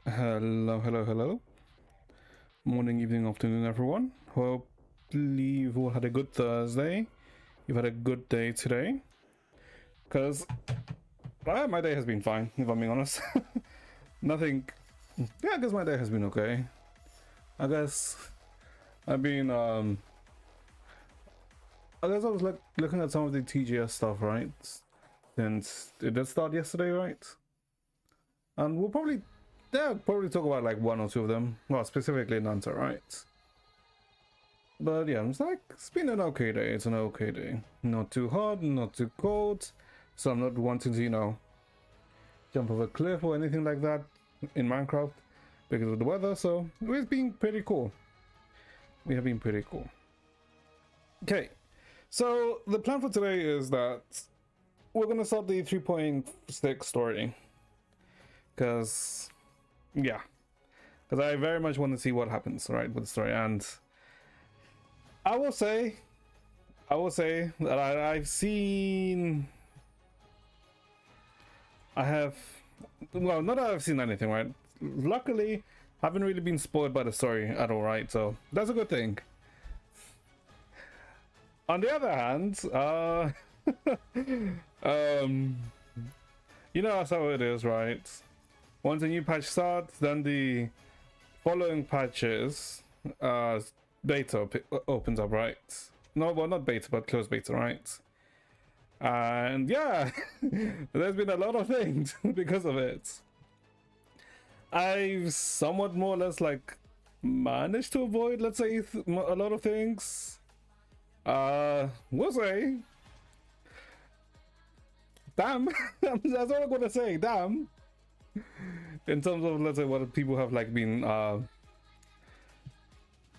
Hello, hello, hello. Morning, evening, afternoon, everyone. Hopefully you've all had a good Thursday. You've had a good day today. Because my day has been fine, if I'm being honest. Nothing. Yeah, I guess my day has been okay. I guess I've been, I guess I was like looking at some of the TGS stuff, right? Since it did start yesterday, right? And we'll probably talk about like one or two of them. Well, specifically Nanta, right? But yeah, it's been an okay day. It's an okay day. Not too hot, not too cold. So I'm not wanting to, jump off a cliff or anything like that in Minecraft because of the weather. So it's been pretty cool. We have been pretty cool. Okay, so the plan for today is that we're gonna start the 3.6 story. Because I very much want to see what happens, right, with the story. And I will say that well, not that I've seen anything, right? Luckily, I haven't really been spoiled by the story at all, right? So that's a good thing. On the other hand, that's how it is, right? Once a new patch starts, then the following patches, beta opens up, right? No, well, not beta, but closed beta, right? And yeah, there's been a lot of things because of it. I've somewhat more or less like managed to avoid, let's say, a lot of things. We'll say, damn. That's all I'm gonna say, damn. In terms of, let's say, what people have like been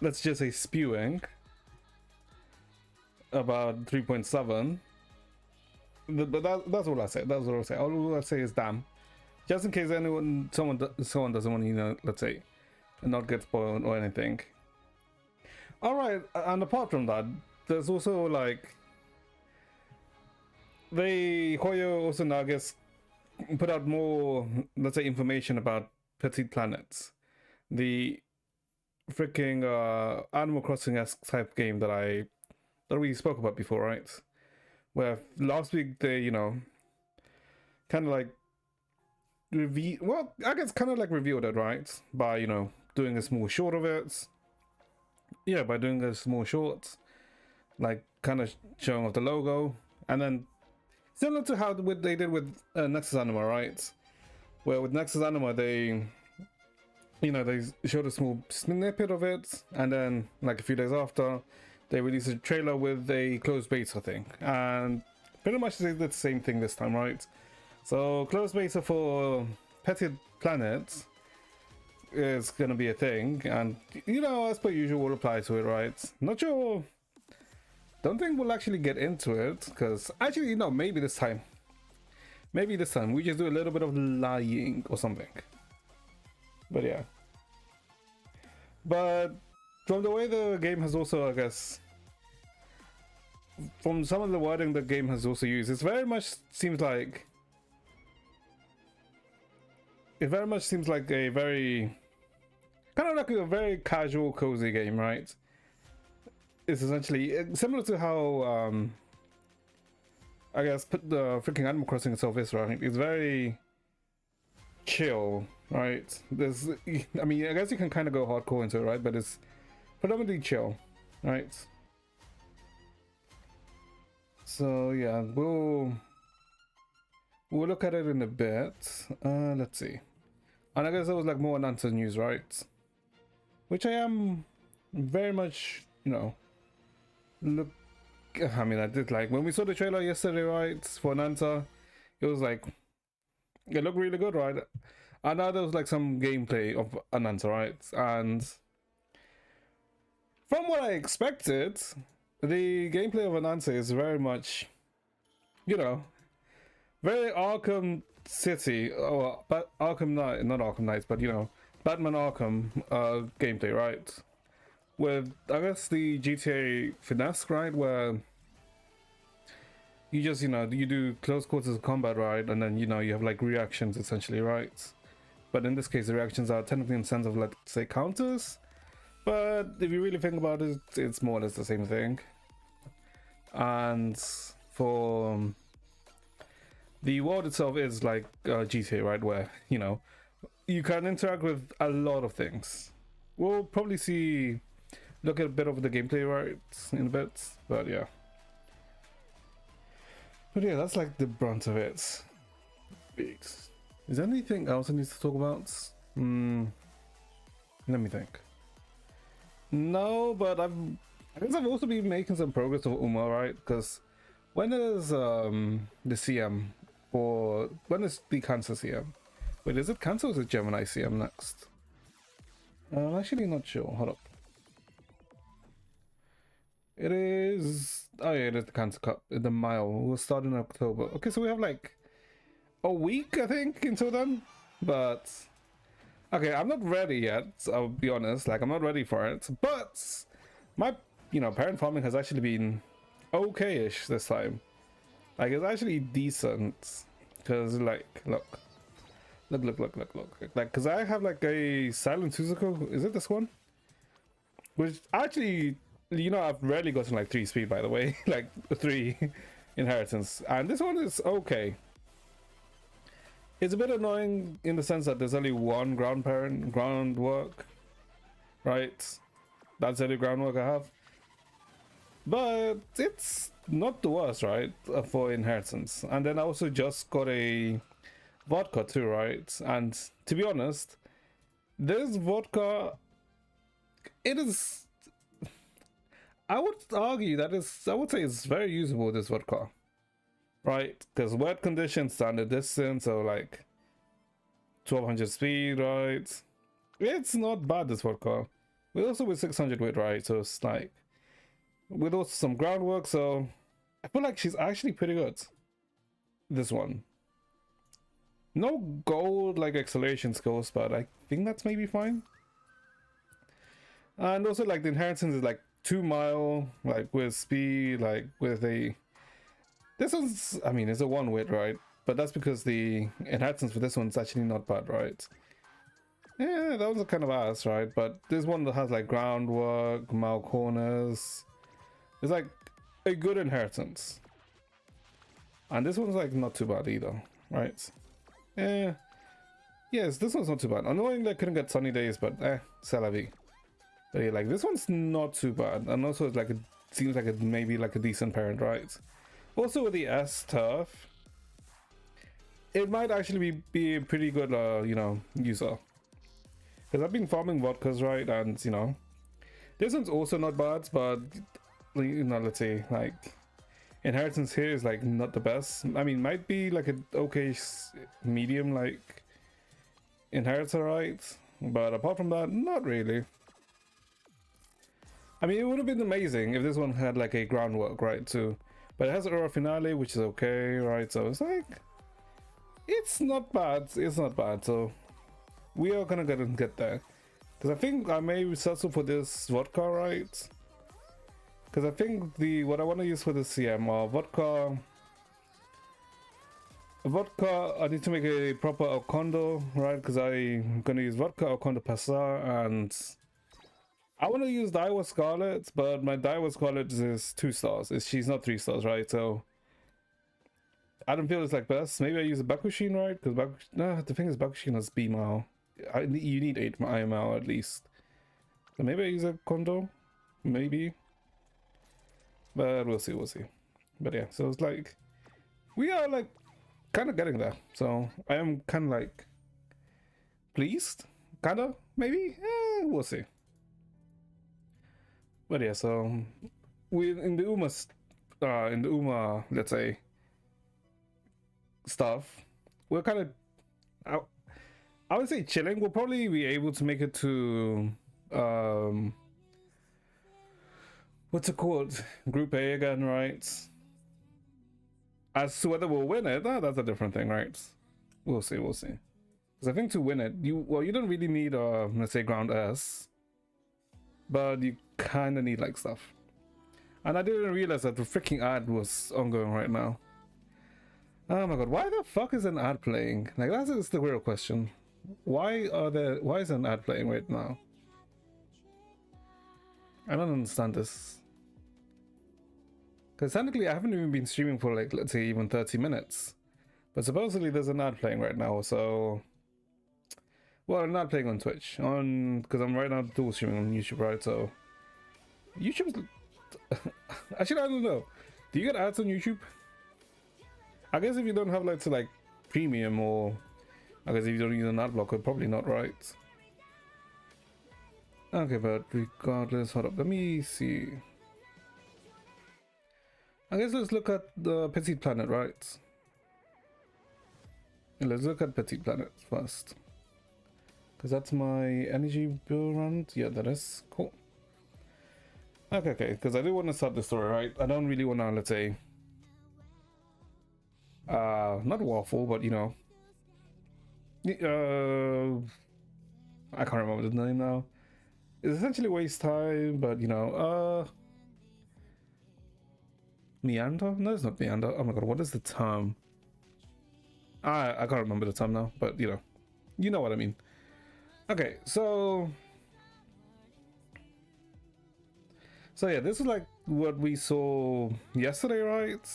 let's just say spewing about 3.7, but that's all I say. That's all I say. All I say is damn, just in case someone doesn't want to, let's say, not get spoiled or anything. All right, and apart from that, there's also like Hoyo also now, I guess, put out more, let's say, information about Petite Planets, the freaking Animal Crossing-esque type game that we spoke about before, right? Where last week they, kind of like revealed it, right? By, doing a small short of it. Yeah, by doing a small short, like kind of showing off the logo, and then similar to how they did with Nexus Anima, right? Where with Nexus Anima, they showed a small snippet of it, and then like a few days after, they released a trailer with a closed beta thing, and pretty much they did the same thing this time, right? So closed beta for Petite Planet is gonna be a thing, and as per usual, we'll apply to it, right? Not sure. Don't think we'll actually get into it, because actually, maybe this time we just do a little bit of lying or something. But yeah. But from the way the game has also, I guess, from some of the wording the game has also used, it very much seems like a very kind of like a very casual, cozy game, right? It's essentially similar to how I guess the freaking Animal Crossing itself is, right? It's very chill, right? I guess you can kind of go hardcore into it, right? But it's predominantly chill, right? So yeah, we'll look at it in a bit. Let's see. And I guess that was like more Nanta news, right? Which I am very much, I did like when we saw the trailer yesterday, right, for Nanta, it was like it looked really good, right? And now there was like some gameplay of Nanta, right? And from what I expected, the gameplay of Nanta is very much, very Arkham City, or Arkham Knight, not Arkham Knights, but Batman Arkham gameplay, right? with, I guess, the GTA finesse, right, where you just, you know, you do close quarters combat, right, and then, you know, you have like reactions essentially, right? But in this case, the reactions are technically in the sense of, let's say, counters. But if you really think about it, it's more or less the same thing. And for the world itself is like GTA, right, where, you know, you can interact with a lot of things. We'll probably look at a bit of the gameplay, right, in a bit, but yeah. But yeah, that's like the brunt of it. Is there anything else I need to talk about? Let me think. No, but I guess I've also been making some progress with Uma, right? Because when is the CM, or when is the Cancer CM? Wait, is it Cancer or is it Gemini CM next? I'm actually not sure. Hold up. It is. Oh yeah, it is the Cancer Cup. The mile will start in October. Okay, so we have like a week, I think, until then. But okay, I'm not ready yet. I'll be honest. Like, I'm not ready for it. But my, you know, parent farming has actually been okay-ish this time. Like, it's actually decent. Cause like, look, like, cause I have like a Silent Suzuko. Is it this one? Which actually, you know, I've rarely gotten like 3 speed, by the way. Like 3 inheritance, and this one is okay. It's a bit annoying in the sense that there's only one groundwork, right? That's the only groundwork I have, but it's not the worst, right, for inheritance. And then I also just got a vodka too, right? And to be honest, this vodka, it is, I would argue that I would say it's very usable, this vodka, right? Because wet conditions, standard distance, so like 1200 speed, right? It's not bad, this vodka. We also with 600 weight, right? So it's like, with also some groundwork, so I feel like she's actually pretty good, this one. No gold like acceleration skills, but I think that's maybe fine. And also like the inheritance is like 2 mile, like with speed, like with a, this one's, I mean, it's a 1 wit, right? But that's because the inheritance for this one's actually not bad, right? Yeah, that was a kind of ass, right? But this one that has like groundwork, mile corners, it's like a good inheritance. And this one's like not too bad either, right? Yeah. Yes, this one's not too bad. Annoyingly, I couldn't get sunny days, but c'est la vie. But yeah, like this one's not too bad. And also it's like, it seems like it maybe like a decent parent, right? Also with the S turf, it might actually be a pretty good, you know, user. Because I've been farming vodkas, right? And, you know, this one's also not bad, but, you know, let's say, like, inheritance here is, like, not the best. I mean, might be, like, an okay medium, like, inheritor, right? But apart from that, not really. I mean, it would have been amazing if this one had, like, a groundwork, right, too. But it has Aura Finale, which is okay, right? So it's like, it's not bad. It's not bad. So we are gonna get there. Because I think I may settle for this vodka, right? Because I think what I want to use for the CM are vodka. I need to make a proper Alcondo, right? Because I'm gonna use vodka, Alcondo Passar, and I want to use Daiwa Scarlet, but my Daiwa Scarlet is 2 stars. She's not 3 stars, right? So I don't feel it's like best. Maybe I use a Bakushin, right? Because no, the thing is Bakushin has B mile. You need 8 IML at least. So maybe I use a Kondo, maybe. But we'll see. But yeah, so it's like we are like kind of getting there. So I am kind of like pleased, kind of maybe. We'll see. But yeah, so we in the Uma, let's say, stuff, we're kind of, I would say chilling. We'll probably be able to make it to what's it called, Group A again, right? As to whether we'll win it, that's a different thing, right? We'll see. Because I think to win it, you don't really need let's say ground S. but you kind of need like stuff. And I didn't realize that the freaking ad was ongoing right now. Oh my god, why the fuck is an ad playing? Like, that is the real question. Why is an ad playing right now? I don't understand this. Because technically I haven't even been streaming for like, let's say even 30 minutes. But supposedly there's an ad playing right now, so... Well, I'm not playing on Twitch, because I'm right now dual streaming on YouTube, right? So... YouTube's... Actually, I don't know. Do you get ads on YouTube? I guess if you don't have like premium, or I guess if you don't use an ad blocker, probably not, right? Okay, but regardless, hold up, let me see. I guess let's look at the Petite Planet, right? Let's look at Petite Planet first, because that's my energy bill run. Yeah, that is cool. Okay, because I do want to start the story, right? I don't really want to, let's say, not waffle, but you know, I can't remember the name now. It's essentially waste time, but you know, meander? No, it's not meander. Oh my god, what is the term? I can't remember the term now, but you know what I mean. Okay, so yeah, this is like what we saw yesterday, right?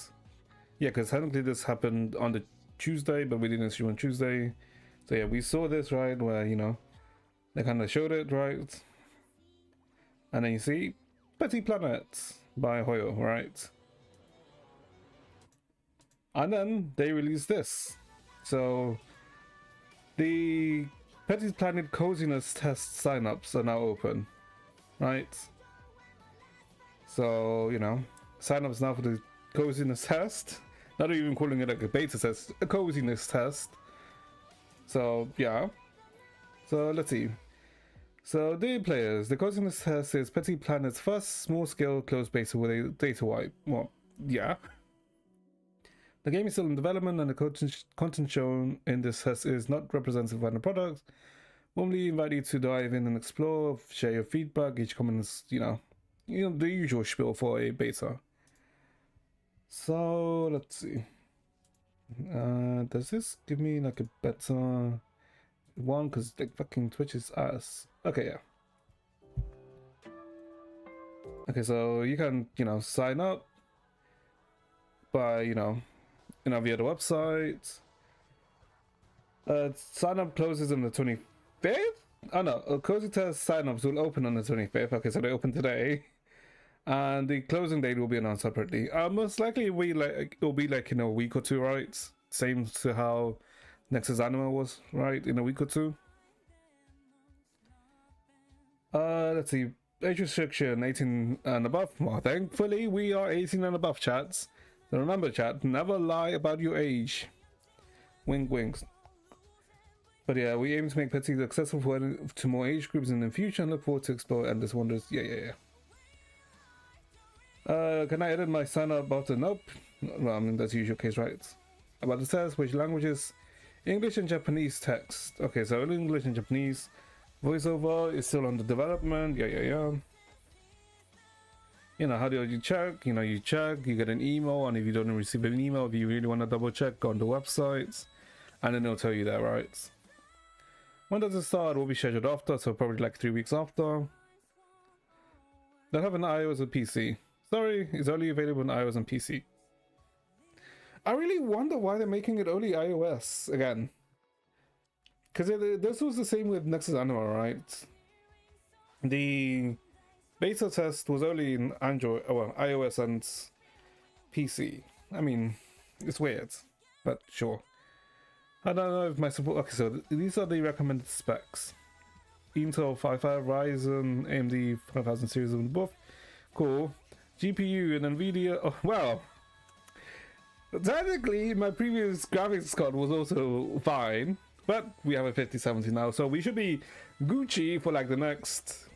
Yeah, because technically this happened on the Tuesday, but we didn't stream on Tuesday. So yeah, we saw this, right, where, you know, they kind of showed it, right? And then you see Petite Planet by Hoyo, right? And then they released this. So the Petite Planet coziness test signups are now open, right? So, you know, signups now for the coziness test. Not even calling it like a beta test, a coziness test. So yeah. So let's see. So dear players, the coziness test is Petite Planet's first small-scale closed beta with a data wipe. Well, yeah. The game is still in development, and the content shown in this test is not representative of final product. Warmly invite you to dive in and explore, share your feedback. Each comment is, you know, the usual spiel for a beta. So let's see. Does this give me like a better one? Because like fucking Twitch is ass. Okay, yeah. Okay, so you can, you know, sign up by, you know, via the website. Sign up closes on the 25th. Oh no, cozy test signups will open on the 25th. Okay, so they open today. And the closing date will be announced separately. Most likely it'll be like in a week or two, right? Same to how Nexus Anima was, right? In a week or two. Let's see. Age restriction 18 and above. Well, thankfully we are 18 and above, chats. So remember, chat, never lie about your age. Wink, winks. But yeah, we aim to make Petite accessible to more age groups in the future and look forward to explore endless wonders. Yeah. Can I edit my sign up button? Nope. Well, I mean, that's the usual case, right? About the test, which languages? English and Japanese text. Okay, so English and Japanese. Voiceover is still under development. Yeah. You know, how do you check? You know, you check, you get an email, and if you don't receive an email, if you really want to double check, go on the websites, and then it'll tell you that, right? When does it start? It will be scheduled after, so probably like 3 weeks after. Don't have an iOS or PC. Sorry, it's only available on iOS and PC. I really wonder why they're making it only iOS again. Because this was the same with Nexus Anima, right? The beta test was only in Android, well, iOS and PC. I mean, it's weird, but sure. I don't know if my support... Okay, so these are the recommended specs. Intel 55, Ryzen, AMD 5000 series and above. Cool. GPU and NVIDIA... Oh, well... Technically, my previous graphics card was also fine, but we have a 5070 now, so we should be Gucci for like the next...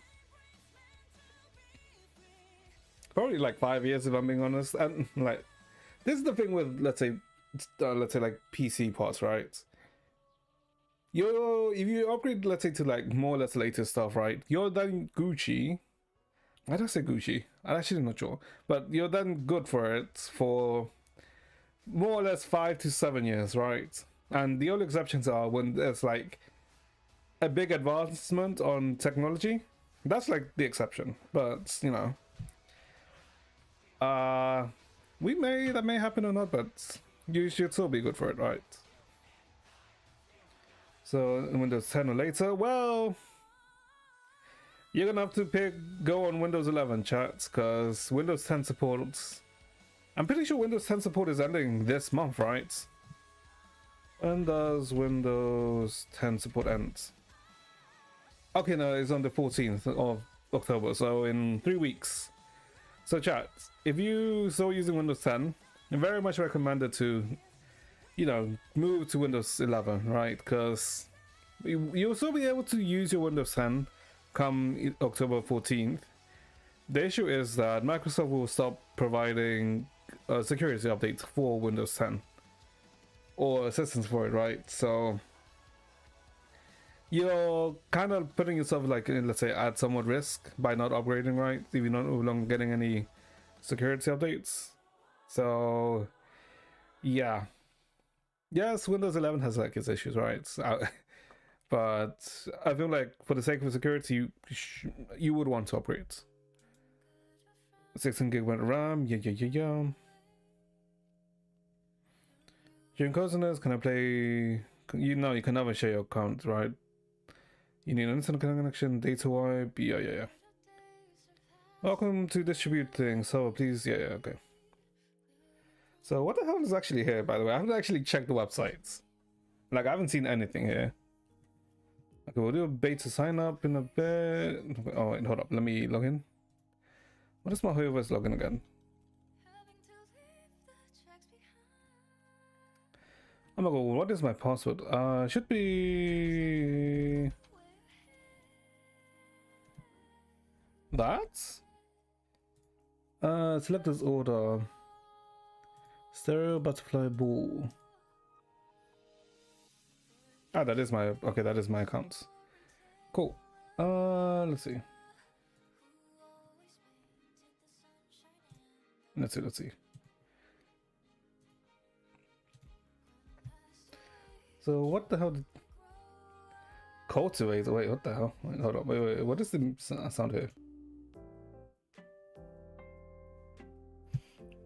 probably like 5 years, if I'm being honest. And like, this is the thing with, let's say like PC parts, right? If you upgrade, let's say, to like more or less later stuff, right? You're done Gucci I don't say Gucci. I'm actually not sure, but you're then good for it for more or less 5 to 7 years, right? And the only exceptions are when there's like a big advancement on technology. That's like the exception, but you know, that may happen or not, but you should still be good for it, right? So Windows 10 or later, well, you're gonna have to go on Windows 11 chats, because Windows 10 supports. I'm pretty sure Windows 10 support is ending this month, right? When does Windows 10 support end? Okay, no, it's on the 14th of October, so in 3 weeks. So chat, if you still using Windows 10, I very much recommend it to, you know, move to Windows 11, right? Because you'll still be able to use your Windows 10 come October 14th. The issue is that Microsoft will stop providing security updates for Windows 10 or assistance for it, right? So you're kind of putting yourself like in, let's say, at somewhat risk by not upgrading, right? If you're not no longer getting any security updates. So yeah, yes, Windows 11 has like its issues, right? But I feel like for the sake of security, you would want to upgrade. 16 GB RAM, yeah. During customers, can I play? You know, you can never share your account, right? You need an internet connection, data wipe, yeah. Welcome to distributing, so please, yeah, okay. So what the hell is actually here, by the way? I haven't actually checked the websites. Like, I haven't seen anything here. Okay, we'll do a beta sign up in a bit. Oh, wait, hold up, let me log in. What is my whoever's login again? Oh my god, what is my password? Should be that? Select this order. Stereo butterfly ball. Ah, that is my, okay, that is my account. Cool. Let's see. Let's see. So what the hell did cultivate? Wait, what the hell? Wait, hold on. Wait. What is the sound here?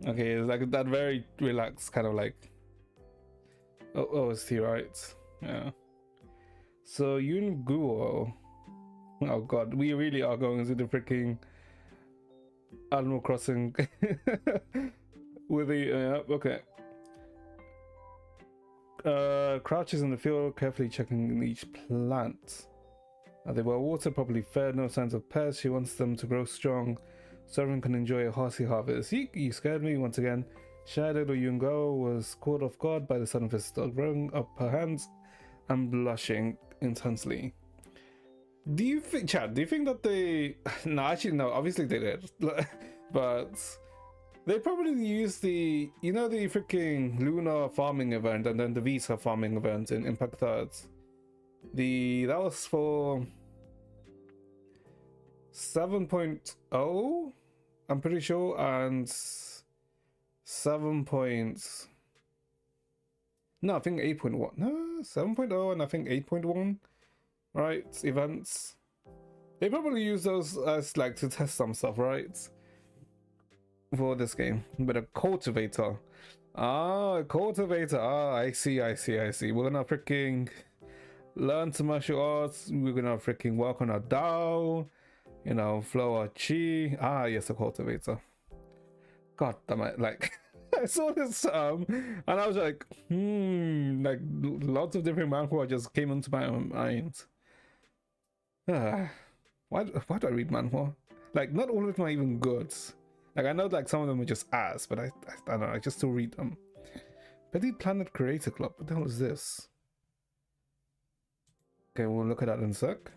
Okay, it's like that very relaxed kind of like OST, right? Yeah. So Yunguo. Oh god, we really are going to the freaking Animal Crossing with the okay. Crouches in the field, carefully checking each plant. Are they well watered, properly fed, no signs of pests? She wants them to grow strong so everyone can enjoy a hearty harvest. You scared me once again. Shy little Yungo was caught off guard by the sudden visitor, throwing up her hands and blushing intensely. Do you think, Chad, do you think that they... No, actually, no, obviously they did. But they probably used the, you know, the freaking Luna farming event and then the Visa farming event in Impact 3rd. That was for 7.0, I'm pretty sure, and 7. No, I think 8.1. No, 7.0 and I think 8.1. Right, events. They probably use those as like to test some stuff, right? For this game. But a cultivator. Ah, a cultivator. Ah, I see. We're gonna freaking learn some martial arts. We're gonna freaking work on our Dao. You know, flow our chi. Ah, yes, a cultivator. God damn it, like I saw this and I was like, like lots of different manhwa just came into my mind. Why do I read manhwa? Like, not all of them are even good. Like, I know like some of them are just ass, but I don't know, I just still read them. Petty Planet Creator Club, what the hell is this? Okay, we'll look at that in a sec.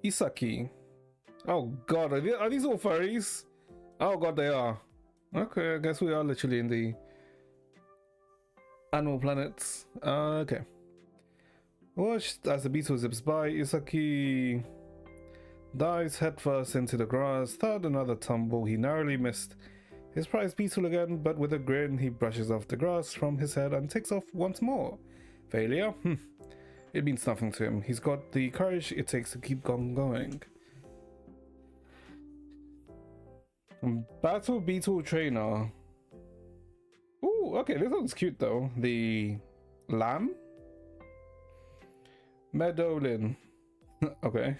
Isaki. Oh god, are these all furries? Oh god, they are. Okay, I guess we are literally in the Animal Planets. Okay. Watched as the beetle zips by. Isaki dives headfirst into the grass. Third, another tumble. He narrowly missed his prize beetle again, but with a grin, he brushes off the grass from his head and takes off once more. Failure? It means nothing to him. He's got the courage it takes to keep on going. Battle Beetle Trainer. Ooh, okay, this one's cute though. The lamb? Meadowlin. Okay.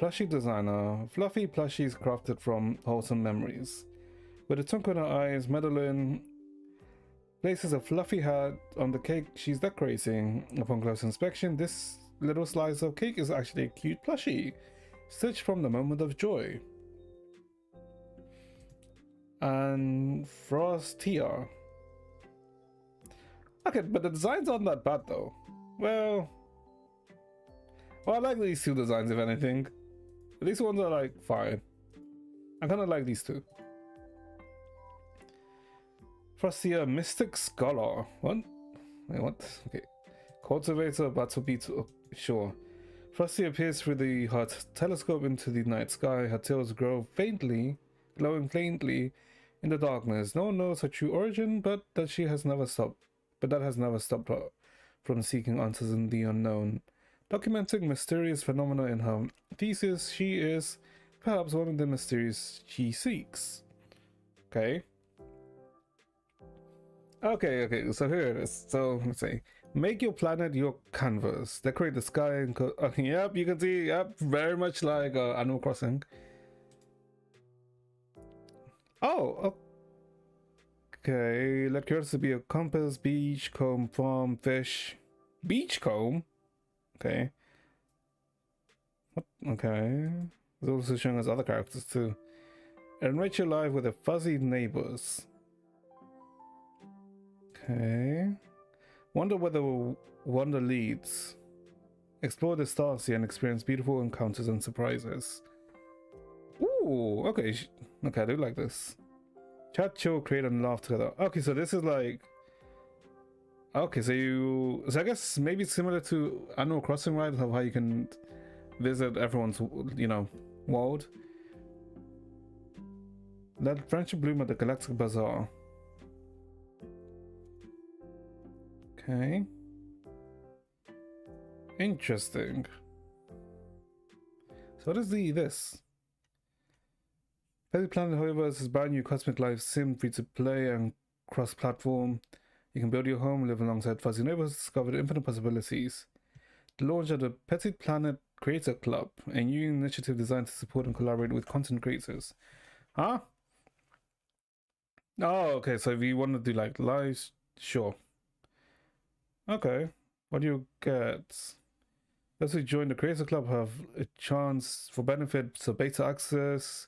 Plushie designer. Fluffy plushies crafted from wholesome memories. With a twinkle in her eyes, Meadowlin places a fluffy hat on the cake she's decorating. Upon close inspection, this little slice of cake is actually a cute plushie, stitched from the moment of joy. And Frostia. Okay, but the designs aren't that bad though. Well, I like these two designs if anything. These ones are like fine. I kind of like these two. Frostia Mystic Scholar. What? Wait, what? Okay. Cultivator Battle Beetle. Sure. Frosty appears through her telescope into the night sky. Her tails grow faintly, glowing faintly in the darkness. No one knows her true origin, but that has never stopped her from seeking answers in the unknown. Documenting mysterious phenomena in her thesis, she is perhaps one of the mysteries she seeks. Okay. Okay, so here it is. So let's say, make your planet your canvas. Decorate the sky and yep, you can see, yep, very much like Animal Crossing. Oh, okay. Let curiosity be a compass, beach comb, farm, fish. Beach comb? Okay. What? Okay. It's also showing us other characters too. Enrich your life with the fuzzy neighbors. Okay. Wonder where the wonder leads. Explore the stars and experience beautiful encounters and surprises. Ooh, okay. Okay, I do like this. Chat, chill, create, and laugh together. Okay, so this is like... Okay, so I guess maybe similar to Animal Crossing, right? Of how you can visit everyone's, you know, world. Let friendship bloom at the Galactic Bazaar. Okay. Interesting. So what is this? Petty Planet, however, is a brand new cosmic life sim, free to play and cross-platform. You can build your home, live alongside fuzzy neighbors, discover infinite possibilities. The launch of the Petty Planet Creator Club, a new initiative designed to support and collaborate with content creators. Huh? Oh, okay, so if you want to do like lives, sure. Okay, what do you get? Those who join the Creator Club have a chance for benefits, so beta access,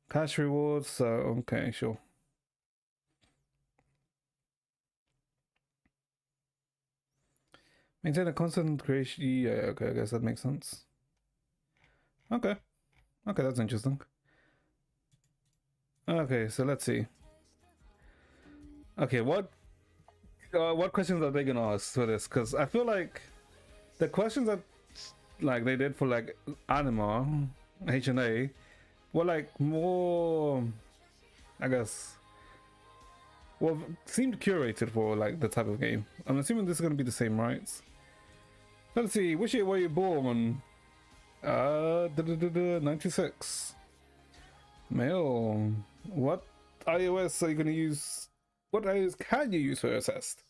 cash rewards, so okay, sure. Maintain a constant creation, yeah, okay, I guess that makes sense. Okay, that's interesting. Okay, so let's see. Okay, what questions are they gonna ask for this? Because I feel like the questions that like they did for like Anima, HNA, were like more, I guess, well, seemed curated for like the type of game. I'm assuming this is gonna be the same, right? Let's see, which year were you born? 96. Male. What iOS are you gonna use? What iOS can you use for your test?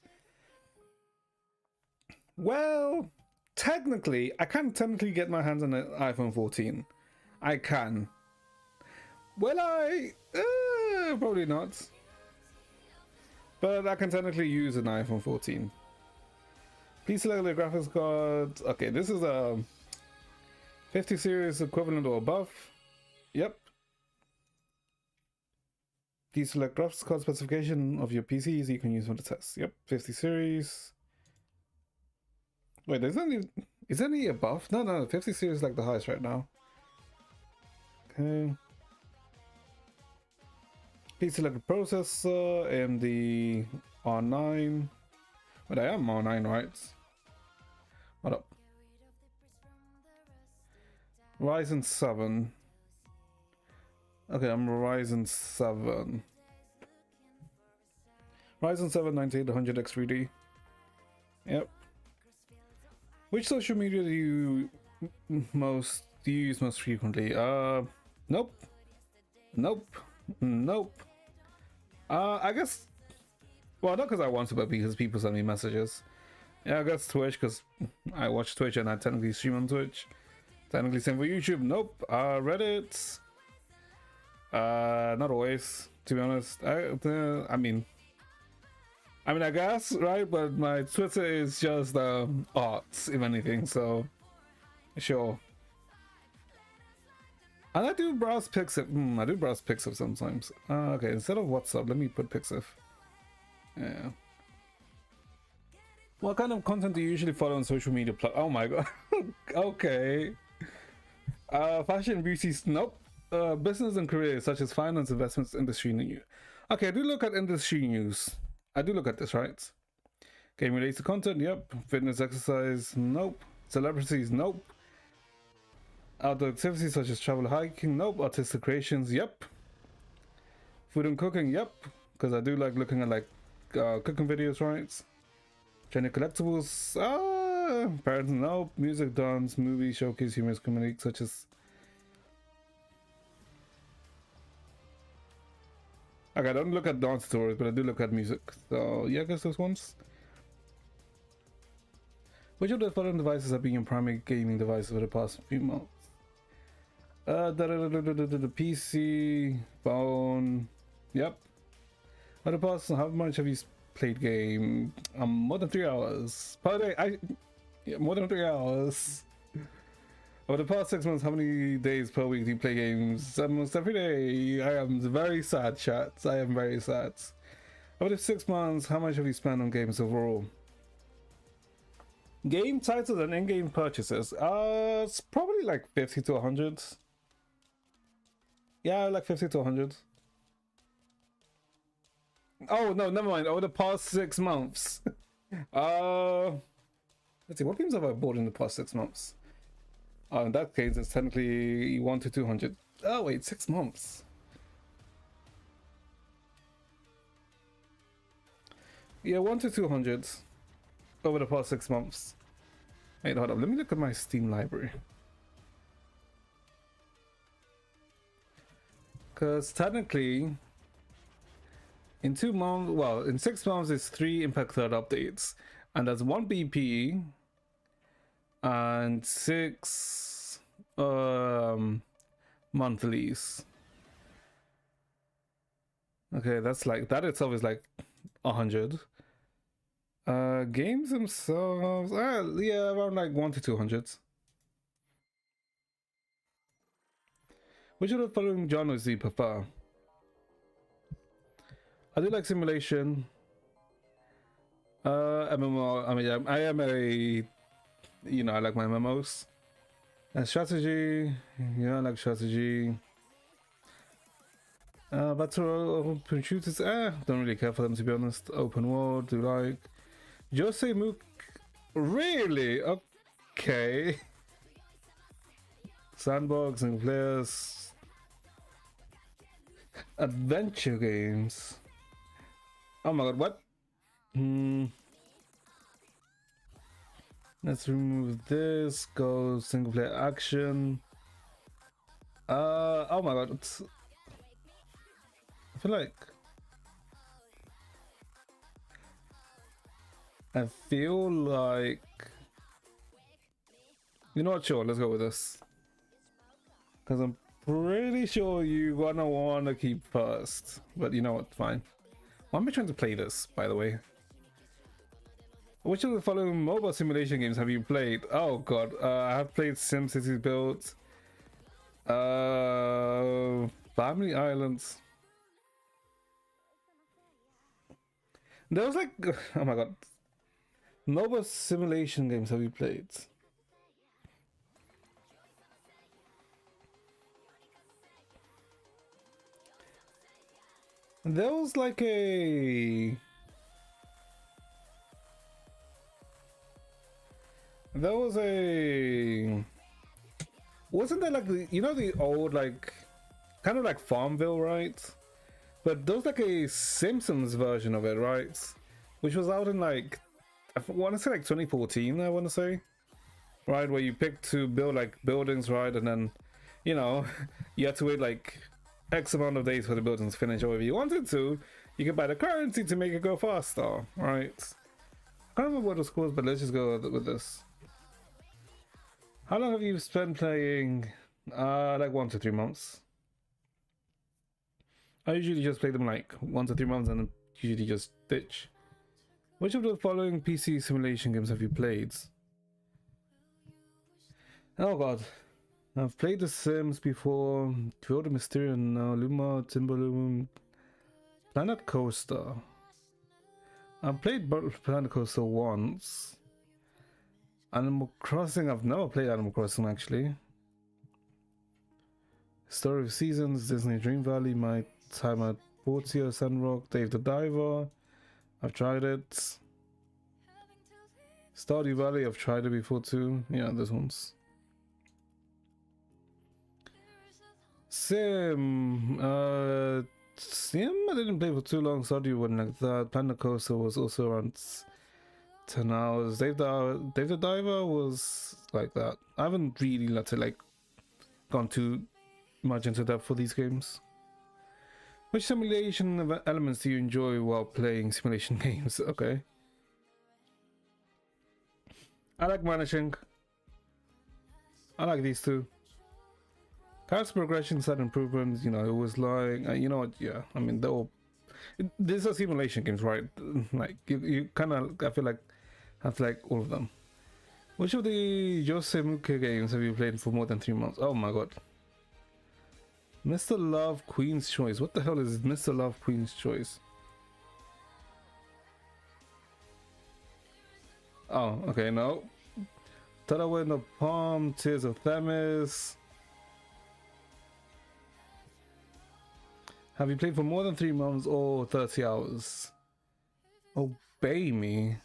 Well, technically, I can technically get my hands on an iPhone 14. I can. Will I? Probably not. But I can technically use an iPhone 14. Please select the graphics card. Okay, this is a 50 series equivalent or above. Yep. Please select graphics card specification of your PCs you can use for the test. Yep, 50 series. Wait, is any above? No, 50 series is like the highest right now. Okay. Please select the processor, AMD R9. But I am R9, right? What up? Ryzen 7. Okay, I'm Ryzen 7. Ryzen 7 9800X3D. Yep. Which social media do you use most frequently? Nope. Nope. Nope. I guess, well, not because I want to, but because people send me messages. Yeah, I guess Twitch, because I watch Twitch and I technically stream on Twitch. Technically same for YouTube. Nope. Reddit. Not always, to be honest. I mean, I guess, right? But my Twitter is just arts, if anything. So, sure. And I do browse Pixiv. I do browse Pixiv sometimes. Okay, instead of WhatsApp, let me put Pixiv. Yeah. What kind of content do you usually follow on social media? Oh my god. Okay. Fashion, beauty, nope. Business and careers such as finance, investments, industry news. Okay, I do look at industry news. I do look at this, right? Game related content, yep. Fitness, exercise, nope. Celebrities, nope. Outdoor activities such as travel, hiking, nope. Artistic creations, yep. Food and cooking, yep. Because I do like looking at like cooking videos, right? Trendy collectibles, parents, nope. Music, dance, movie, showcase, humorous comedy such as. Okay, I don't look at dance tutorials, but I do look at music. So yeah, I guess those ones. Which of the following devices have been your primary gaming devices for the past few months? The PC, phone, yep. For the past, how much have you played game? More than 3 hours. Per day, yeah, more than 3 hours. Over the past 6 months, how many days per week do you play games? Almost every day. I am very sad, chat. I am very sad. Over the 6 months, how much have you spent on games overall? Game titles and in-game purchases. It's probably like 50 to 100. Yeah, like 50 to 100. Oh no, never mind. Over the past 6 months. Let's see, what games have I bought in the past 6 months? In that case, it's technically 1 to 200. Oh wait, 6 months. Yeah, 1 to 200 over the past 6 months. Wait, hold up. Let me look at my Steam library. Because technically, in 2 months, well, in 6 months, it's 3 Impact Third updates, and there's 1 BP and 6 monthlies. Okay, that's like that itself is like 100. Games themselves, yeah, around like 1 to 200. Which of the following genres do you prefer? I do like simulation. MMO. I mean, I am a, I like my MMOs. And strategy, yeah, I like strategy. Battle shooters, don't really care for them, to be honest. Open world, do like. Jose Mook, really? Okay. Sandbox and players. Adventure games. Oh my god, what? Let's remove this, go single player action. Oh my god, I feel like you know what, sure, let's go with this. Because I'm pretty sure you're gonna wanna keep first. But you know what, fine. Why am I trying to play this, by the way? Which of the following mobile simulation games have you played? Oh god, I have played SimCity Build, Family Islands. There was like, oh my god, mobile simulation games have you played? There was like a... There was a... wasn't there like the, you know, the old like kind of like Farmville, right? But there was like a Simpsons version of it, right? Which was out in like, I want to say like 2014, I want to say, right? Where you pick to build like buildings, right? And then, you know, you had to wait like X amount of days for the buildings to finish, or if you wanted to, you could buy the currency to make it go faster, right? I can't remember what it was called, but let's just go with this. How long have you spent playing? Like 1 to 3 months. I usually just play them like 1 to 3 months and then usually just ditch. Which of the following PC simulation games have you played? Oh god. I've played The Sims before, Field of Mysterium now, Luma, Timberloom, Planet Coaster. I've played Planet Coaster once. Animal Crossing, I've never played Animal Crossing actually. Story of Seasons, Disney Dream Valley, my time at Portia, Sandrock, Dave the Diver. I've tried it. Stardew Valley, I've tried it before too. Yeah, this one's. Sim, Sim, I didn't play for too long. Stardew wasn't like that. Planet Coaster was also around 10 hours. Dave the Diver was like that. I haven't really, let's say, like gone too much into depth for these games. Which simulation elements do you enjoy while playing simulation games? Okay. I like managing. I like these two. Character progression, side improvements, you know, it was like, you know what, yeah, I mean, they're all, these are simulation games, right? Like, you kind of, I feel like, have like all of them. Which of the Yosemuke games have you played for more than 3 months? Oh my god. Mr. Love Queen's Choice. What the hell is Mr. Love Queen's Choice? Oh, okay, no. Tadawa in the Palm, Tears of Themis. Have you played for more than 3 months or 30 hours? Obey me.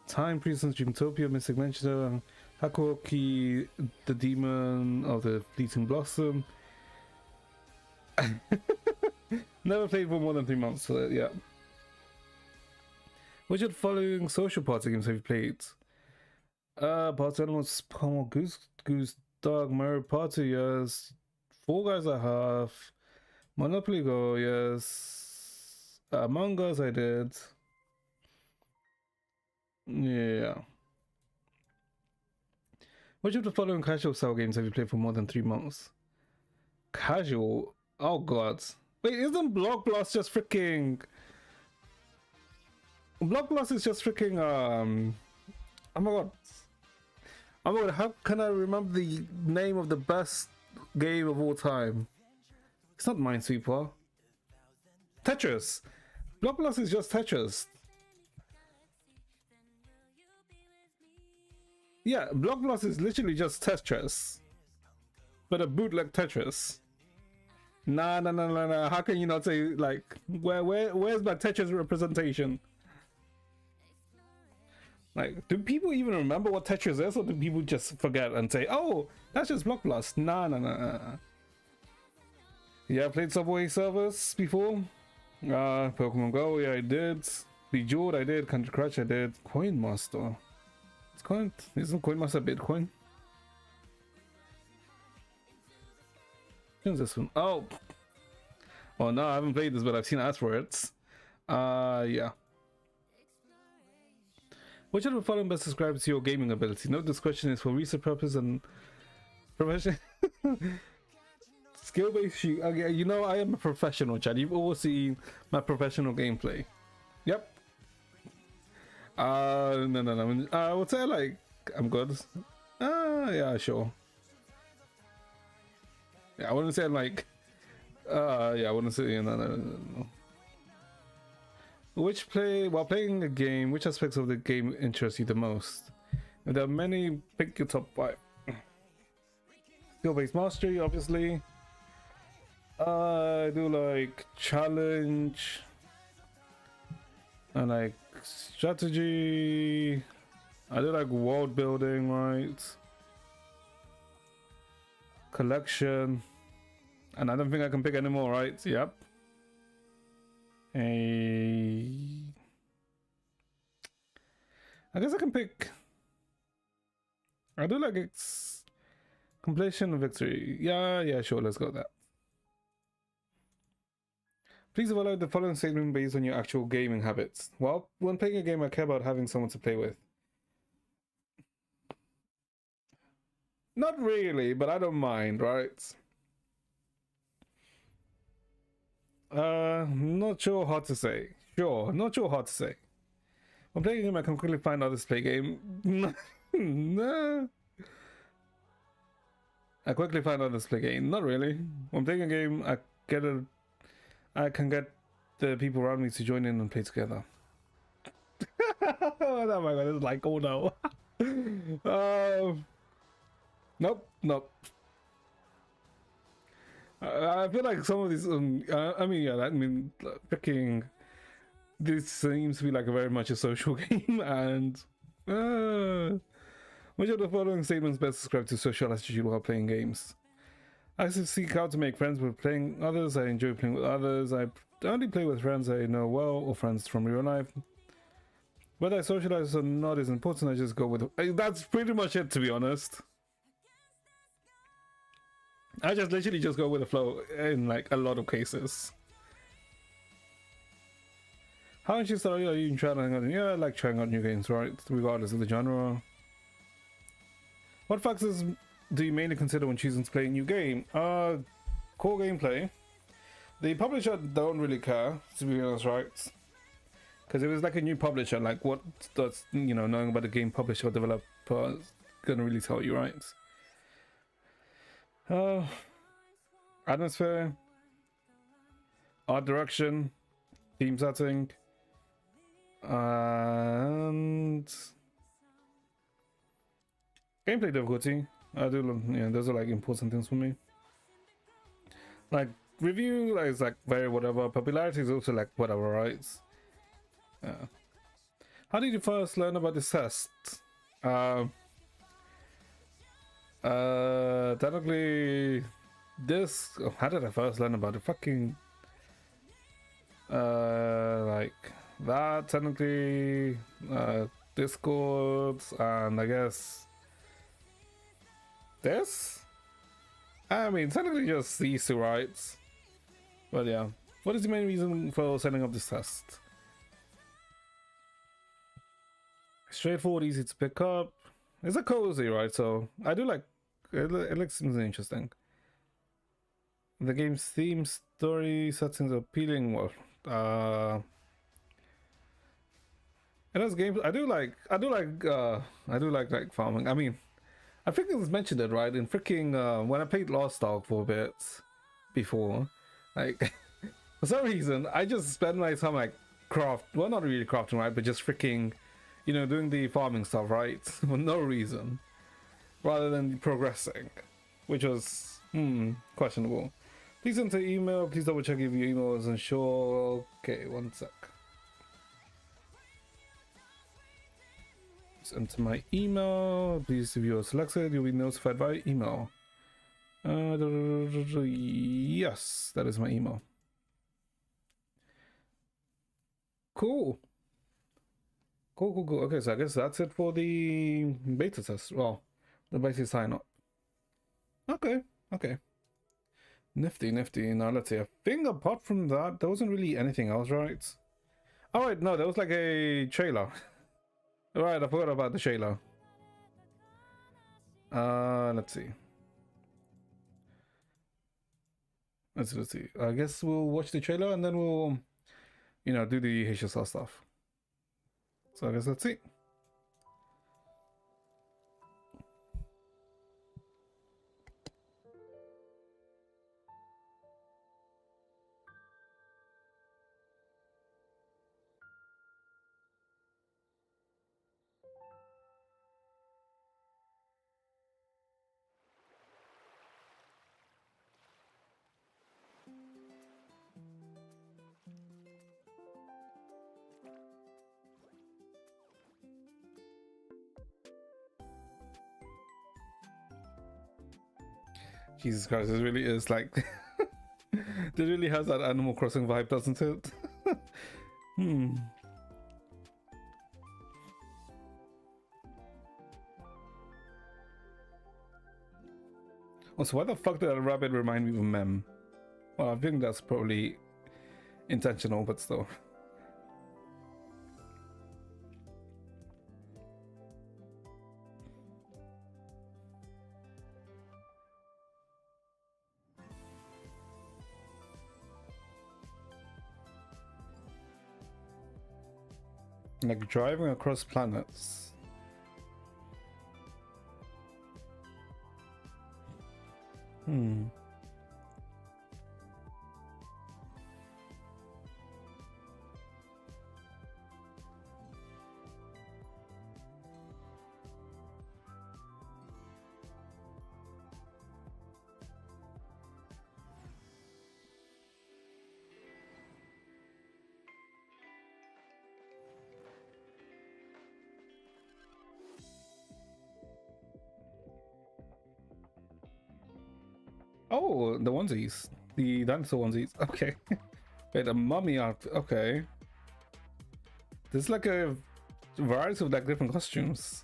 Time, Prisons, Dreamtopia, Mystic Mansion, Hakuoki, the Demon of the Fleeting Blossom. Never played for more than 3 months, so yeah. Which of the following social party games have you played? Party Animals, Palm Goose Dog, Mario Party, yes. Fall Guys I have. Monopoly Go, yes. Among Us I did. Yeah. Which of the following casual style games have you played for more than 3 months? Casual? Oh god. Wait, isn't Block Blast just freaking... Block Blast is just freaking, oh my god. Oh my god, how can I remember the name of the best game of all time? It's not Minesweeper. Tetris! Block Blast is just Tetris. Yeah, Block Blast is literally just Tetris. But a bootleg Tetris. Nah. How can you not say, like, where's my Tetris representation? Like, do people even remember what Tetris is, or do people just forget and say, oh, that's just Block Blast? Nah. Yeah, I played Subway Surfers before. Pokemon Go, yeah, I did. Bejeweled, I did. Country Crush, I did. Coin Master. Isn't Coin Master Bitcoin? Who's this one? Oh no, I haven't played this, but I've seen ads for it. Yeah. Which of the following best describes your gaming ability? Note this question is for research purpose and profession. Skill-based shoot. Okay, you know I am a professional, Chad. You've all seen my professional gameplay. Yep. No. I would say like I'm good. Yeah, sure. Yeah, I wouldn't say I'm like. Yeah, I wouldn't say no. While playing a game, which aspects of the game interest you the most? If there are many, pick your top 5. Skill-based mastery, obviously. I do like challenge. And like strategy, I do like world building, right? Collection, and I don't think I can pick anymore, right? Yep. I guess I can pick. I do like completion and victory. Yeah, sure. Let's go with that. Please evaluate the following statement based on your actual gaming habits. Well, when playing a game, I care about having someone to play with. Not really, but I don't mind, right? Not sure how to say. Sure, not sure how to say. When playing a game, I can quickly find others play game. Nah. I quickly find others play game. Not really. When playing a game, I can get the people around me to join in and play together. Oh my god, it's like, oh no. Nope. I feel like some of these, freaking, this seems to be like a very much a social game, and which of the following statements best describe to social attitude while playing games? I seek out to make friends with playing others. I enjoy playing with others. I only play with friends I know well or friends from real life. Whether I socialize or not is important. I just go with it. That's pretty much it, to be honest. I just literally just go with the flow in like a lot of cases. How much are you trying out? Yeah, I like trying out new games, right? Regardless of the genre. What factors do you mainly consider when choosing to play a new game? Core gameplay. The publisher don't really care, to be honest, right? Because if it's like a new publisher, like what does, knowing about the game publisher or developer is gonna really tell you, right? Atmosphere, art direction, theme setting, and gameplay difficulty. I do, those are like important things for me. Like review is like very whatever. Popularity is also like whatever, right? Yeah. How did you first learn about this test? Technically, how did I first learn about it? Fucking, like that. Technically, Discord, and I guess this. I mean, technically just these two, right? But yeah, what is the main reason for setting up this test? Straightforward, easy to pick up. It's a cozy, right? So I do like it. It looks interesting. The game's theme, story, settings are appealing. Well, it has games. I do like like farming. I mean, I think it was mentioned it right in freaking when I played Lost Ark for a bit before. Like for some reason, I just spend my time like well, not really crafting, right, but just freaking, doing the farming stuff, right, for no reason, rather than progressing, which was questionable. Please enter email. Please double check if your email is unsure. Okay, one sec. Just enter my email. Please, if you are selected, you'll be notified by email. Yes, that is my email. Cool. Okay, so I guess that's it for the beta test. Well, the basic sign up. Okay. Nifty. Now let's see. I think apart from that, there wasn't really anything else, right? Oh wait, no, there was like a trailer. Right, I forgot about the trailer. Let's see. Let's see. I guess we'll watch the trailer and then we'll, do the HSR stuff. So I guess let's see. Jesus Christ, it really is like it really has that Animal Crossing vibe, doesn't it? Also, why the fuck did that rabbit remind me of Mem? Well, I think that's probably intentional, but still. Like driving across planets. Oh, the onesies. The dinosaur onesies. Okay. Wait, a mummy art. Okay. There's like a variety of like different costumes.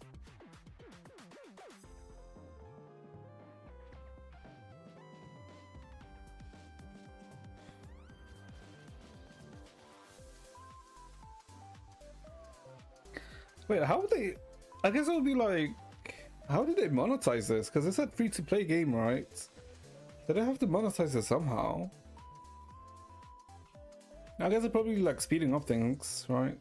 Wait, how would they... I guess it would be like... How did they monetize this? Because it's a free-to-play game, right? So they have to monetize it somehow. I guess they're probably like speeding up things, right?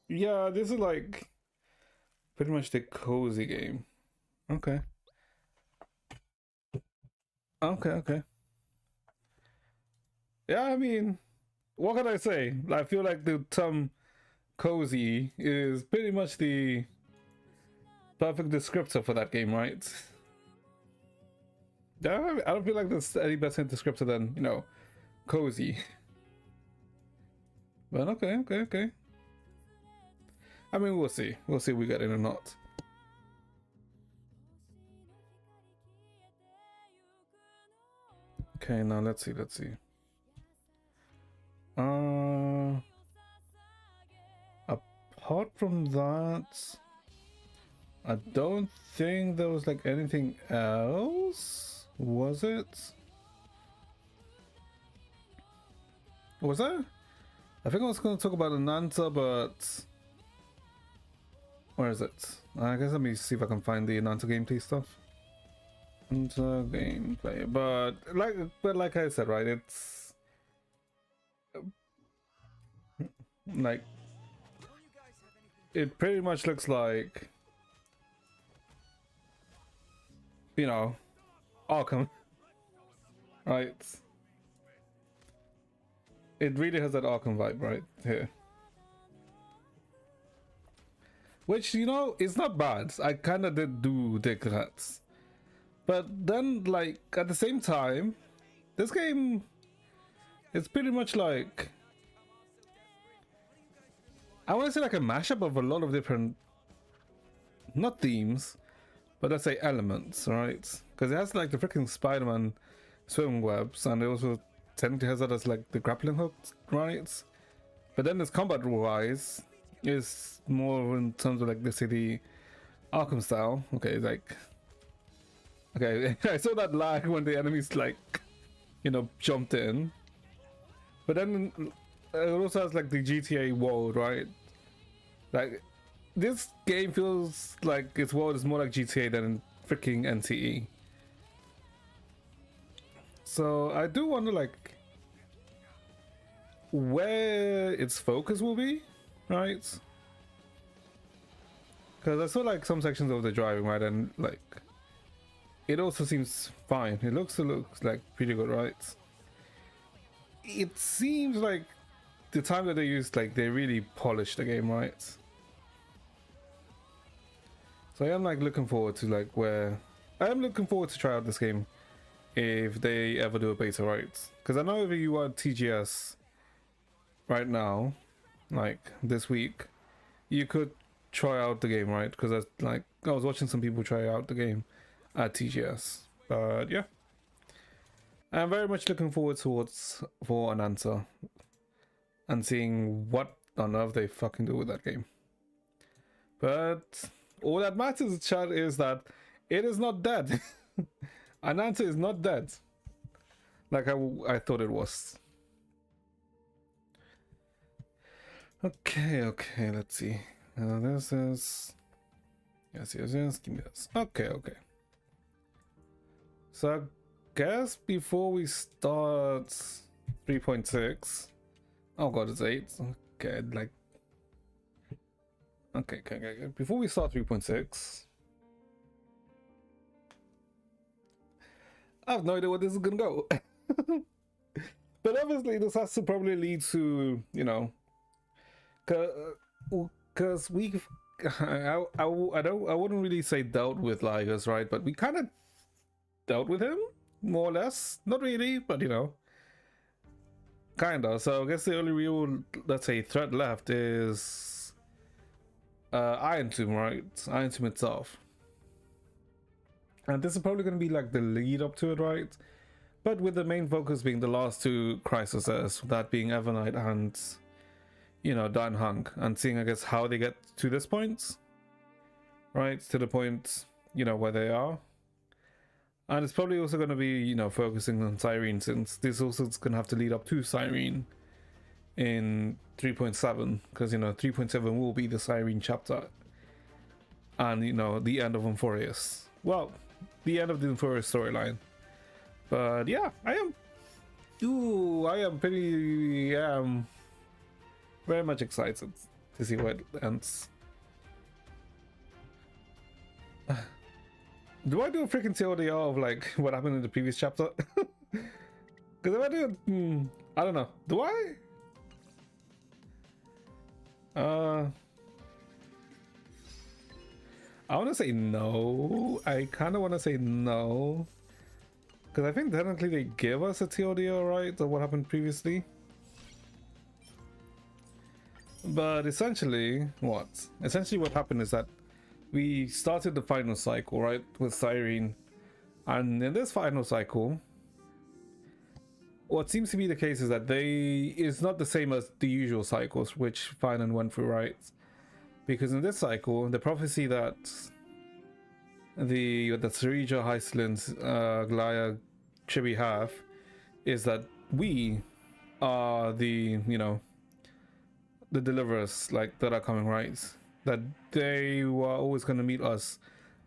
Yeah, this is like pretty much the cozy game. Okay. Okay. Yeah, I mean, what can I say? I feel like the term cozy is pretty much the perfect descriptor for that game, right? Yeah, I don't feel like there's any better descriptor than, you know, cozy. But okay. I mean, we'll see. We'll see if we get it or not. Okay, now let's see. Apart from that, I don't think there was like anything else, was it? Was there? I think I was going to talk about Ananta, but where is it? I guess let me see if I can find the Ananta gameplay stuff. Ananta gameplay, but like I said, right? It's like it pretty much looks like, you know, Arkham, right? It really has that Arkham vibe right here. Which, you know, is not bad. I kind of did do dig that. But then, like, at the same time, this game is pretty much like, I want to say like a mashup of a lot of different, not themes, but let's say elements, right? Because it has like the freaking Spider-Man swimming webs, and it also technically has that as like the grappling hooks, right? But then this combat wise is more in terms of like the city Arkham style. Okay, like, okay, I saw that lag when the enemies like, you know, jumped in. But then it also has like the GTA world, right? Like, this game feels like its world is more like GTA than freaking NTE. So I do wonder like where its focus will be, right? Because I saw like some sections of the driving, right, and like it also seems fine. It looks like pretty good, right? It seems like the time that they used, like they really polished the game, right? So I am like looking forward to like where I am looking forward to try out this game if they ever do a beta, right? Because I know if you are TGS, right now, like this week, you could try out the game, right? Because I was watching some people try out the game at TGS. But yeah, I'm very much looking forward for an answer and seeing what on earth they fucking do with that game. But all that matters, chat, is that it is not dead. An answer is not dead, like I thought it was. Okay, let's see. This is yes, give me this. Okay. So I guess before we start 3.6, oh god, it's 8. Okay, like okay. Before we start 3.6, I have no idea where this is gonna go. But obviously this has to probably lead to, you know, because we've I wouldn't really say dealt with Ligers, right? But we kind of dealt with him, more or less. Not really, but you know, kind of. So I guess the only real, let's say, threat left is Iron Tomb, right? Iron Tomb itself. And this is probably going to be like the lead up to it, right? But with the main focus being the last two crises, that being Evernight and, you know, Dan Hung, and seeing, I guess, how they get to this point, right? To the point, you know, where they are. And it's probably also going to be, you know, focusing on Cyrene, since this also is going to have to lead up to Cyrene in 3.7, because, you know, 3.7 will be the Cyrene chapter. And, you know, the end of Euphorius. Well, the end of the Euphorius storyline. But yeah, I am very much excited to see where it ends. Do I do a freaking TLDR of like what happened in the previous chapter? Because if I do, I don't know. Do I? I want to say no. I kind of want to say no. Because I think technically they give us a TLDR, right? Of what happened previously. But essentially, what? Essentially what happened is that we started the final cycle, right? With Cyrene. And in this final cycle, what seems to be the case is that it's not the same as the usual cycles, which Finan went through, right? Because in this cycle, the prophecy that the Serija, Hyslins, Glaya, Chibi have is that we are the, you know, the deliverers, like, that are coming, right? That they were always going to meet us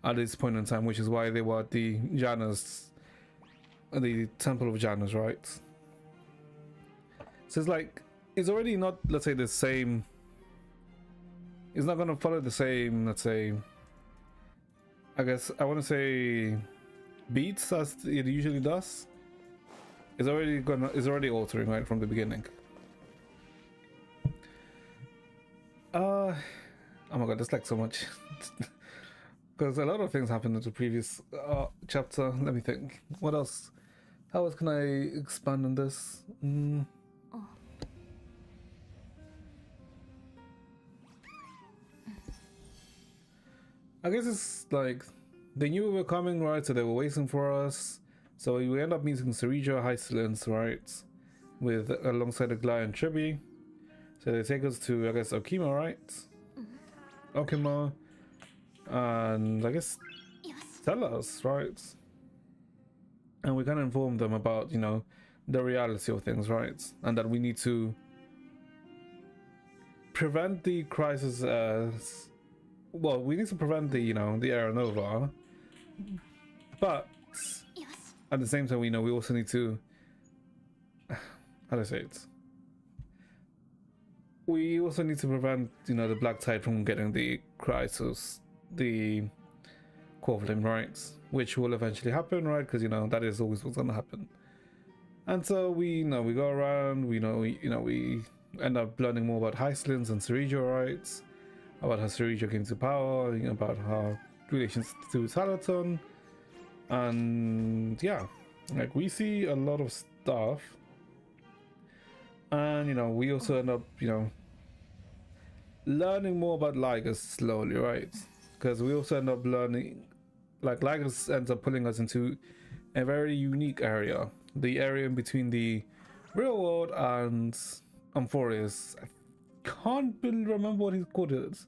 at this point in time, which is why they were at the Janus, the Temple of Janus, right? So it's like, it's already not, let's say, the same. It's not going to follow the same, let's say, I guess I want to say beats as it usually does. It's already altering right from the beginning. Oh my god, there's like so much. Because a lot of things happened in the previous chapter. Let me think. What else? How else can I expand on this? I guess it's like they knew we were coming, right? So they were waiting for us. So we end up meeting Serija, Hyslins, right? With alongside the Glai and Chibi. So they take us to, I guess, Okima, right? Okima. And I guess tell us, right? And we can inform them about, you know, the reality of things, right? And that we need to prevent the crisis as well. We need to prevent the, you know, the Era Nova, but at the same time, we know we also need to, how do I say it? We also need to prevent, you know, the Black Tide from getting the crisis, the Core Flame, right? Which will eventually happen, right? Because, you know, that is always what's gonna happen. And so we know we go around, we end up learning more about Hyslins and Serija, right? About how Serija came to power, you know, about her relations to Salaton. And yeah, like we see a lot of stuff. And, you know, we also end up, you know, learning more about Ligers slowly, right? Because we also end up learning, like, Ligers ends up pulling us into a very unique area. The area in between the real world and Amphorius. I can't really remember what he called it.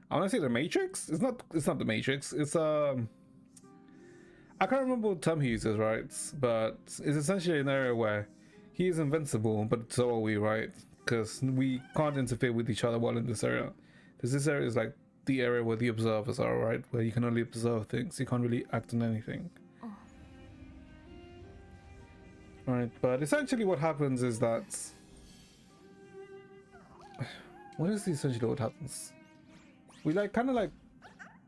I want to say the Matrix. It's not the Matrix. It's I can't remember what term he uses, right? But it's essentially an area where he is invincible, but so are we, right? Because we can't interfere with each other while in this area. Because this area is like the area where the observers are, right? Where you can only observe things. You can't really act on anything. Right, but essentially what happens is that... What is essentially what happens? We like kind of like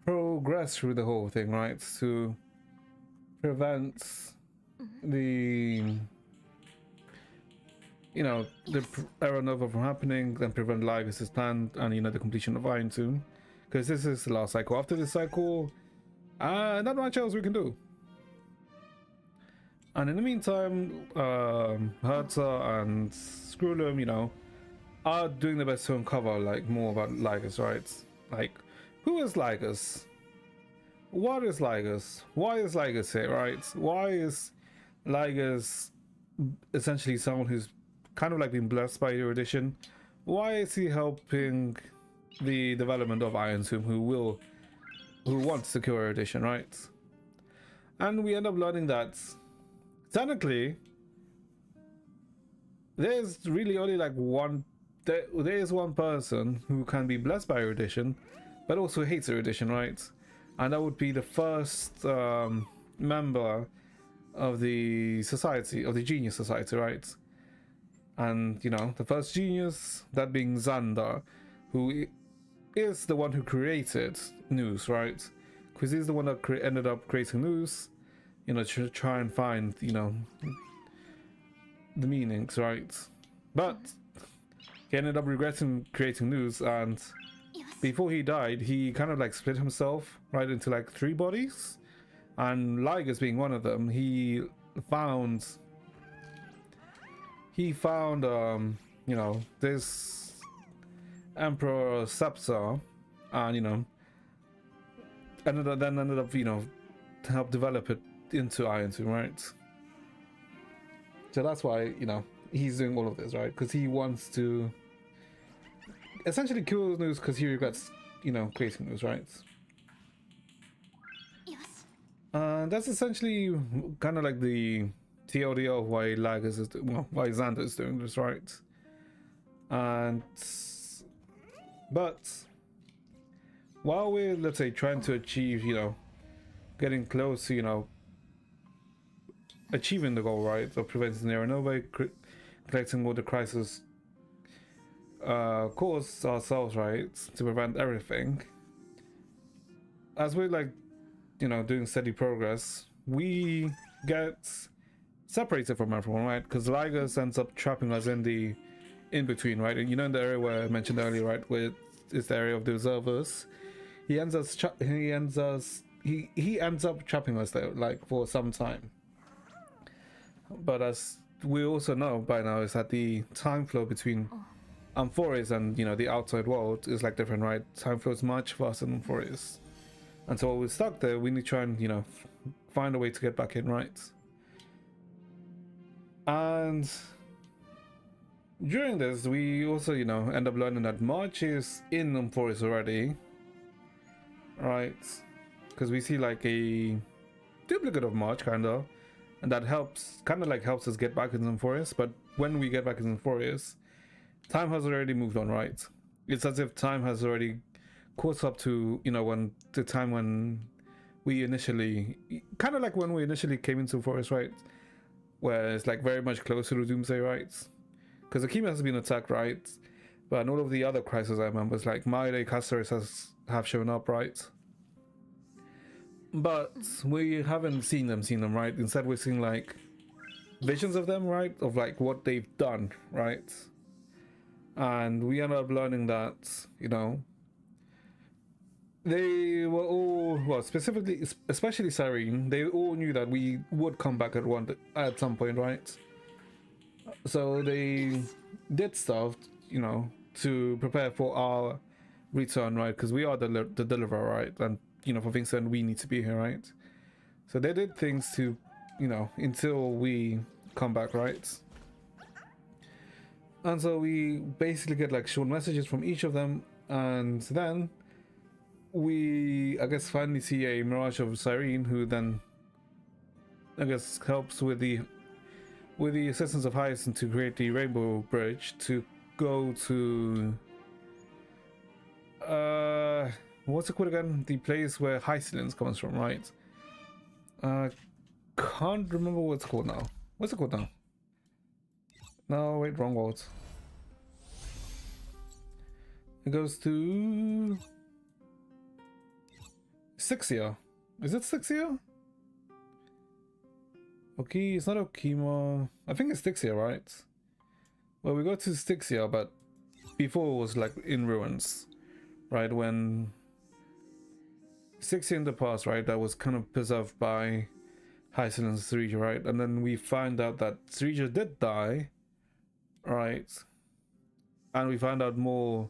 progress through the whole thing, right? To prevent the... You know, the Era Nova from happening, then prevent Lygus' plan and, you know, the completion of Iron Tomb. Because this is the last cycle. After this cycle, not much else we can do. And in the meantime, Herza and Screwlum, you know, are doing the best to uncover like more about Lygus, right? Like, who is Lygus? What is Lygus? Why is Lygus here, right? Why is Lygus essentially someone who's kind of like been blessed by erudition? Why is he helping the development of Iron Tomb, who wants to cure erudition, right? And we end up learning that technically there's really only like there is one person who can be blessed by erudition but also hates erudition, right? And that would be the first member of the society, of the genius society, right? And, you know, the first genius, that being Xander, who is the one who created News, right? Because he's the one that ended up creating News, you know, to try and find, you know, the meanings, right? But he ended up regretting creating News, and before he died, he kind of like split himself right into like 3 bodies, and Lygus being one of them. He found you know, this Emperor Sepsa, and, you know, ended up, you know, to help develop it into Iron Tomb, right? So that's why, you know, he's doing all of this, right? Because he wants to essentially kill News because he regrets, you know, creating News, right? That's essentially kind of like the TLDR of why Lygus is why Xander is doing this, right? And but while we're, let's say, trying to achieve, you know, getting close to, you know, achieving the goal, right, of preventing the Era Nova, collecting all the crisis caused ourselves, right, to prevent everything. As we're like, you know, doing steady progress, we get separated from everyone, right? Because Lygus ends up trapping us in the in-between, right? And you know, in the area where I mentioned earlier, right, where it's the area of the observers, he ends up trapping us there, like, for some time. But as we also know by now, is that the time flow between Amphorius and, you know, the outside world is like different, right? Time flows much faster than Amphorius, and so while we're stuck there, we need to try and, you know, find a way to get back in, right? And during this, we also, you know, end up learning that March is in Amphorius already, right? Because we see like a duplicate of March, kind of, and that helps us get back into Amphorius. But when we get back into Amphorius, time has already moved on, right? It's as if time has already caught up to, you know, when the time when we initially, kind of like when we initially came into Amphorius, right? Where it's like very much close to the Doomsday, right? Because Akima has been attacked, right? But in all of the other crises I remember, it's like Maide, Caceres have shown up, right? But we haven't seen them, right? Instead, we're seeing like visions of them, right? Of like what they've done, right? And we end up learning that, you know, they were all, well, specifically, especially Cyrene, they all knew that we would come back at some point, right? So they did stuff, you know, to prepare for our return, right? Because we are the deliverer, right? And you know, for things that we need to be here, right? So they did things to, you know, until we come back, right? And so we basically get like short messages from each of them, and then we, I guess, finally see a mirage of Cyrene, who then, I guess, helps with the assistance of Hyacinth to create the Rainbow Bridge to go to what's it called again? The place where Hyacinth comes from, right? Can't remember what it's called now. What's it called now? No, wait, wrong world. It goes to Sixia. Is it Sixia? Okay, it's not Okima. I think it's Stixia, right? Well, we go to Stixia, but before it was like in ruins, right? When Stixia in the past, right? That was kind of preserved by Hyacinth and Serija, right? And then we find out that Serija did die, right? And we find out more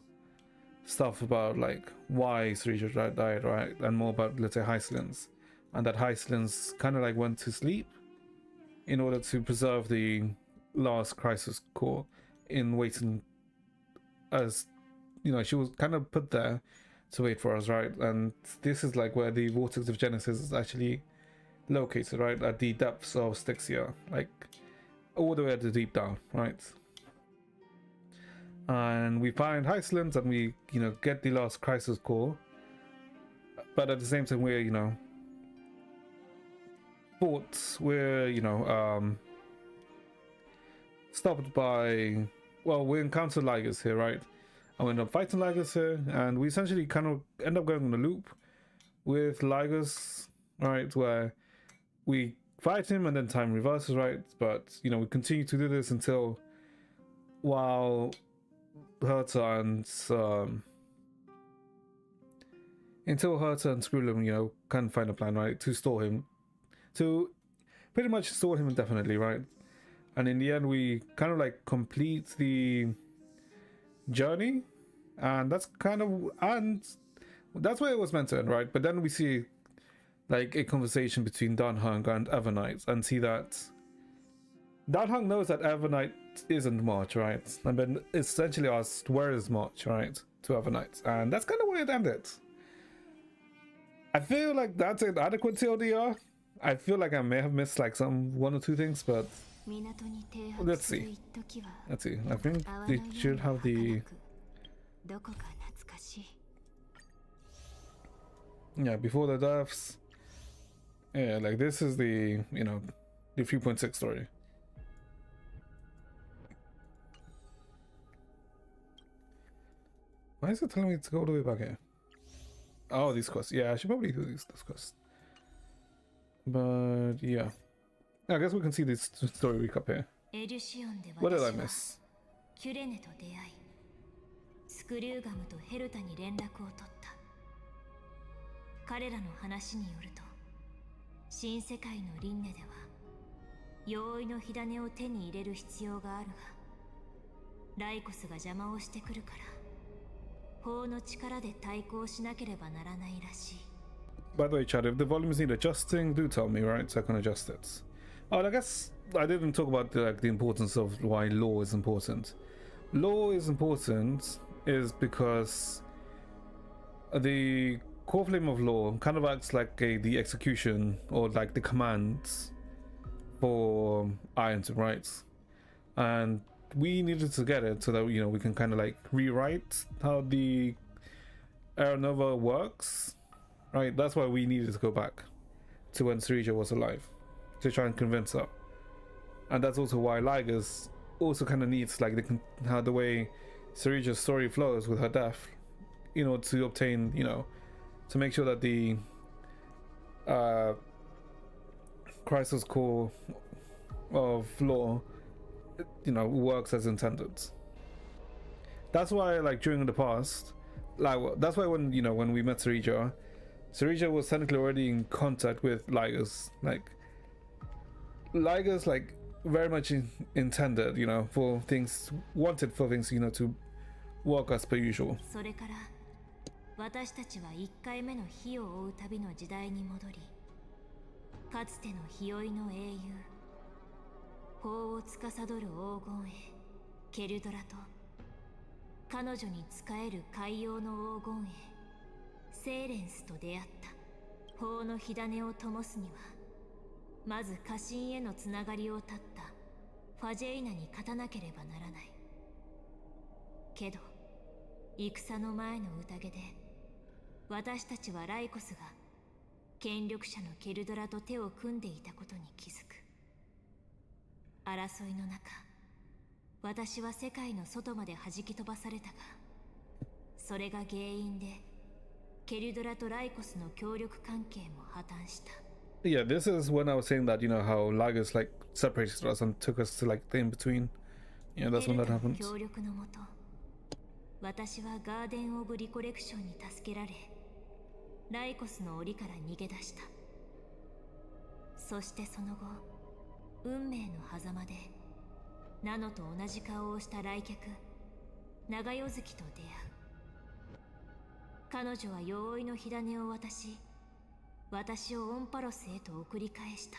stuff about like why Serija died, right? And more about, let's say, Hyacinth, and that Hyacinth kind of like went to sleep in order to preserve the last crisis core in waiting, as you know, she was kind of put there to wait for us, right? And this is like where the vortex of Genesis is actually located, right? At the depths of Styxia, like all the way at the deep down, right? And we find Hyacinth and we, you know, get the last crisis core, but at the same time we're, you know, we're, you know, stopped by, well, we encounter Ligas here, right? And we end up fighting Ligas here, and we essentially kind of end up going on a loop with Ligas, right? Where we fight him and then time reverses, right? But, you know, we continue to do this until, while Herta and Skrullum, you know, can find a plan, right, to store him, to pretty much store him indefinitely, right? And in the end, we kind of like complete the journey, and that's kind of, and that's where it was meant to end, right? But then we see like a conversation between Danhung and Evernight, and see that Danhung knows that Evernight isn't March, right? And then essentially asked, where is March, right? To Evernight, and that's kind of where it ended. I feel like that's an adequate TLDR. I feel like I may have missed like one or two things, but let's see. I think they should have the, yeah, before the deaths. Yeah, like this is the, you know, the 3.6 story. Why is it telling me to go all the way back here? Oh, these quests. Yeah, I should probably do this quest. But yeah, I guess we can see this story recap here. What did I miss? キュレネと出会い、スクリューガムとヘルタに連絡を取った。彼らの話によると、新世界の輪廻では容易の火種を手に入れる必要があるが、ライコスが邪魔をしてくるから、法の力で対抗しなければならないらしい。By the way, Chad, if the volumes need adjusting, do tell me, right? So I can adjust it. Oh, and I guess I didn't talk about the importance of why law is important. Law is important is because the core flame of law kind of acts like the execution, or like the commands for Ironton, right? And we needed to get it so that, you know, we can kind of like rewrite how the Aeronova works, right? That's why we needed to go back to when Serija was alive to try and convince her. And that's also why Ligas also kind of needs like how the way Serija's story flows with her death, you know, to obtain, you know, to make sure that the crisis core of law, you know, works as intended. That's why, like, during the past, like, that's why when, you know, when we met Serija was technically already in contact with Ligas. Like, Ligas, like, very much intended, you know, for things, wanted for things, you know, to work as per usual. それから私たちは1回目の火を追う旅の時代に戻り、かつての日酔いの英雄、法を司る黄金兵ケルドラと彼女に仕える海洋の黄金兵セーレンスと出会った。法の火種を灯すにはまず家臣へのつながりを断ったファジェイナに勝たなければならない。けど戦の前の宴で私たちはライコスが権力者のケルドラと手を組んでいたことに気づく。争いの中、私は世界の外まで弾き飛ばされたが、それが原因でケルドラとライコスの協力関係も破綻した。Yeah, this is when I was saying that, you know, how Lagos like separated us and took us to like the in between. Yeah, that's when that happens. 協力のもと、私はガーデン・オブ・リコレクションに助けられ、ライコスの檻から逃げ出した。そしてその後、運命の狭間でナノと同じ顔をした来客長夜月と出会う。彼女は鎧の火種を渡し、私をオンパロスへと送り返した。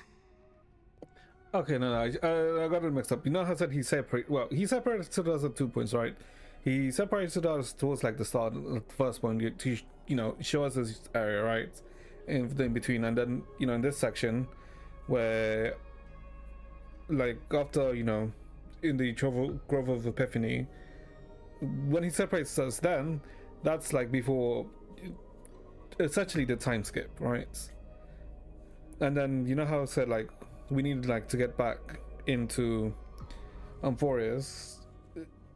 Okay, no, I got it mixed up. You know how I said he separated? Well, he separated us at 2 points, right? He separated us towards like the start, the first point, to, you know, show us this area, right? In between, and then, you know, in this section, where, like, after, you know, in the Grove of Epiphany, when he separates us, then that's like before, essentially the time skip, right? And then, you know how I said, like, we needed like to get back into Amphorius.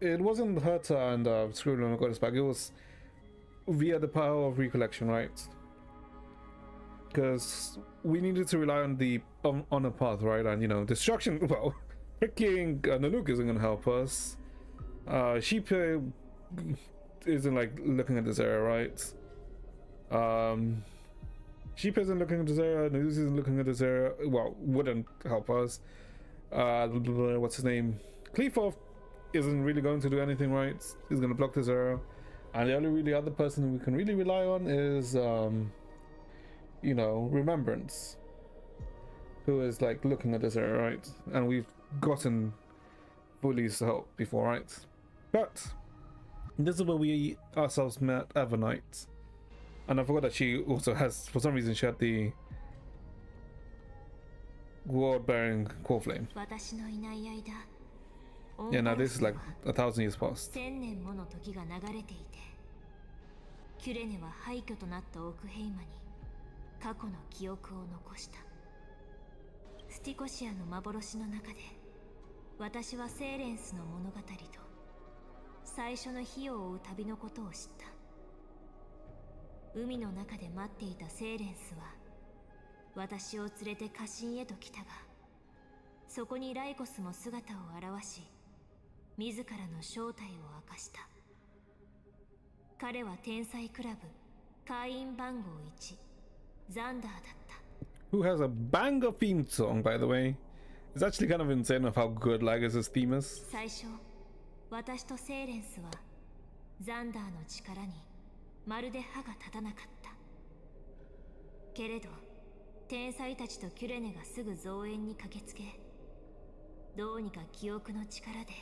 It wasn't Herta and Scribbler got us back. It was via the power of recollection, right? Because we needed to rely on the on a path, right? And you know, destruction. Well, freaking Nanook isn't gonna help us. Sheep isn't like looking at this area, right? Sheep isn't looking at this area. Nanook isn't looking at this area. Well, wouldn't help us. What's his name? Cleafoff isn't really going to do anything, right? He's gonna block this area. And the only really other person we can really rely on is, you know, Remembrance, who is like looking at this area, right? And we've gotten Bully's help before, right? But this is where we ourselves met Evernight. And I forgot that she also has, for some reason, she had the world-bearing core flame. Yeah, now this is like 1,000 years past. 1000年もの時が流れていて、キュレネは廃墟となったオクヘイマに過去の記憶を残した。スティコシアの幻の中で、私はセーレンスの物語と最初の火を追う旅のことを知った。海の中で待っていたセーレンスは私を連れて家臣へと来たが、そこにライコスも姿を現し、自らの正体を明かした。彼は天才クラブ会員番号1ザンダーだった。 Who has a banger theme song, by the way. It's actually kind of insane of how good Lagos' theme is. 最初、私とセーレンスはザンダーの力にまるで歯が立たなかった。けれど天才たちとキュレネがすぐ増援に駆けつけ、どうにか記憶の力で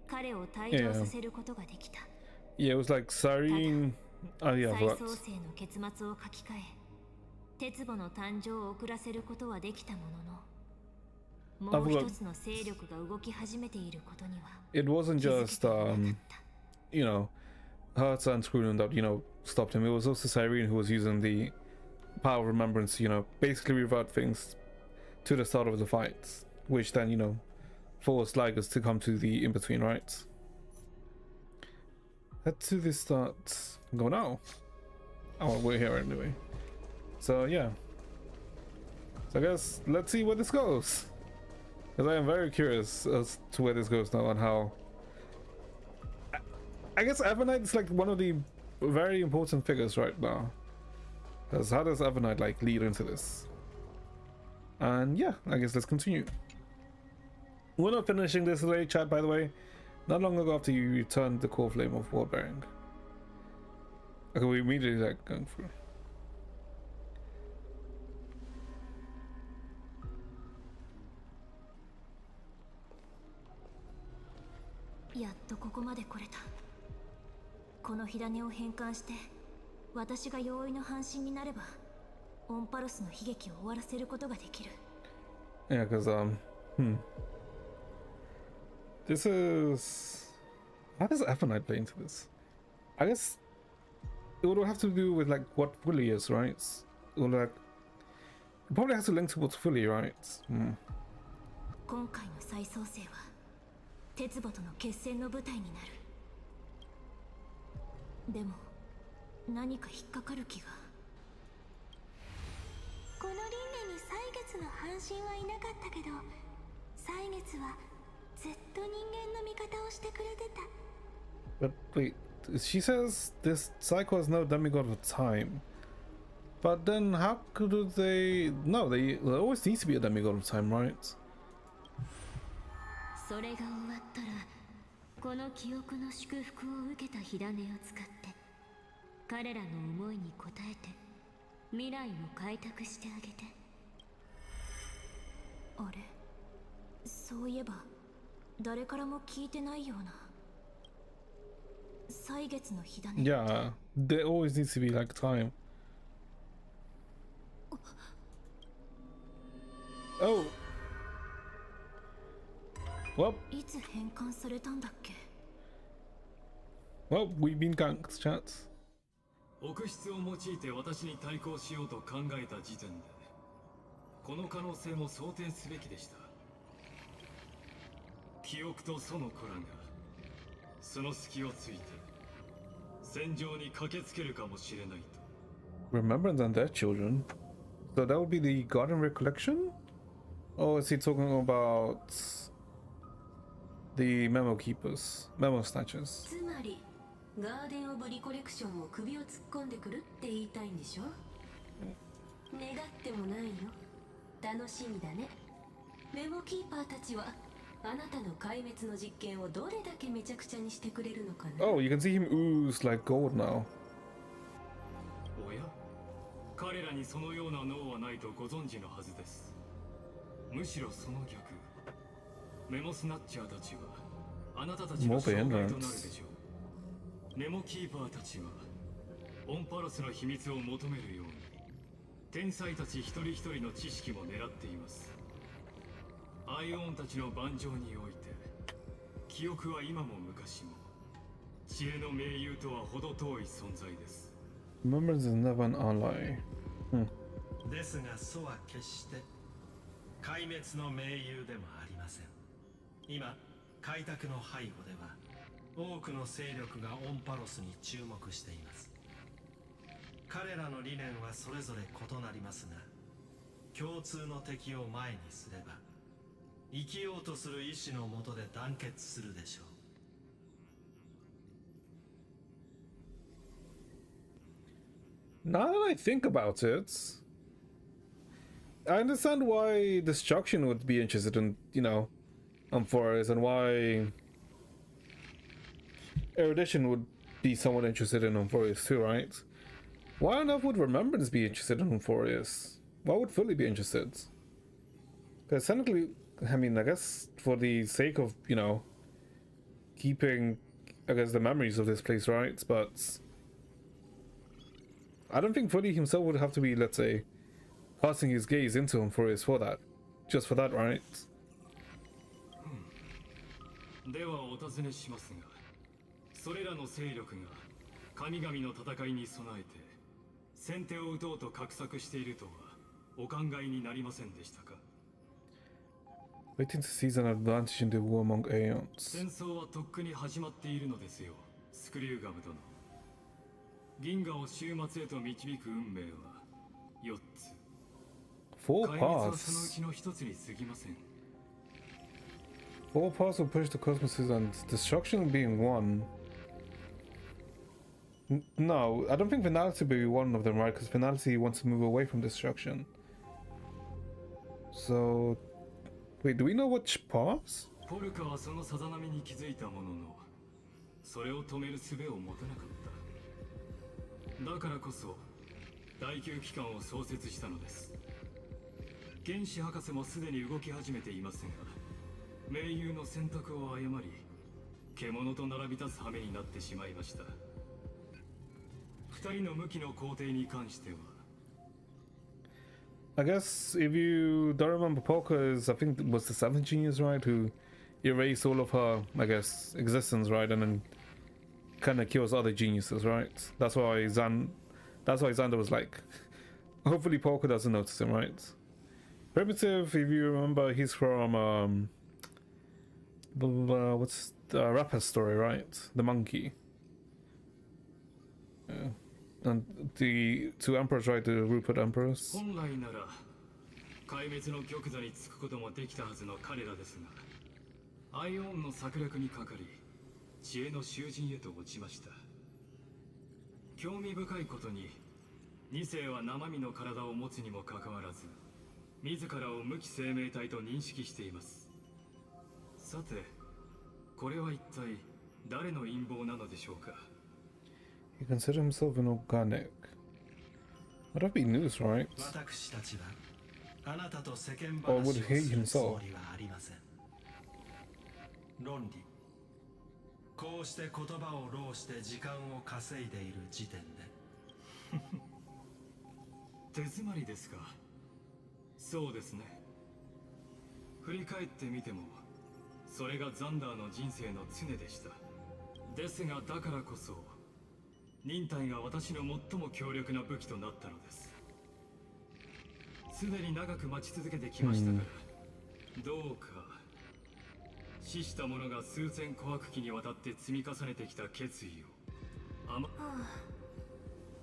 彼を退場させることができた。Yeah, it was like Cyrene. Oh yeah, 再 what? 創生の結末を書き換え、鉄母の誕生を遅らせることはできたものの、もう一つの勢力が動き始めていることには。It wasn't 気づ just けていなかった。 you know, Hertz and Screwland that, you know, stopped him. It was also Cyrene who was using the power of remembrance, you know, basically revert things to the start of the fight, which then, you know, forced Lagos to come to the in-between, right? Let's do this start. Go now. Oh, we're here anyway. So yeah. So I guess let's see where this goes. Because I am very curious as to where this goes now and how. I guess Evernight is like one of the very important figures right now. Because how does Evernight like lead into this? And yeah, I guess let's continue. We're not finishing this today, chat, by the way. Not long ago after you returned the core flame of Warbearing. Okay, we immediately like going through. やっとここまで来れた。この火種を変換して私が容易の半身になればオンパロスの悲劇を終わらせることができる。 Yeah, because this is, how does Aphrodite play into this? I guess it would have to do with like what Fully is, right? Or like it probably has to link to what's Fully, right? 今回の再創生は鉄母との決戦の舞台になる。でも何か引っかかる気が。この輪廻に歳月の半身はいなかったけど、歳月はずっと人間の味方をしてくれてた。 But wait, she says this cycle has no demigod of time. But then how could they? No, there always needs to be a demigod of time, right? それが終わったらこの記憶の祝福を受けた火種を使って彼らの思いに応えて未来を開拓してあげて。あれ、そういえば誰からも聞いてないような。歳月の火種。 Yeah, there always needs to be like time. Oh. Well, いつ変換されたんだっけ。 well, we've been ganked, chat. 臆質を用いて私に対抗しようと考えた時点でこの可能性も想定すべきでした。記憶とその子らがその隙をついて戦場に駆けつけるかもしれないと。 Remembrance and their children. So that would be the Garden Recollection? Or is he talking about the Memo Keepers, Memo Snatchers? つまりガーデン・オブ・リコレクションも首を突っ込んでくるって言いたいんでしょ。願ってもないよ。楽しみだね。メモキーパーたちはあなたの壊滅の実験をどれだけめちゃくちゃにしてくれるのかな。 Oh, you can see him ooze like gold now. おや、彼らにそのような脳はないとご存知のはずです。むしろその逆、メモスナッチャーたちはあなたたちの障害となるでしょう。メモキーパーたちはオンパロスの秘密を求めるように天才たち一人一人の知識も狙っています。アイオンたちの盤上において記憶は今も昔も知恵の盟友とは程遠い存在です。 Remembrance is never an ally. ですがそうは決して壊滅の盟友でもありません。今開拓の背後では多くの勢力がオンパロスに注目しています。彼らの理念はそれぞれ異なりますが共通の敵を前にすれば生きようとする意志のもとで団結するでしょう。 Now that I think about it, I understand why Destruction would be interested in, you know, Amphoras, and why Erudition would be somewhat interested in Amphoras too, right? Why on earth would Remembrance be interested in Amphoras? Why would Fully be interested? Because technically, I mean, I guess for the sake of, you know, keeping, I guess, the memories of this place, right? But I don't think Fully himself would have to be, let's say, casting his gaze into Amphoras for that. Just for that, right? ではお尋ねしますが、それらの勢力が神々の戦いに備えて先手を打とうと画策しているとはお考えになりませんでしたか。 Waiting to seize an advantage in the war among Aeons. 戦争はとっくに始まっているのですよ、スクリューガム殿。銀河を終末へと導く運命は4つ。 Four 壊滅はそのう paths. ちの1つに過ぎません。 Four paths will push the cosmoses, and destruction being one. No, I don't think Finality will be one of them, right? Because Finality wants to move away from destruction. So, Wait, do we know which parts? ポルカはそのさざ波に気づいたものの、それを止める術を持たなかった。だからこそ第9機関を創設したのです。原子博士もすでに動き始めていますが、盟友の選択を誤り獣と並び立つ羽目になってしまいました。二人の向きの工程に関しては I guess if you don't remember, Polka is, I think, was the seventh genius, right? Who erased all of her, I guess, existence, right? And then kind of kills other geniuses, right? That's why Xander was like, hopefully Polka doesn't notice him, right? Primitive, if you remember, he's from, what's the rapper story, right? The monkey. Yeah. And the two emperors, right? The Rupert emperors. 本来なら壊滅の玉座につくこともできたはずの彼らですが、アイオンの策略にかかり知恵の囚人へと落ちました。興味深いことに2世は生身の体を持つにもかかわらず自らを無機生命体と認識しています。さてこれは一体誰の陰謀なのでしょうか。 He considered himself inorganic. Would that be news, right? 私たちはあなたと世間 Or 話を would す he るつ himself? もりはありません。論理。こうして言葉を浪して時間を稼いでいる時点で手詰まりですか。そうですね。振り返ってみてもそれがザンダーの人生の常でした。ですがだからこそ忍耐が私の最も強力な武器となったのです。すでに長く待ち続けてきましたから、どうか死した者が数千古悪期にわたって積み重ねてきた決意を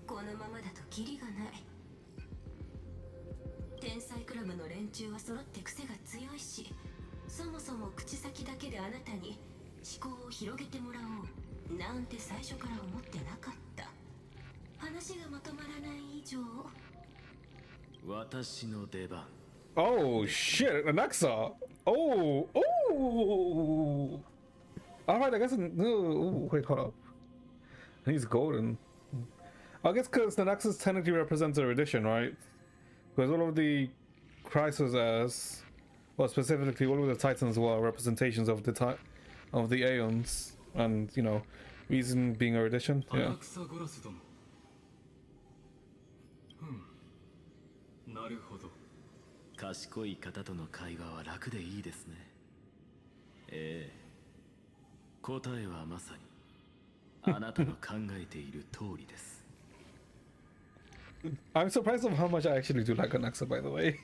このままだとキリがない。天才クラブの連中は揃って癖が強いし、そもそも口先だけであなたに思考を広げてもらおうなんて最初から思ってなかった。話がまとまらない以上私の出番。 Oh shit, Anaxa! Oh! Alright, I guess. No, wait, hold up. He's golden. I guess because the Nexus technically represents a edition, right? Because all of the Chrysosers, well, specifically all of the Titans were representations of the Aeons, and you know, reason being a edition. Yeah. なるほど。賢い方との会話は楽でいいですね。ええ。答えはまさにあなたの考えている通りです。I'm surprised of how much I actually do like Anaxa, by the way.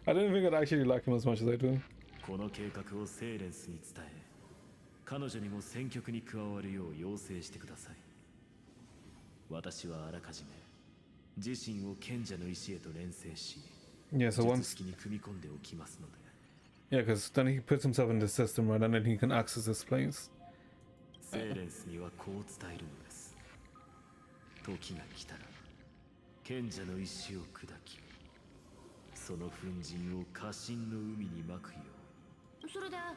I didn't think I'd actually like him as much as I do. この計画をセーレンスに伝え、彼女にも戦局に加わるよう要請してください。私はあらかじめ自身を賢者の石へと連成し、Yeah, so 術 once, 式に組み込んでおきますので。yeah, because then he puts himself in the system, right, and then he can access this place. セーレンスにはこう伝えるのです。時が来たら賢者の石を砕き、その粉塵を過信の海に撒くように。それであん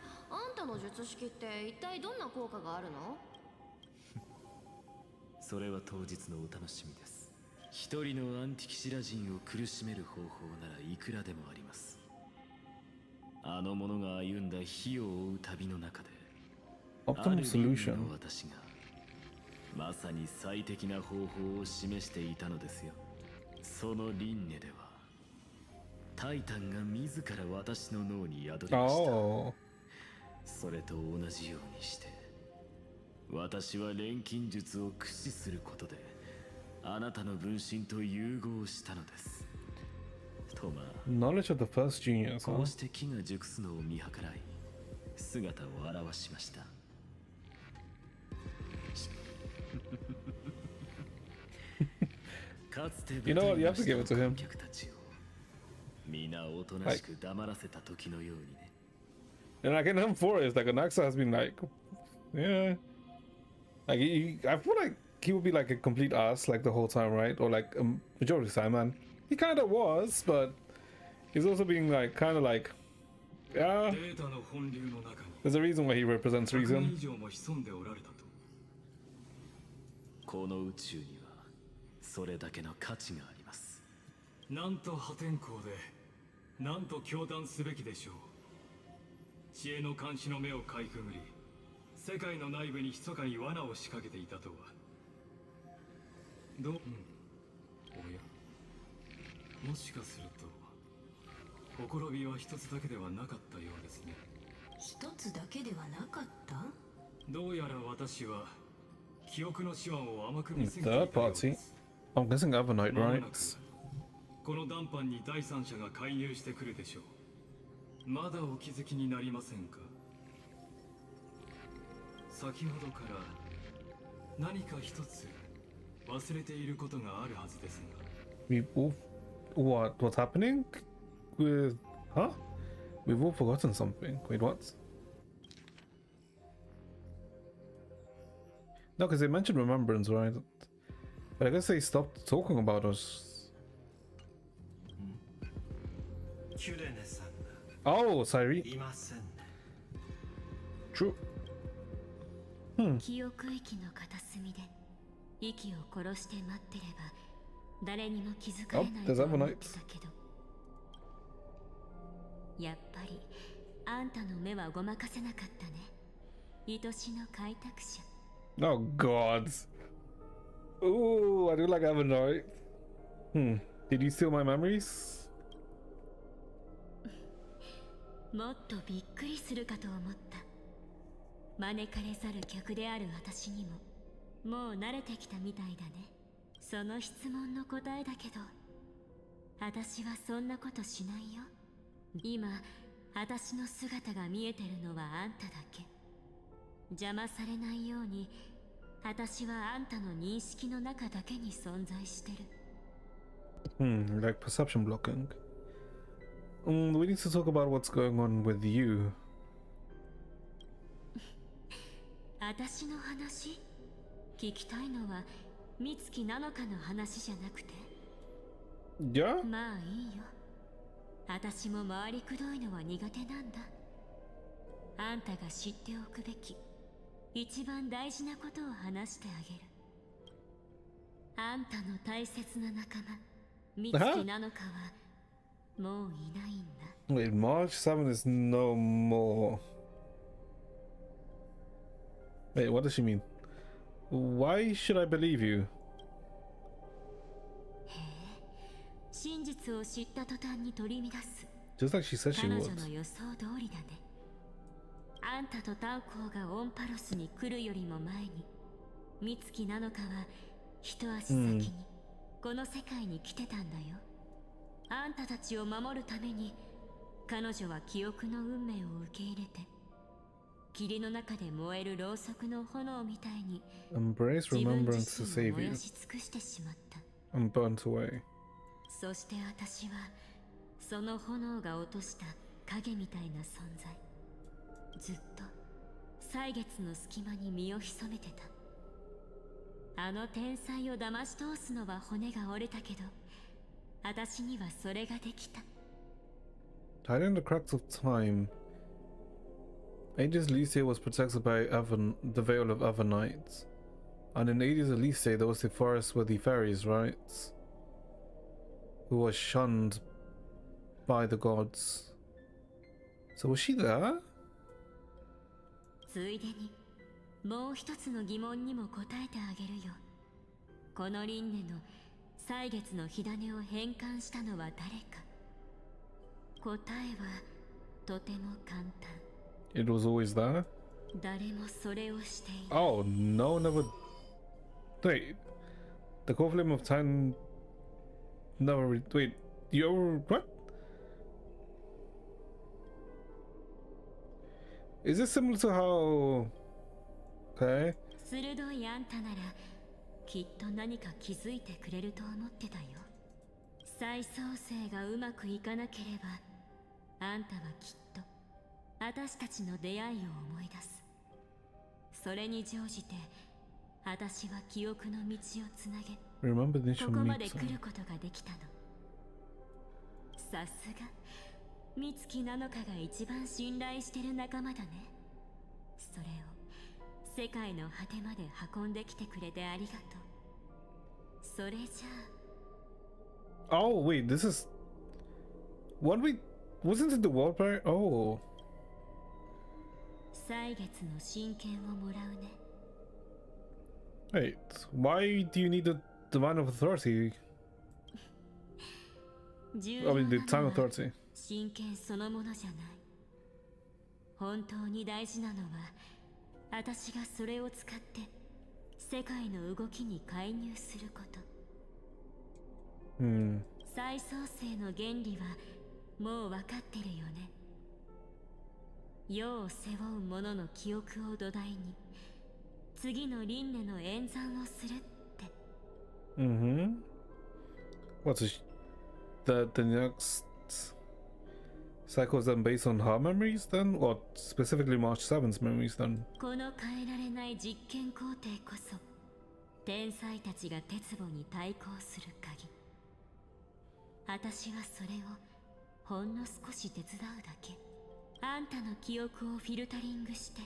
たの術式って一体どんな効果があるの？それは当日のお楽しみです。一人のアンティキシラ人を苦しめる方法ならいくらでもあります。あの者が歩んだ火を追う旅の中で、あ Optimal る solution. の私がまさに最適な方法を示していたのですよ。その輪廻ではタイタンが自ら私の脳に宿りました。Oh. それと同じようにして私は錬金術を駆使することであなたの分身と融合したのです。とまあ Knowledge of the first genius, こ huh? うして木が熟すのを見計らい姿を現しました。かつて You know what? You have to give it to him. 観客たちを皆おとなしく黙らせた時のようにね。And like in M4 is like Anaxa has been like, yeah, like I feel like he would be like a complete ass like the whole time, right? Or like a majority of the time, man. He kind of was, but he's also being like kind of like Yeah, データの本流の中に there's a reason why he represents 100年 reason. 以上も潜んでおられたと。この宇宙にはそれだけの価値があります。なんと破天荒で、なんと驚嘆すべきでしょう。知恵の監視の目をかいくぐり、世界の内部に密かに罠を仕掛けていたとは。おや、もしかするとほころびは一つだけではなかったようですね。一つだけではなかった？どうやら私は記憶の手腕を甘く見せていた Third よう party. です。 I'm guessing Evernight 間もなく rights. この談判に第三者が介入してくるでしょう。まだお気づきになりませんか？先ほどから何か一つ忘れていることがあるはずですが。 We've all. What's happening? With. Huh? We've all forgotten something. Wait, what? No, because they mentioned remembrance, right? But I guess they stopped talking about us. キュレネさん Oh, Sairi. がいませんね。 True. 記憶域の片隅で息を殺して待ってれば誰にも気づかれない Oh, there's と思って Evernight. たけど、やっぱりあんたの目はごまかせなかったね、愛しの開拓者。 Oh, God. Ooh, I do like Evernight. Did you steal my memories? もっとびっくりするかと思った。招かれざる客である私にももう慣れてきたみたいだね。その質問の答えだけど、私はそんなことしないよ。今私の姿が見えてるのはあんただけ。邪魔されないように私はあんたの認識の中だけに存在してる。 Like perception blocking. We need to talk about what's going on with you. 私の話？聞きたいのは美月なのかの話じゃなくて。 Yeah? まあいいよ。私も回りくどいのは苦手なんだ。あんたが知っておくべき一番大事なことを話してあげる。あんたの大切な仲間美月なのかはもういないんだ。 Wait, March 7 is no more. Wait, what does she mean? Why should I believe you? 真実を知った途端に取り乱す。 Just like she said she 彼 would. 女の予想通りだね。あんたとタウコウがオンパロスに来るよりも前に美月なのかは一足先にこの世界に来てたんだよ。あんたたちを守るために彼女は記憶の運命を受け入れて、霧の中で燃えるろうそくの炎みたいに Embrace 自分 remembrance 自 to 身を save 燃 you やし尽くしてしまった。 and burnt away. そして私はその炎が落とした影みたいな存在。ずっと歳月の隙間に身を潜めてた。あの天才を騙し通すのは骨が折れたけど、私にはそれができた。 Hiding the cracks of time. Ages Lysae was protected by the veil of Evernight. And in Ages of Lysae there was the forest with the fairies, right? Who was shunned by the gods. So was she there? ついでにもう一つの疑問にも答えてあげるよ。この輪廻の歳月の火種を変換したのは誰か。答えはとても簡単。 It was always there? 誰もそれをしていない。 Oh, no, never. Wait. The core flame of time never. Wait, you ever. What? Is this similar to how. Okay. 鋭いあんたならきっと何か気づいてくれると思ってたよ。再創生がうまくいかなければあんたはきっと私たちの出会いを思い出す。それに乗じて私は記憶の道をつなげ Remember the こ initial こまで meet. 来ることができたの。さすが美月なのかが一番信頼してる仲間だね。それを世界の果てまで運んできてくれてありがとう。それじゃあ。 Oh wait, this is what we wasn't it the world player? Oh, 歳月の真剣をもらうね。 wait, why do you need the divine authority? I mean the time authority. 真剣そのものじゃない。本当に大事なのは私がそれを使って世界の動きに介入すること。再創生の原理はもう分かってるよね。世を背負う者の記憶を土台に次の輪廻の演算をするって。What's the next cycle is then based on her memories then, or specifically March 7th's memories then? この変えられない実験工程こそ天才たちが鉄棒に対抗する鍵。私はそれをほんの少し手伝うだけ。あんたの記憶をフィルタリングして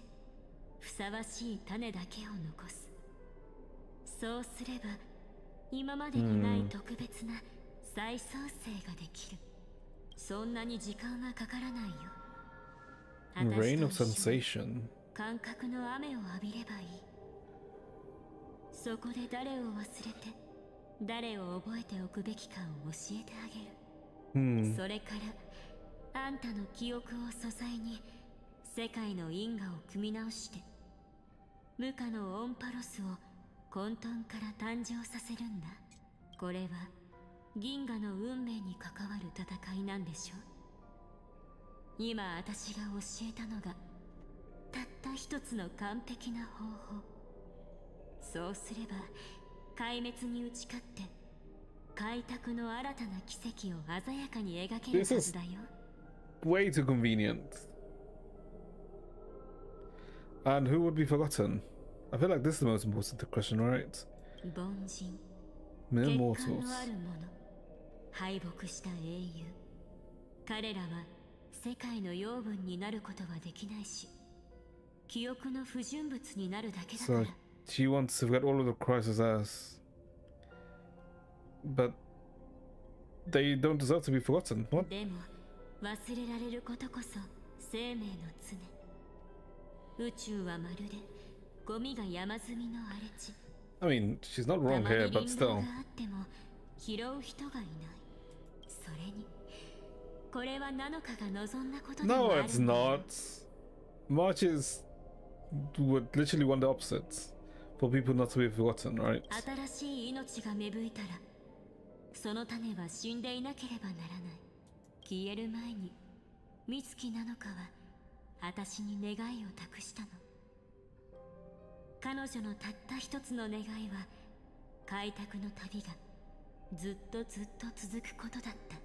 ふさわしい種だけを残す。そうすれば今までにない特別な再創生ができる。そんなに時間はかからないよ。 Rain of 私と一緒 sensation. に感覚の雨を浴びればいい。そこで誰を忘れて誰を覚えておくべきかを教えてあげる。それからあんたの記憶を素材に世界の因果を組み直して無価のオンパロスを混沌から誕生させるんだ。これは銀河の運命に関わる戦いなんでしょ。今私が教えたのがたった一つの完璧な方法。そうすれば壊滅に打ち勝って開拓の新たな奇跡を鮮やかに描けるはずだよ。 Way too convenient. And who would be forgotten? I feel like this is the most important question, right? 凡人、 Mere 欠 mortals. 陥のある者、敗北した英雄。彼らは世界の養分になることはできないし記憶の不純物になるだけだから。 So she wants to forget all of the crisis as, but they don't deserve to be forgotten. What? でも忘れられることこそ生命の常。宇宙はまるでゴミが山積みの荒れ地。 I mean, she's not wrong たま here, に but 林 still. 道があっても拾う人がいない。それにこれはナノカが望んだことでも No, ある it's んだよ。 not. Marches would literally want the opposite, for people not to be forgotten, right? 新しい命が芽吹いたらその種は死んでいなければならない。消える前に美月なのかは私に願いを託したの。彼女のたった一つの願いは開拓の旅がずっとずっと続くことだった。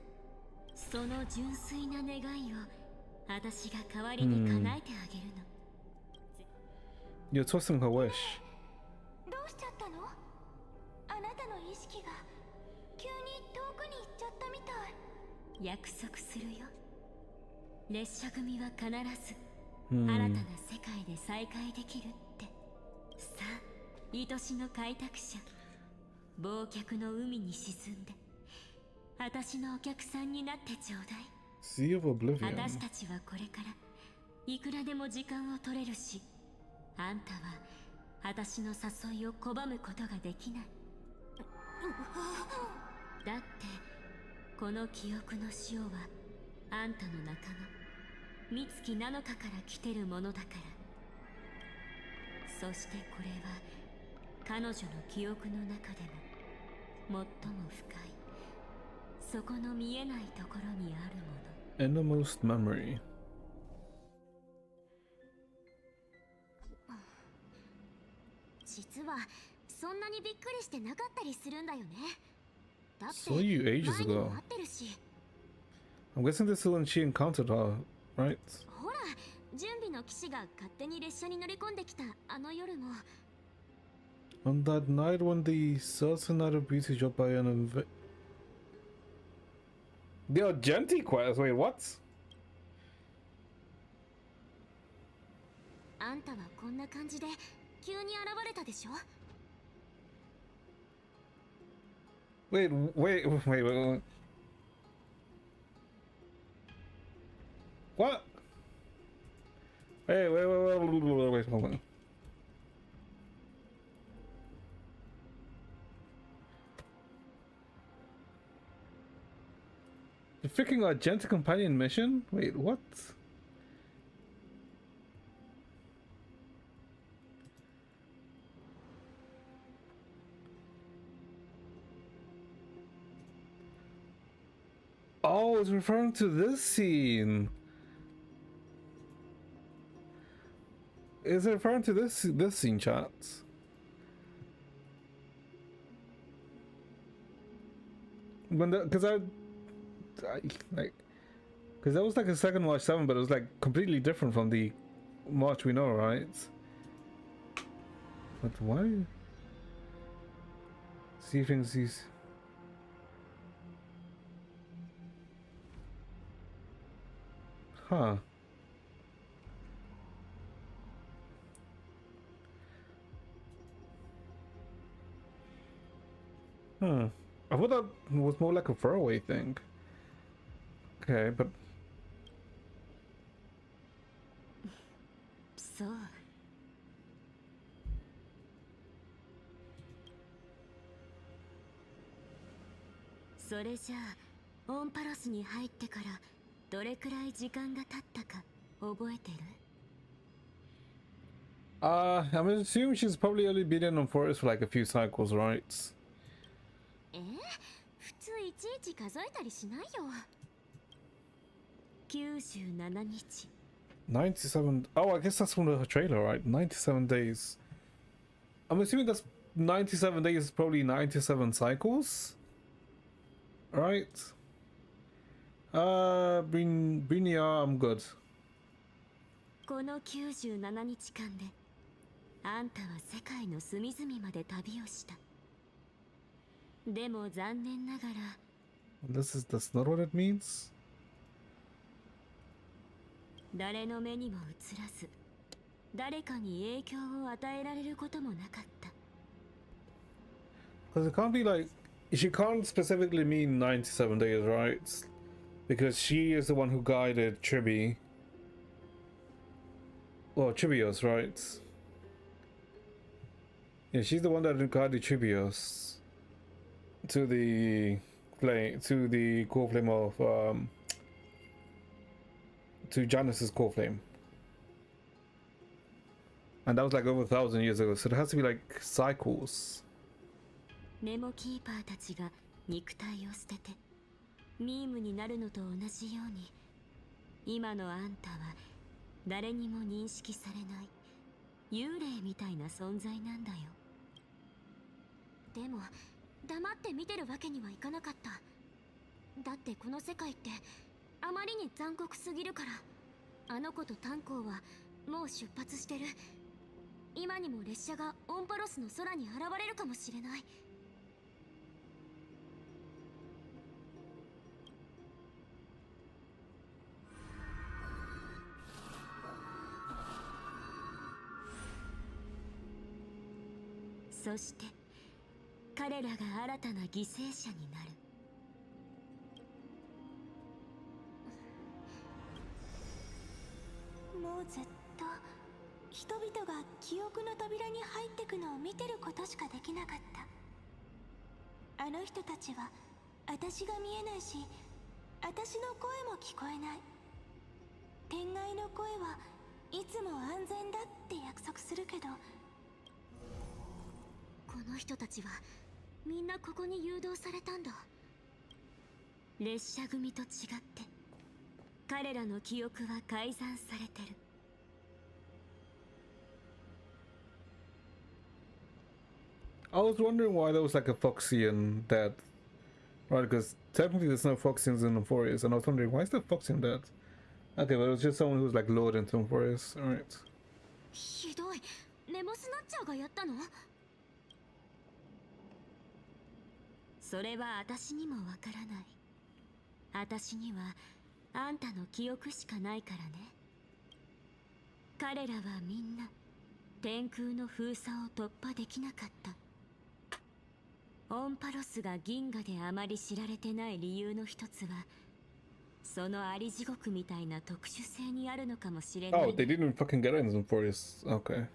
その純粋な願いを私が代わりに叶えてあげるの。 You're twisting her wish. どうしちゃったの？あなたの意識が急に遠くに行っちゃったみたい。約束するよ。列車組は必ず新たな世界で再会できるって。さあ、愛しの開拓者、忘却の海に沈んで私のお客さんになってちょうだい。 Sea of Oblivion. 私たちはこれからいくらでも時間を取れるし、あんたは私の誘いを拒むことができない。だってこの記憶の塩はあんたの仲間美月なのかから来てるものだから。そしてこれは彼女の記憶の中でも最も深いそこの見えないところにあるもの。 Innermost memory. 実はそんなにびっくりしてなかったりするんだよね。だって Saw you ages 前にも ago. 会ってるし。 I'm guessing this is when she encountered her, right? ほら、準備の騎士が勝手に列車に乗り込んできたあの夜も。 On that night when the certain night of beauty dropped by an The Argenti quest? Wait, what? あんたはこんな感じで急に現れたでしょ。 Wait, wait, wait, wait, wait. What? Wait, wait, wait, wait, wait, wait, wait, hold on. The freaking Argenta companion mission? Wait, what? Oh, it's referring to this scene. Is it referring to this scene, chats? When because I like because that was like a second March 7, but it was like completely different from the March we know, right? But why? See things these. Huh. Hmm. I thought that was more like a throwaway thing. Okay, but そう。それじゃあオンパロスに入ってからどれくらい時間が経ったか覚えてる？ I'm assuming she's probably only been in on Forest for like a few cycles, right? 普通いちいち数えたりしないよ。97日。97. Oh, I guess that's from the trailer, right? 97 days. I'm assuming that's 97 days, is probably 97 cycles, right? Brinia, I'm good. この97日間であんたは世界の隅々まで旅をした。でも残念ながら That's not what it means? 誰の目にも映らず誰かに影響を与えられることもなかった。 Because it can't be like, she can't specifically mean 97 days, right? Because she is the one who guided Chibi. Well, Chibios, right? Yeah, she's the one that guided Chibios to the core flame of to Janice's core flame. And that was like over 1,000 years ago, so it has to be like cycles. ネモキーパーたちが肉体を捨ててミームになるのと同じように今のあんたは誰にも認識されない幽霊みたいな存在なんだよ。でも黙って見てるわけにはいかなかった。だってこの世界ってあまりに残酷すぎるから。あの子と炭鉱はもう出発してる。今にも列車がオンパロスの空に現れるかもしれない。そして彼らが新たな犠牲者になる。もうずっと人々が記憶の扉に入ってくのを見てることしかできなかった。あの人たちは私が見えないし私の声も聞こえない。天外の声はいつも安全だって約束するけど、この人たちはみんなここに誘導されたんだ。列車組と違って彼らの記憶は改ざんされてる。I was wondering why there was like a Foxian dead. Right, because technically there's no Foxians in Euphorius, and I was wondering why is the Foxian dead? Okay, but it was just someone who was like lured into Euphorius. Alright. ひどい。ネモスナッチャーがやったの？それは私にもわからない。私にはあんたの記憶しかないからね。彼らはみんな天空の封鎖を突破できなかった。オンパロスが銀河であまり知られてない理由の一つは、そのあり地獄みたいな特殊性にあるのかもしれない、ね。Oh, they didn't fucking get in for this. Okay.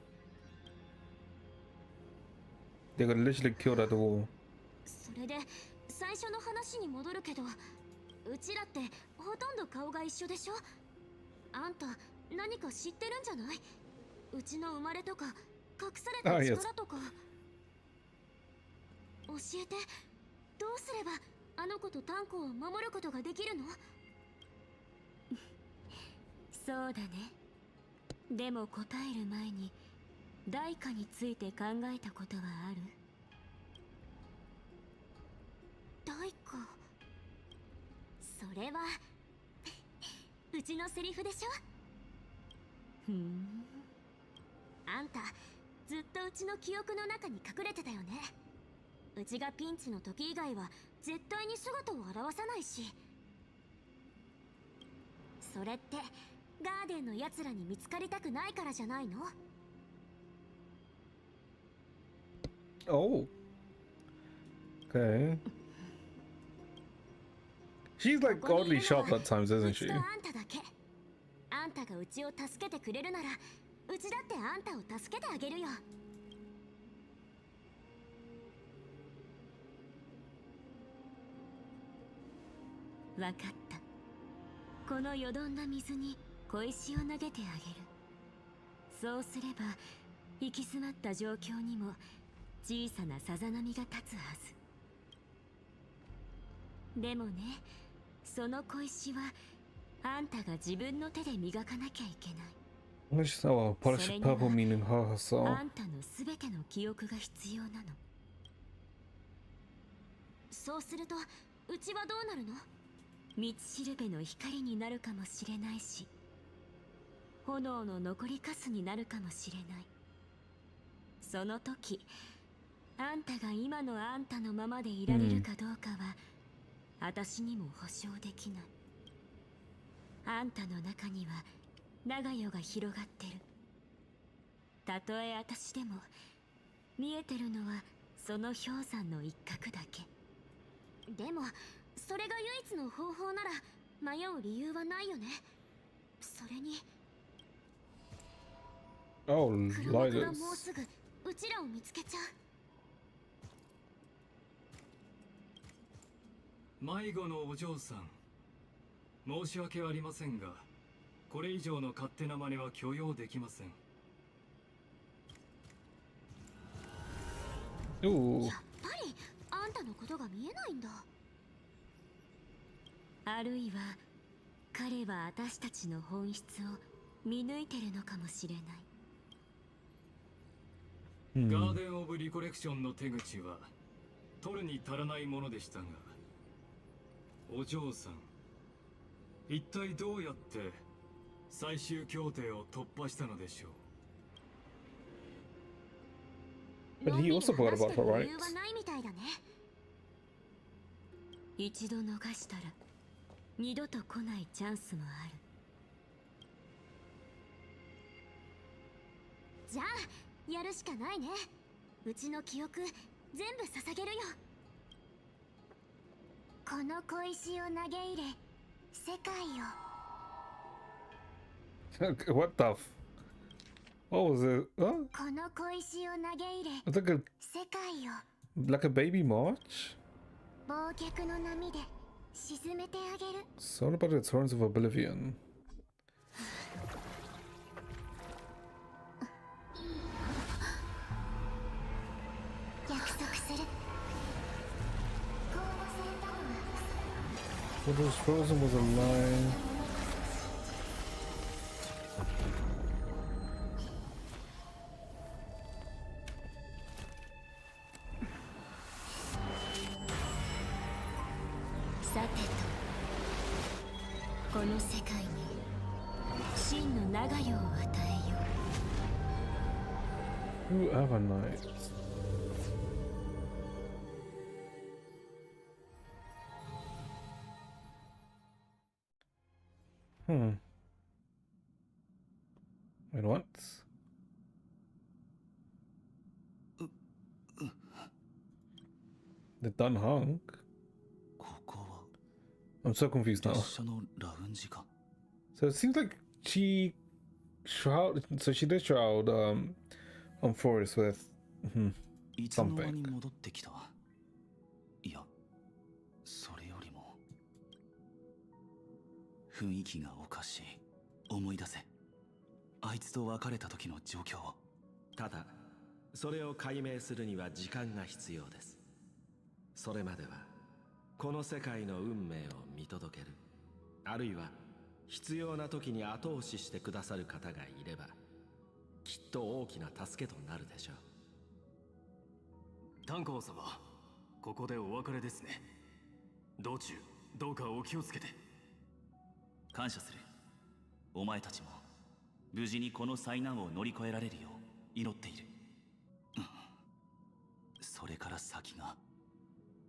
They got literally killed at the wall. それで最初の話に戻るけど、うちらってほとんど顔が一緒でしょ。あんた何か知ってるんじゃない？うちの生まれとか隠された力とか。教えて、どうすればあの子とタンコを守ることができるの？そうだね。でも答える前に代価について考えたことはある？代価？それはうちのセリフでしょ。ふん。あんたずっとうちの記憶の中に隠れてたよね。うちがピンチの時以外は絶対に姿を現さないし。それってガーデンのやつらに見つかりたくないからじゃないの？ Oh. Okay. She's like oddly sharp at times, isn't she? あんただけ。あんたがうちを助けてくれるなら、うちだってあんたを助けてあげるよ。わかった。このよどんだ水に小石を投げてあげる。そうすれば行き詰まった状況にも小さなさざ波が立つはず。でもね、その小石はあんたが自分の手で磨かなきゃいけない。Let's just polish the purple meaning her herself. あんたのすべての記憶が必要なの。そうするとうちはどうなるの？道しるべの光になるかもしれないし、炎の残りカスになるかもしれない。その時あんたが今のあんたのままでいられるかどうかは、私にも保証できない。あんたの中には長夜が広がってる。たとえ私でも見えてるのはその氷山の一角だけ。でもそれが唯一の方法なら迷う理由はないよね。それにOh, 黒幕が lighters. もうすぐうちらを見つけちゃう。迷子のお嬢さん、申し訳ありませんが、これ以上の勝手な真似は許容できません。Ooh. やっぱりあんたのことが見えないんだ。あるいは彼は私たちの本質を見抜いてるのかもしれない。ガーデン・オブ・リコレクションの手口は取るに足らないものでしたが、お嬢さん、一体どうやって最終協定を突破したのでしょう。 But he also forgot about her 理 rights. 由はないみたいだね。一度逃したら二度と来ないチャンスもある。じゃあやるしかないね。うちの記憶全部捧げるよ。この小石を投げ入れ世界を。What the what was it? Huh? この小石を投げ入れ It's like 世界を a baby march? 忘却の波で沈めてあげる。 It's all about the Thrones of Oblivion. 約束する。公募されたのは What was frozen was a lie. さてと、この世界に真の長夜を与えよう。 Whoever night. Wait, what? The Dun Honk? ここは I'm so confused now. 列車のラウンジか。 So it seems like she so she did shroud on Forest with いつの間に戻ってきた。いや、それよりも雰囲気がおかしい。思い出せ。あいつと別れた時の状況を。ただそれを解明するには時間が必要です。それまではこの世界の運命を見届ける、あるいは必要な時に後押ししてくださる方がいれば、きっと大きな助けとなるでしょう。炭鉱様、ここでお別れですね。道中どうかお気をつけて。感謝する。お前たちも無事にこの災難を乗り越えられるよう祈っている。それから先が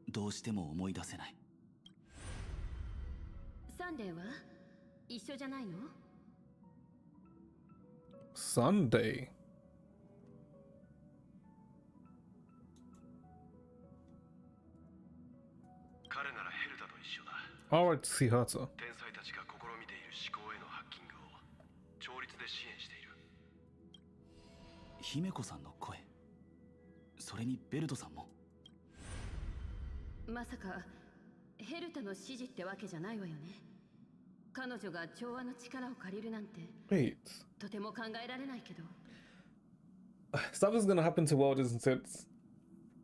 どうしても思い出せない。サンデーは一緒じゃないの？ Sunday. 彼ならヘルタと一緒だ。 Alright, see her. 天才たちが試みている思考へのハッキングを調律で支援している。姫子さんの声、それにベルトさんも。まさかヘルタの指示ってわけじゃないわよね。彼女が調和の力を借りるなんて Wait. とても考えられないけど。 Stuff is gonna happen to Walt, isn't it?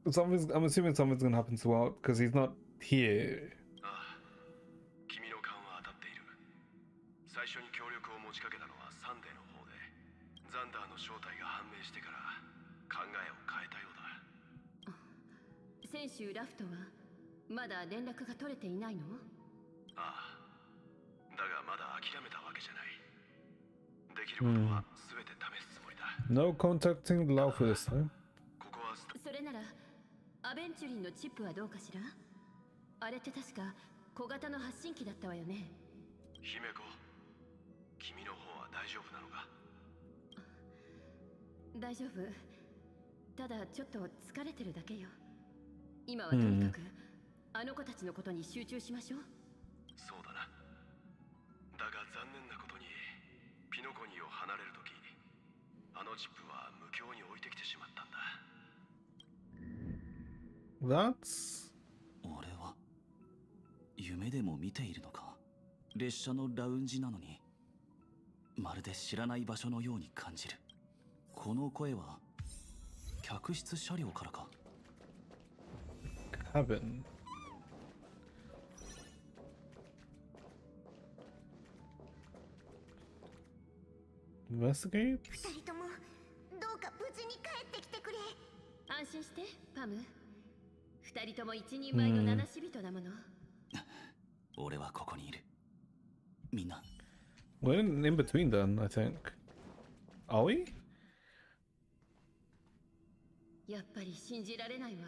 I'm assuming something's gonna happen to Walt because he's not here. ああ、君の勘は当たっている。最初に協力を持ちかけたのはサンデーの方で、ザンダーの正体が判明してから考えを変えたようだ。選手ラフとはまだ連絡が取れていないの？ああ、だがまだ諦めたわけじゃない。できることは全て試すつもりだ。No contacting Lao for this time. ここはそれならアベンチュリンのチップはどうかしら？あれって確か小型の発信機だったわよね。姫子、君の方は大丈夫なのか？大丈夫。ただちょっと疲れてるだけよ。今はとにかくあの子たちのことに集中しましょう。そうだな。だが残念なことにピノコニーを離れるとき、あのチップは無境に置いてきてしまったんだ。That's 俺は夢でも見ているのか。列車のラウンジなのにまるで知らない場所のように感じる。この声は客室車両からか。cabin. Investigate? 二人ともどうか無事に帰ってきてくれ。安心してパム。二人とも一人前の七死人だもの。俺はここにいる。みんな We're in between then, I think. Are we? やっぱり信じられないわ。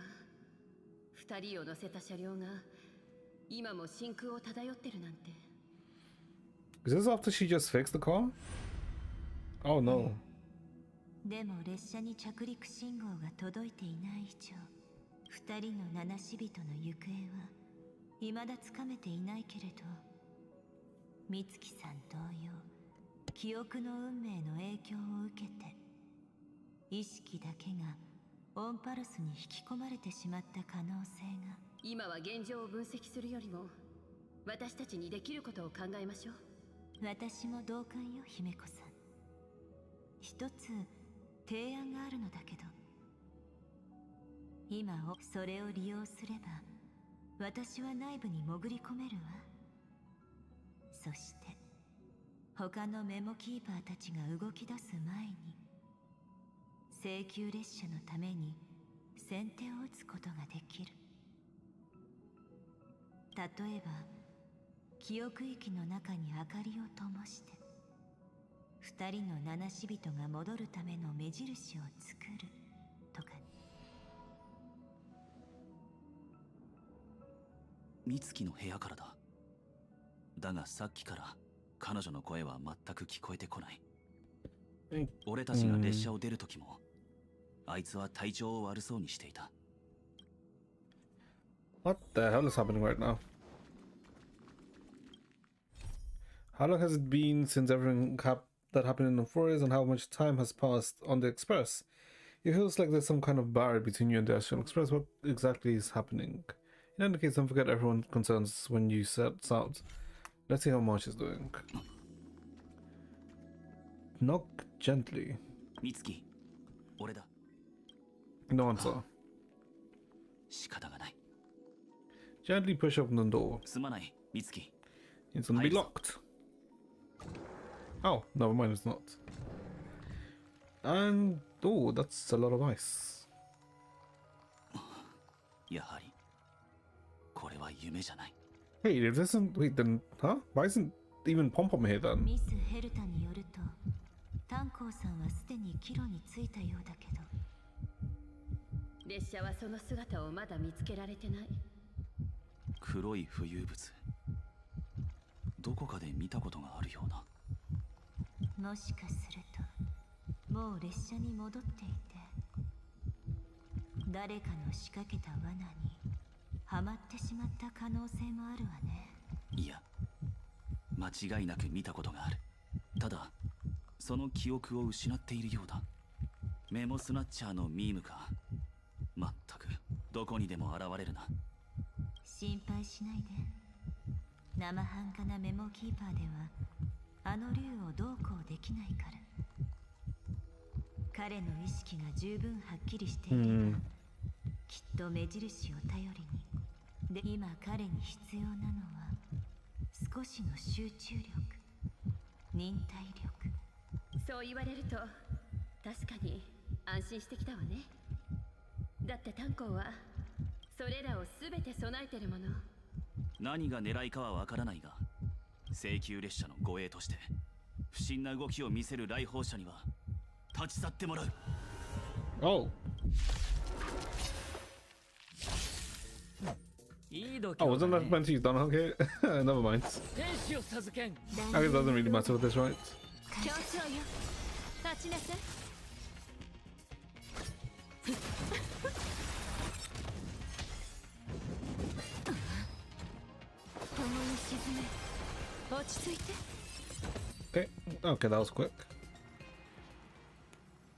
二人を乗せた車両が今も真空を漂ってるなんて。 Is this after she just fixed the car? Oh no. でも列車に着陸信号が届いていない以上、二人の七死人の行方は未だつかめていないけれど、美月さん同様、記憶の運命の影響を受けて意識だけがオンパルスに引き込まれてしまった可能性が。今は現状を分析するよりも私たちにできることを考えましょう。私も同感よ、姫子さん。一つ提案があるのだけど、今をそれを利用すれば私は内部に潜り込めるわ。そして他のメモキーパーたちが動き出す前に請求列車のために先手を打つことができる。例えば記憶域の中に明かりを灯して二人の七死人が戻るための目印を作るとか。美月の部屋からだ。だがさっきから彼女の声は全く聞こえてこない。俺たちが列車を出る時もあいつは体調を悪そうにしていた。 What the hell is happening right now? How long has it been since everything that happened in the forest, and how much time has passed on the express? It feels like there's some kind of barrier between you and the Astral Express. What exactly is happening? In any case, don't forget everyone's concerns when you set out. Let's see how March is doing. Knock gently. 美月、俺だ。 No answer. 仕方がない。 Gently push open the door. すまない、美月。 It's gonna be locked. Oh, never mind, it's not. And oh, that's a lot of ice. やはりこれは夢じゃない。 Hey, if this isn't wait then, huh? Why isn't even Pom Pom here then? ミス・ヘルタによると、炭鉱さんはすでに帰路に着いたようだけど、列車はその姿をまだ見つけられてない。黒い浮遊物、どこかで見たことがあるような。もしかするともう列車に戻っていて、誰かの仕掛けた罠にはまってしまった可能性もあるわね。いや、間違いなく見たことがある。ただその記憶を失っているようだ。メモスナッチャーのミームか。まったくどこにでも現れるな。心配しないで。生半可なメモキーパーではあの竜をどうこうできないから。彼の意識が十分はっきりしていれば、きっと目印を頼りに。で、今彼に必要なのは少しの集中力、忍耐力。そう言われると確かに安心してきたわね。だって炭鉱はそれらを全て備えてるもの。何が狙いかはわからないが、請求列車の護衛として不審な動きを見せる来訪者には立ち去ってもらう。 Oh. いい度 Oh, wasn't that meant to use done? Okay. Never mind. 天使を授けん。 I guess it doesn't really matter with this, right? 協調よ、立ちなさい。共に沈め、落ち着いて。 Okay. Okay, that was quick.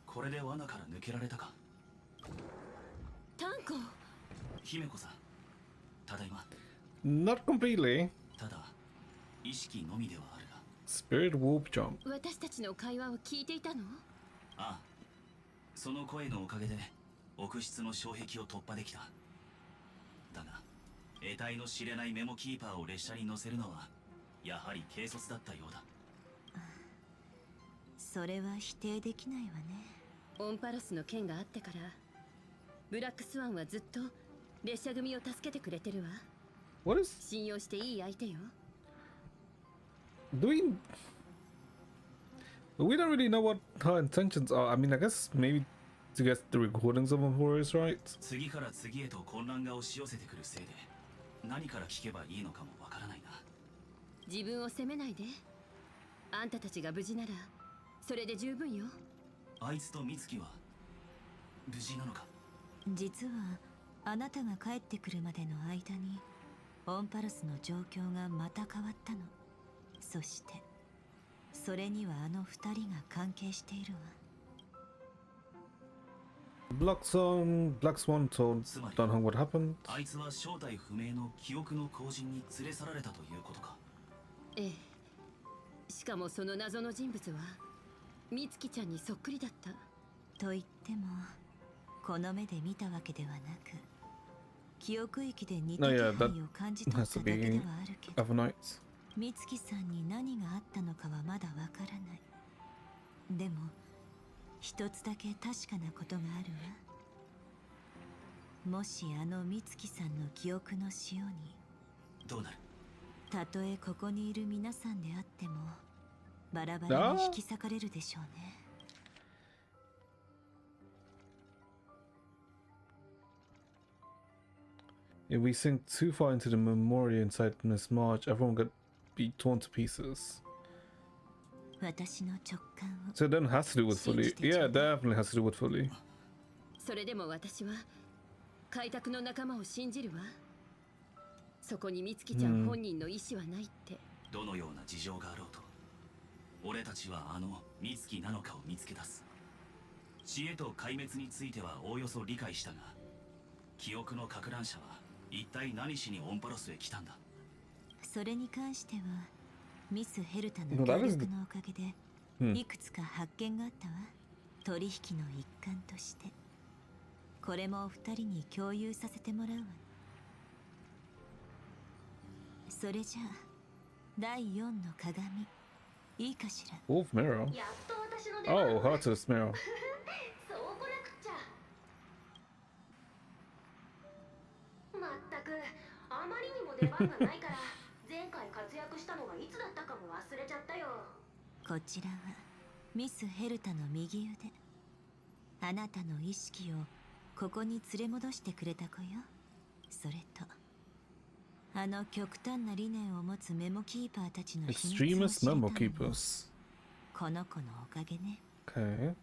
これで罠から抜けられたか。炭鉱、姫子さん、ただいま。 Not completely. ただ意識のみではあるが。 Spirit warp jump. 私たちの会話を聞いていたの？ああ、その声のおかげで奥室の障壁を突破できた。だが得体の知れないメモキーパーを列車に乗せるのはやはり軽率だったようだ。それは否定できないわね。オンパロスの件があってからブラックスワンはずっと列車組を助けてくれてるわ。 What is 信用していい相手よ。 do we don't really know what her intentions are. I mean, I guess maybe to get the recordings of Horrors right. 次から次へと混乱が押し寄せてくるせいで何から聞けばいいのかもわからないな。自分を責めないで。あんたたちが無事ならそれで十分よ。あいつと美月は無事なのか。実はあなたが帰ってくるまでの間にオンパルスの状況がまた変わったの。そしてそれにはあの二人が関係しているわ。Black Swan told Dunhong what happened. あいつは正体不明の記憶の後人に連れ去られたということか。ええ。しかもその謎の人物は美月ちゃんにそっくりだった。と言ってもこの目で見たわけではなく、記憶域で似た気配を感じ取っただけではあるけど、 Other nights. 美月さんに何があったのかはまだわからない。でも一つだけ確かなことがあるわ。もしあの美月さんの記憶の塩に、どうなる？たとえここにいる皆さんであってもバラバラに引き裂かれるでしょうね。If we sink too far into the memory inside Miss March, everyone could be torn to pieces. 私の直感を So it then has to do with fully. Yeah, it definitely has to do with fully. それでも私は開拓の仲間を信じるわ。そこに美月ちゃん本人の意思はないって。どのような事情があろうと、俺たちはあの美月なのかを見つけ出す。知恵と壊滅についてはおおよそ理解したが、記憶のか乱者は一体何しにオンパロスへ来たんだ。それに関してはミス・ヘルタの協力のおかげでいくつか発見があったわ。取引の一環としてこれもお二人に共有させてもらうわ。それじゃあ第4の鏡いいかしら。 Wolf Mirror. やっと私の出番。 Oh, Heartless Mirror. そうこなくっちゃ。まったくあまりにも出番がないから前回活躍したのがいつだったかも忘れちゃったよ。こちらはミス・ヘルタの右腕。あなたの意識をここに連れ戻してくれた子よ。それとあの極端な理念を持つメモキーパーたちの秘密を知 Extremist れたの memo も keepers. この子のおかげね。 Okay.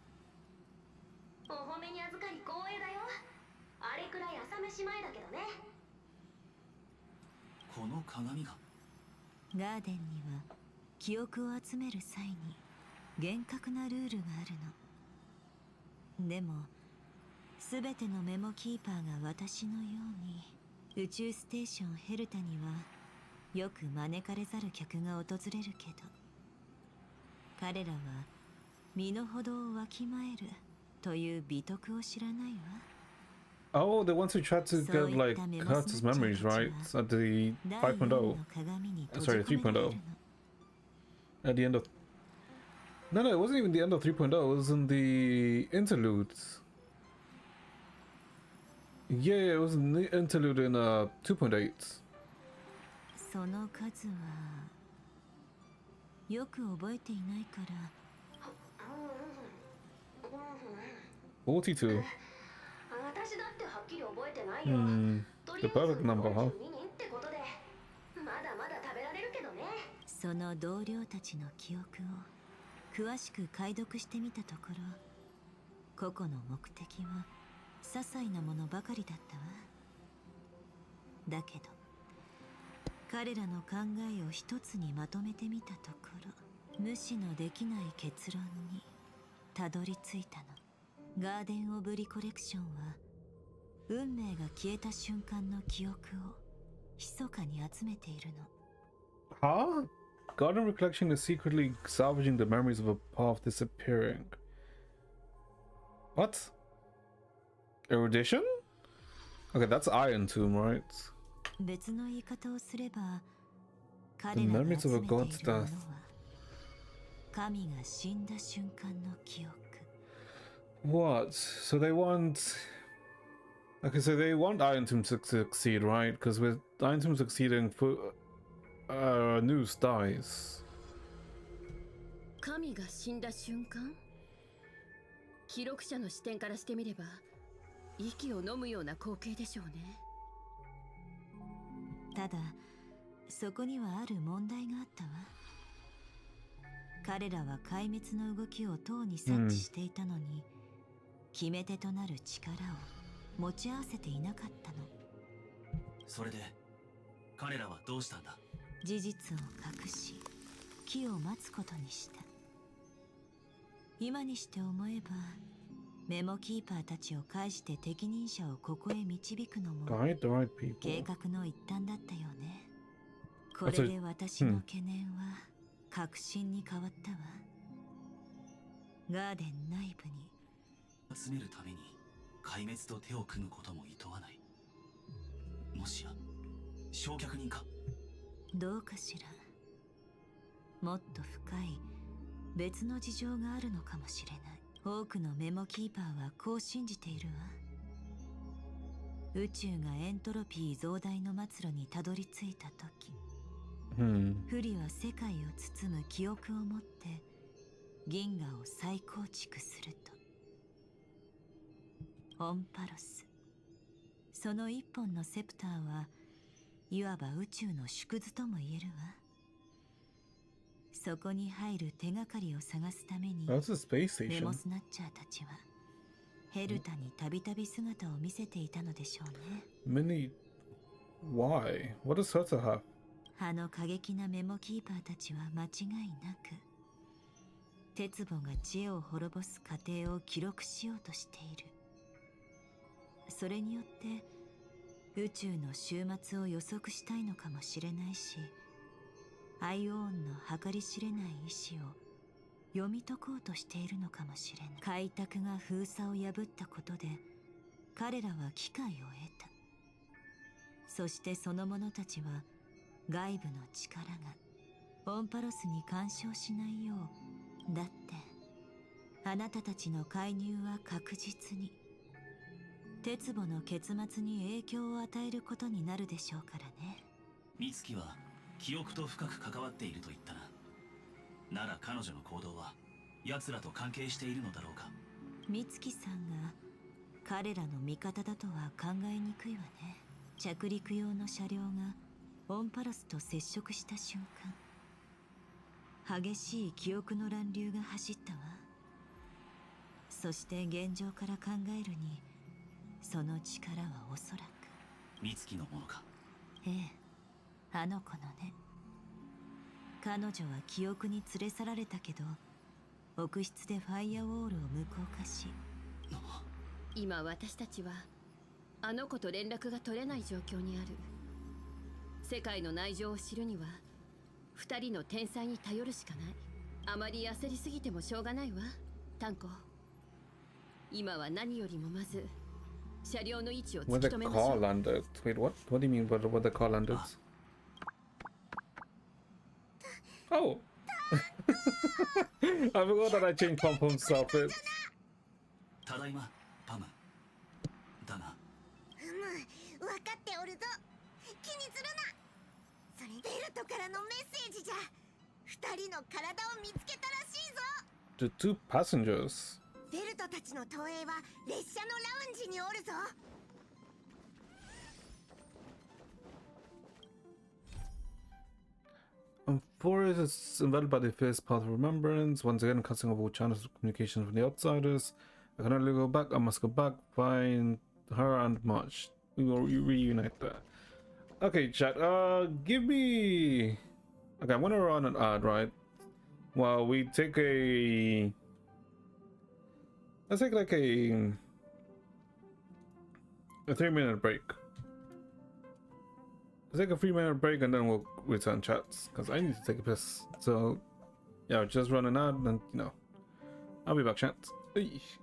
お褒めに預かり光栄だよ。あれくらい朝飯前だけどね。この鏡がガーデンには記憶を集める際に厳格なルールがあるの。でも全てのメモキーパーが私のように宇宙ステーションヘルタにはよく招かれざる客が訪れるけど、彼らは身の程をわきまえるという美徳を知らないわ。 Oh, the ones who tried to get like Kurtz's memories, right? At the 5.0. Sorry, 3.0. At the end of. No, it wasn't even the end of 3.0. It was in the interludes. Yeah, it was in the interlude in 2.8. その数はよく覚えていないから。 42. 私だってはっきり覚えてないよ。 The perfect number, huh? 42人ってことでまだまだ食べられるけどね。その同僚たちの記憶を詳しく解読してみたところ、個々の目的は些細なものばかりだったわ。だけど彼らの考えを一つにまとめてみたところ、無視のできない結論にたどり着いたの。ガーデン・オブ・リコレクションは運命が消えた瞬間の記憶を密かに集めているの。 Huh? Garden Recollection is secretly salvaging the memories of a path disappearing. What? Erudition? Okay, that's Iron Tomb, right? 別の言い方をすれば、 The 彼らが memories 集 of a めてい god's るものは death. 神が死んだ瞬間の記憶。 What? So they want. Okay, so they want Iron Tomb to succeed, right? Because with Iron Tomb succeeding, News dies. 神が死んだ瞬間？記録者の視点からしてみれば息を飲むような光景でしょうね。ただそこにはある問題があったわ。彼らは壊滅の動きをとうに察知していたのに、決め手となる力を持ち合わせていなかったの。それで彼らはどうしたんだ？事実を隠し機を待つことにした。今にして思えばメモキーパーたちを介して適任者をここへ導くのも Guide the right people. 計画の一端だったよね。これで私の懸念は確信に変わったわ。ガーデン内部に集めるために壊滅と手を組むことも厭わない。もしや焼却人か？どうかしら。もっと深い別の事情があるのかもしれない。多くのメモキーパーはこう信じているわ。宇宙がエントロピー増大の末路にたどり着いた時、不利は世界を包む記憶を持って銀河を再構築すると。オンパロス、その一本のセプターはいわば宇宙の縮図とも言えるわ。そこに入る手がかりを探すために That's a space メ station. モスナッチャーたちはヘルタにたびたび姿を見せていたのでしょうね。 Mini. Why? What does Herta have? あの過激なメモキーパーたちは間違いなく鉄母が知恵を滅ぼす過程を記録しようとしている。それによって宇宙の終末を予測したいのかもしれないし、アイオーンの計り知れない意志を読み解こうとしているのかもしれない。開拓が封鎖を破ったことで彼らは機会を得た。そしてその者たちは外部の力がオンパロスに干渉しないよう、だってあなたたちの介入は確実に鉄母の結末に影響を与えることになるでしょうからね。美月は記憶と深く関わっていると言ったな。なら彼女の行動は奴らと関係しているのだろうか。美月さんが彼らの味方だとは考えにくいわね。着陸用の車両がオンパロスと接触した瞬間、激しい記憶の乱流が走ったわ。そして現状から考えるにその力はおそらく美月のものか。ええ、あの子のね。彼女は記憶に連れ去られたけど奥室でファイアウォールを無効化し、今私たちはあの子と連絡が取れない状況にある。世界の内情を知るには二人の天才に頼るしかない。あまり焦りすぎてもしょうがないわ、タンコ。今は何よりもまず車両の位置を突 When き the 止めましょ car う。 landed. Wait, what? What do you mean when the car landed? Oh! I forgot that I changed Pom Pom's outfit. ただいまパム。だが分かっておるぞ。気にするな。それベルトからのメッセージじゃ。二人の体を見つけたらしいぞ。 The two passengers. ベルトたちの投影は列車のラウンジにおるぞ。Forest is invented by the first path of remembrance, once again cutting off all channels of communication from the outsiders. I can only go back, I must go back, find her and march. We will reunite there. Okay, chat, give me... Okay, I'm gonna run an ad, right? While we take a... Let's take like a 3-minute break. Let's take a 3-minute break and then we'll return chats because I need to take a piss. So yeah, just run an ad and you know, I'll be back, chats. Eesh.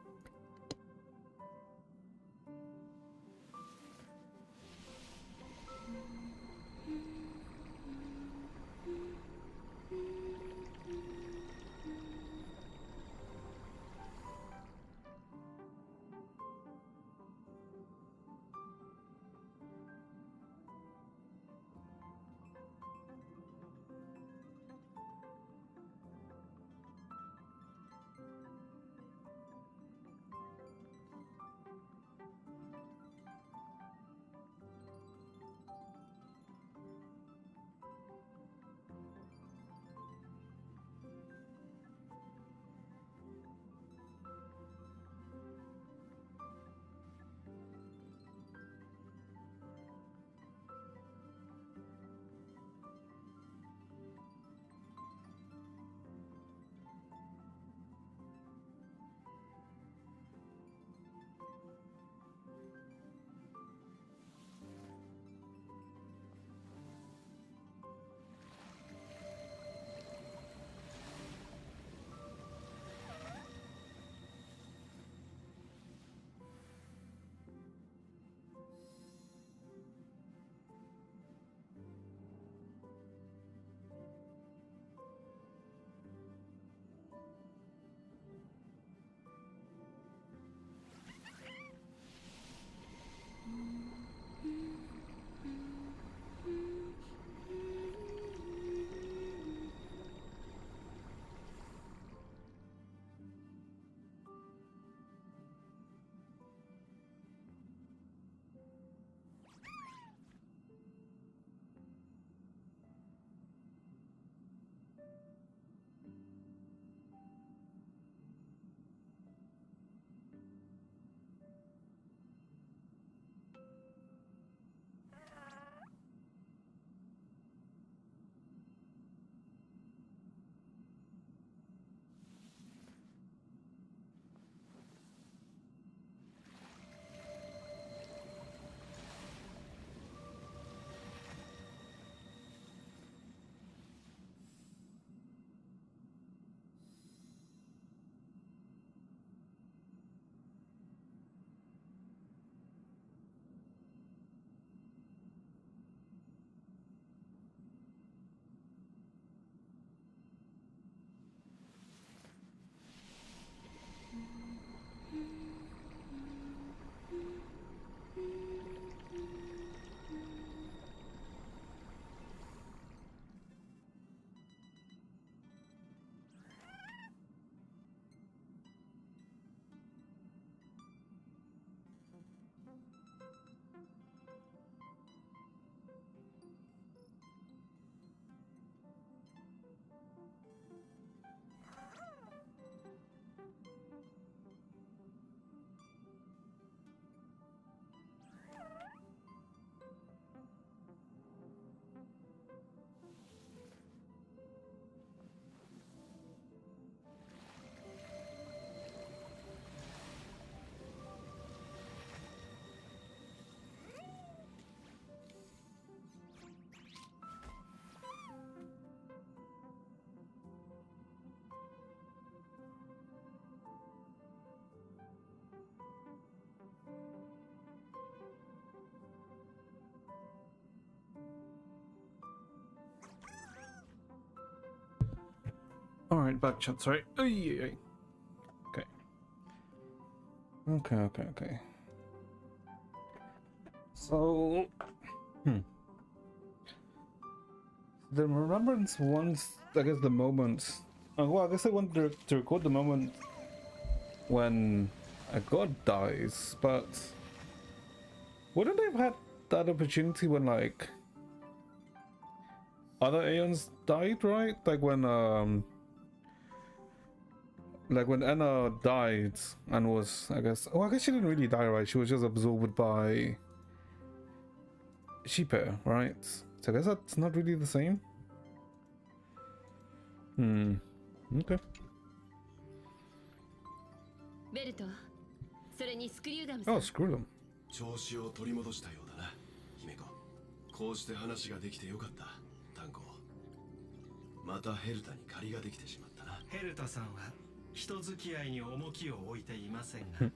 Alright, back chat, sorry. Okay. Okay. So, the remembrance once, I guess the moment, well, I guess I wanted to record the moment when a god dies, but wouldn't they have had that opportunity when, like, other Aeons died, right? Like when Anna died and was, I guess she didn't really die, right? She was just absorbed by Sheeper, right? So I guess that's not really the same. Okay. ベルト、それにスクリューガム Oh, screw them. 調子を取り戻したようだな、姫子。こうして話ができてよかった、タンコ。またヘルタに借りができてしまったな。ヘルタさんは人付き合いに重きを置いていませんが、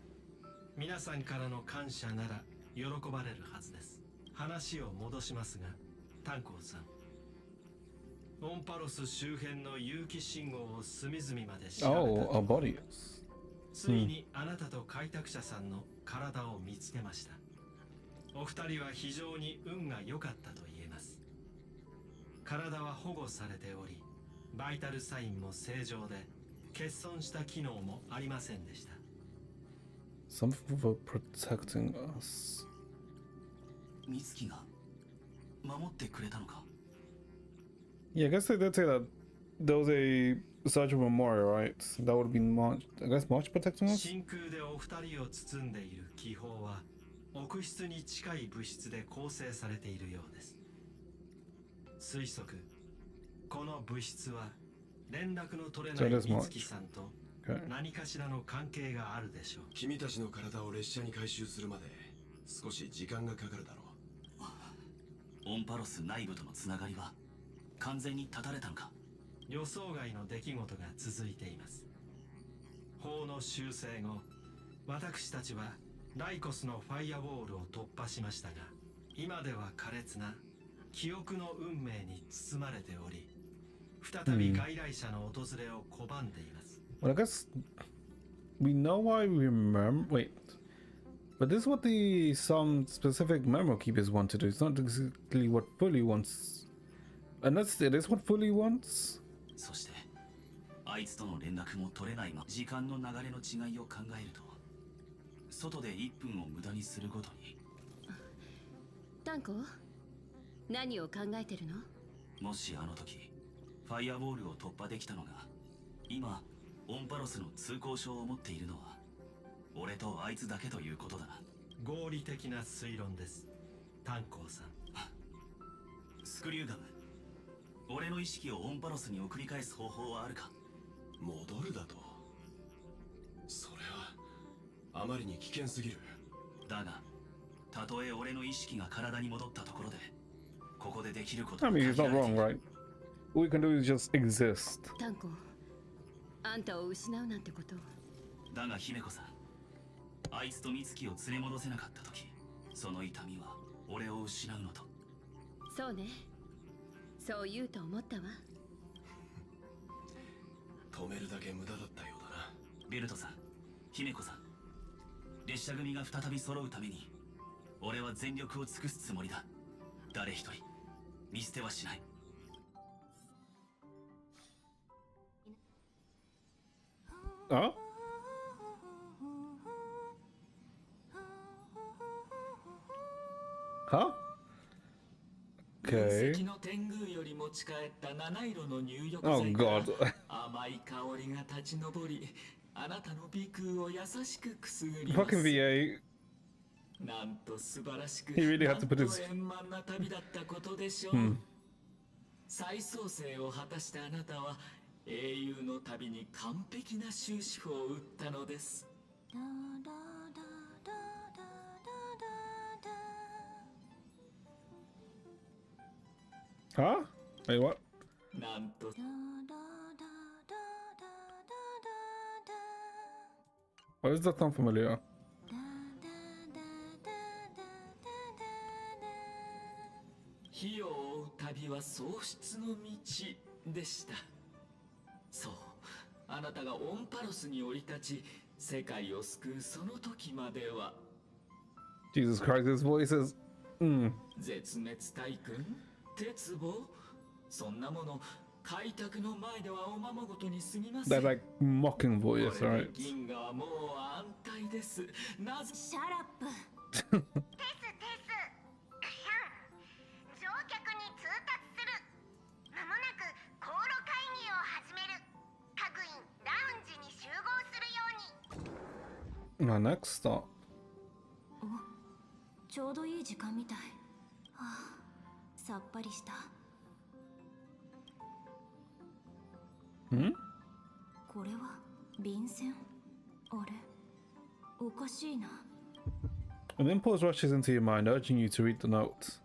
皆さんからの感謝なら喜ばれるはずです。話を戻しますが、タンコさん、オンパロス周辺の有機信号を隅々まで調べた。Oh, a body. ついにあなたと開拓者さんの体を見つけました。お二人は非常に運が良かったと言えます。体は保護されており、バイタルサインも正常で、欠損した機能もありませんでした。Something for protecting us. 美月が守ってくれたのか? Yeah, I guess they did say that there was a surgical memorial, right? That would be March. I guess March protecting us? 真空でお二人を包んでいる気泡は、奥室に近い物質で構成されているようです。推測、この物質は連絡の取れない美月さんと何かしらの関係があるでしょう。君たちの体を列車に回収するまで少し時間がかかるだろう。オンパロス内部とのつながりは完全に断たれたのか? 予想外の出来事が続いています。法の修正後、私たちはライコスのファイアウォールを突破しましたが、今では苛烈な記憶の運命に包まれており、再び外来者の訪れを拒んでいます。Well, I guess we know why we remember. Wait, but this is what some specific memory keepers want to do. It's not exactly what Fully wants. Unless it is what Fully wants. そして、あいつとの連絡も取れないまま、時間の流れの違いを考えると、外で1分を無駄にするごとに。タンコ、何を考えてるの？もしあの時、ファイアボールを突破できたのが、今、オンパロスの通行証を持っているのは、俺とあいつだけということだな。合理的な推論です、タンコーさん。スクリューガム、俺の意識をオンパロスに送り返す方法はあるか？戻るだと？それはあまりに危険すぎる。だが、たとえ俺の意識が体に戻ったところで、ここでできることは I mean, he's not wrong, right? All we can do is just exist. タンコ、あんたを失うなんてこと。だが姫子さん、あいつと美月を連れ戻せなかった時、その痛みは俺を失うのと。そうね、そう言うと思ったわ。止めるだけ無駄だったようだな。ベルトさん、姫子さん、列車組が再び揃うために、俺は全力を尽くすつもりだ。誰一人見捨てはしない。Huh? Huh? Okay. Oh god. 甘い香りが立ち上り、あなたの鼻腔を優しくくすぐります。 Fucking VA. なんと素晴らしく、 He really had to put his 円満な旅だったことでしょう。再創生を果たしたあなたは英雄の旅に完璧な終止符を打ったのです。 Huh? Wait, what? なんと Why does that sound familiar? 火を追う旅は喪失の道でした。そう、あなたがオンパロスに降り立ち世界を救うその時までは。 Jesus Christ, his voice is. 絶滅体君、鉄棒、そんなもの開拓の前ではおままごとに過ぎません。 That like mocking voice, これ right? で銀河はもう安泰です。なぜシャラップ。テステス。乗客に通達する。まもなく航路会議を始める。各員ラウンジに集合するように。 Our next stop. ちょうどいい時間みたい。はあ、さっぱりした。これは便箋？あれ、おかしいな。An impulse rushes into your mind, urging you to read the notes.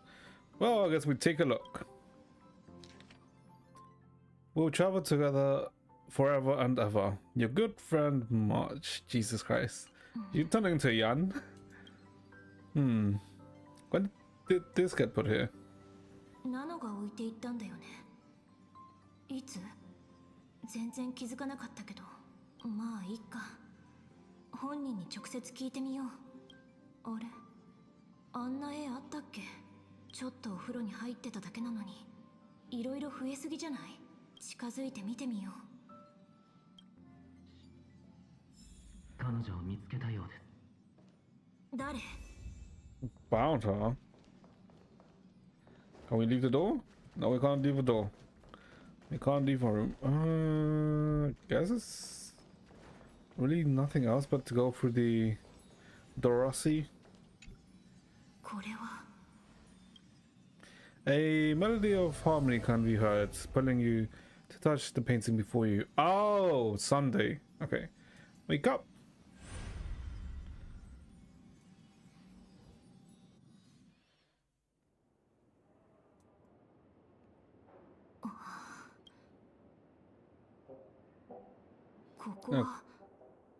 Well, I guess we take a look. We'll travel together forever and ever. Your good friend March. Jesus Christ. You turning into Jan? When did this get put here? ナノが置いていったんだよね。いつ？全然気づかなかったけど、まあいいか。本人に直接聞いてみよう。あれ、あんな絵あったっけ？ちょっとお風呂に入ってただけなのに、いろいろ増えすぎじゃない？近づいて見てみよう。彼女を見つけたようです。誰？ Found her. Can we leave the door? No, we can't leave the door. We can't leave our room. Guess it's really nothing else but to go through the Dorossi. これは A melody of harmony can be heard, pulling you to touch the painting before you. Oh, Sunday. Okay. Wake up.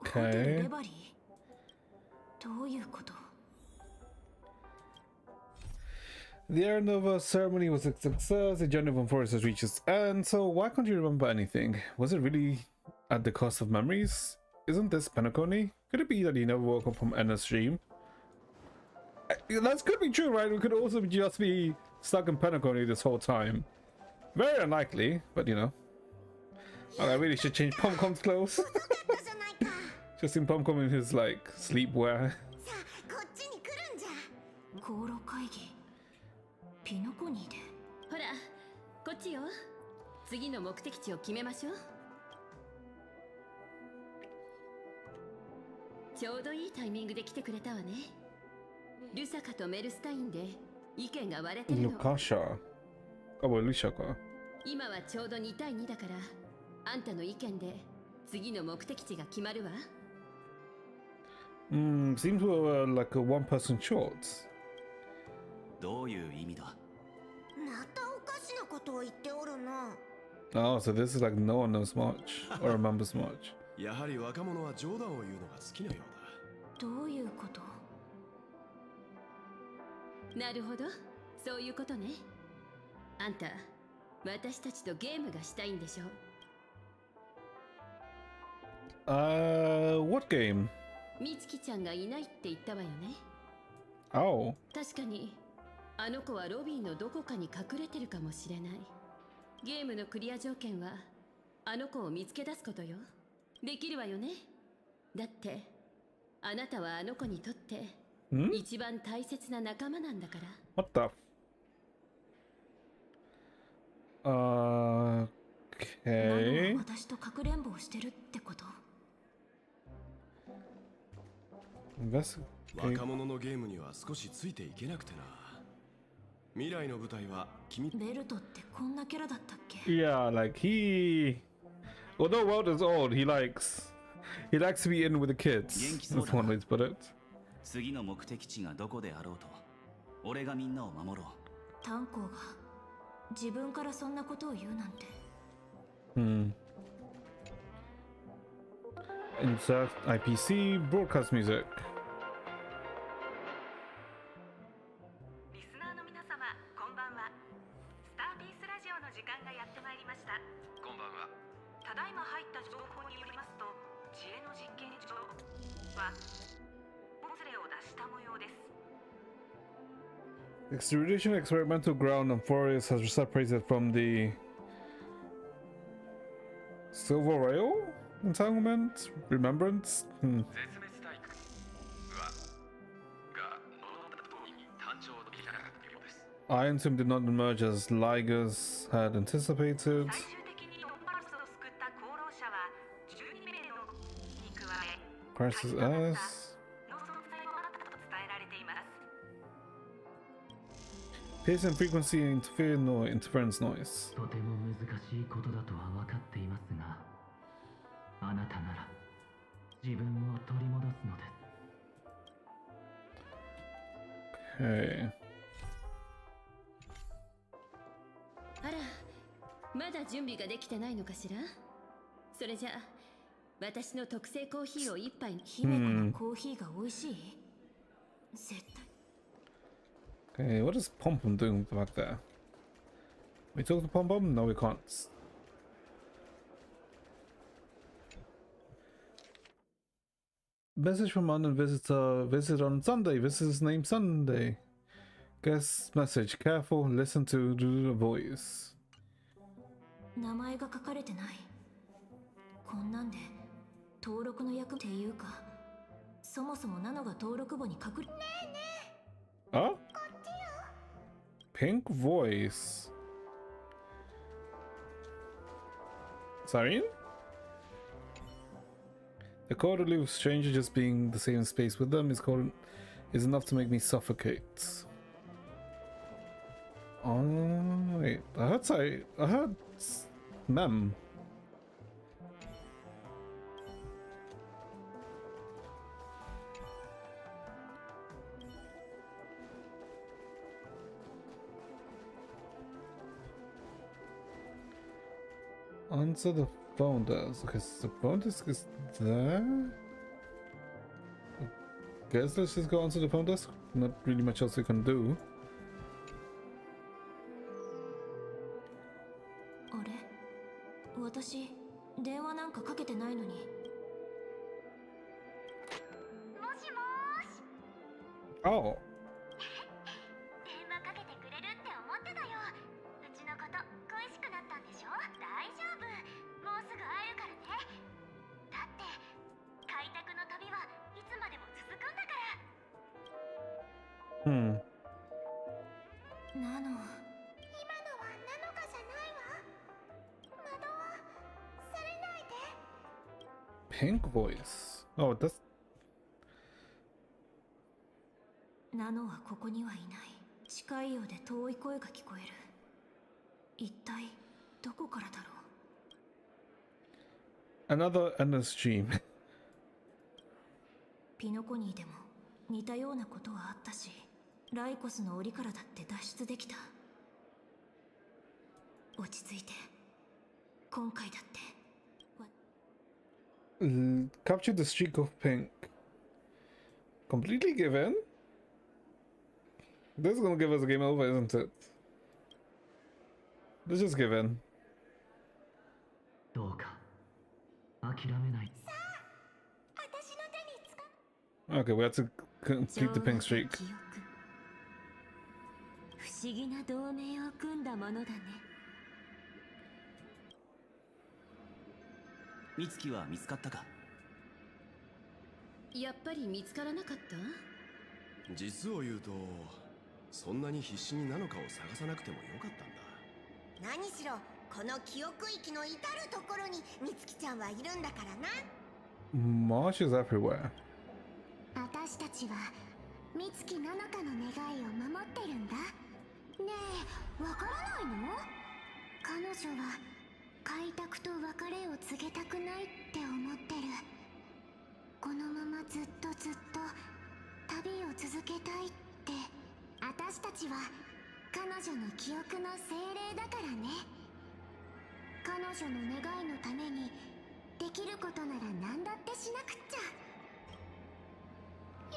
Okay. レバリー？どういうこと？ The end of a ceremony was a success. The journey from forest has reached its end. So why can't you remember anything? Was it really at the cost of memories? Isn't this Penacony? Could it be that he never woke up from Enna's dream? That could be true, right? We could also just be stuck in Penacony this whole time. Very unlikely, but you know. Oh, I really should change Pomcom's clothes. Just in Pomcom in his like sleepwear. 航路会議。ピノコニーで。ほら、こっちよ。次の目的地を決めましょう。ちょうどいいタイミングで来てくれたわね。ルサカとメルスタインで意見が割れてるの。Lukasha. Oh, Luciaか。今はちょうど2対2だから、あんたの意見で次の目的地が決まるわ。Seems we're like a one person short. どういう意味だ？またおかしなことを言っておるな。 Oh, so this is like no one knows much or remembers much. やはり若者は冗談を言うのが好きなようだ。どういうこと？なるほど、そういうことね。あんた、私たちとゲームがしたいんでしょ？ What game? みつきちゃんがいないって言ったわよね。Oh. 確かに、あの子はロビーのどこかに隠れてるかもしれない。ゲームのクリア条件は、あの子を見つけ出すことよ。できるわよね。だって、あなたはあの子にとって、一番大切な仲間なんだから。What the? Okay. 私とかくれんぼをしてるってこと？若者のゲームには少しついていけなくてな。未来の舞台は君。ベルトってこんなキャラだったっけ？ Yeah, like although World is old, he likes to be in with the kids. That's one way to put it. 次の目的地がどこであろうと、俺がみんなを守ろう。炭鉱が自分からそんなことを言うなんて。Insert IPC broadcast music. リスナーの皆様、こんばんは。スターピースラジオの時間がやってまいりました。こんばんは。たただいま入った情報によりますと、知恵の実験場はモズレを出した模様です。Extrudation experimental ground and forest has separated from the Silver Rail entanglement? Remembrance? 絶滅大区が物語通りに誕生できなかったようです。 Iron Tomb did not emerge as Ligers had anticipated. 最終的にオンパルスを救った功労者は12名のに加え、 Crisis 鍵となっ S. たの存在もあったと伝えられています。 Piercing frequency interference noise. とても難しいことだとは分かっていますが、あなたなら自分を取り戻すのです。Okay. あら、まだ準備ができてないのかしら。それじゃあ私の特製コーヒーを一杯。姫子のコーヒーが美味しい？絶対。 Okay, what is Pom Pom doing back there? We talk to Pom Pom? No, we can't. Message from unknown visitor. Visit on Sunday. Visitor's name Sunday. Guest message. Careful. Listen to the voice. 名前が書かれてない。こんなんで登録の役っていうか、そもそもナノが登録簿に隠れ。ねえねえ。Oh? こっちよ。Pink voice. Sarin? The quarterly of stranger just being the same space with them is enough to make me suffocate. Oh wait, I heard Mem. Answer the phone desk. Okay, so the phone desk is there. Guess let's just go onto the phone desk. Not really much else we can do. あれ？私電話なんかかけてないのに。もしもーし。 Oh. 電話かけてくれるって思ってたよ。うちのこと恋しくなったんでしょ。大丈夫、もうすぐ会えるからね。だって開拓の旅はいつまでも続くんだから。ナノ、今のはナノカじゃないわ。惑わされないで。 Pink voice. Oh, that's. ナノはここにはいない。近いようで遠い声が聞こえる。一体どこからだろう。 Another endless dream. ピノコニーでも似たようなことはあったし、ライコスの檻からだって脱出できた。落ち着いて。今回だって。Capture the streak of pink. Completely given? This is gonna give us a game over, isn't it? Let's just give in. どうか諦めない。 Okay, we have to complete the pink streak. 不思議な同盟を組んだものだね。美月は見つかったか？やっぱり見つからなかった？実を言うと、そんなに必死にナノカを探さなくてもよかったんだ。何しろこの記憶域の至るところに美月ちゃんはいるんだからな。 Marsh is everywhere. 私たちは美月ナノカの願いを守ってるんだ。ねえ、わからないの？彼女は開拓と別れを告げたくないって思ってる。このままずっと旅を続けたいって。私たちは彼女の記憶の精霊だからね。彼女の願いのためにできることなら何だってしなくっちゃ。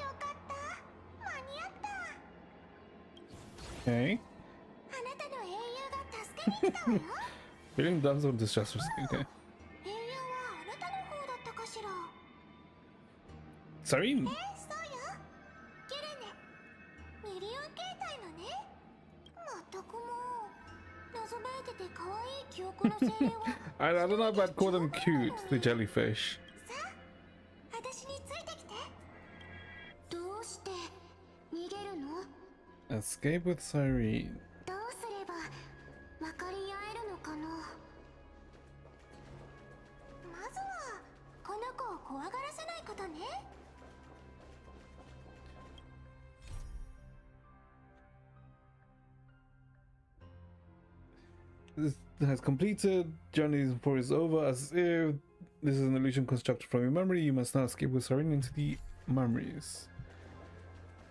よかった、間に合った。 Okay. あなたの英雄が助けに来たわよ。Feeling done some distress. Okay. 英雄 Sarin. そうよ。キュレネ。ミリオン形態のね。まったくもう。謎めいてて可愛い記憶の精霊は。I don't know about call them cute, the jellyfish. さあ、私についてきて。どうして逃げるの？ Escape with Cyrene. どうすれば分かり合えるのかな。まずはこの子を怖がらせないことね。This has completed. Journey before is over. As if this is an illusion constructed from your memory, you must now escape with Cyrene into the memories.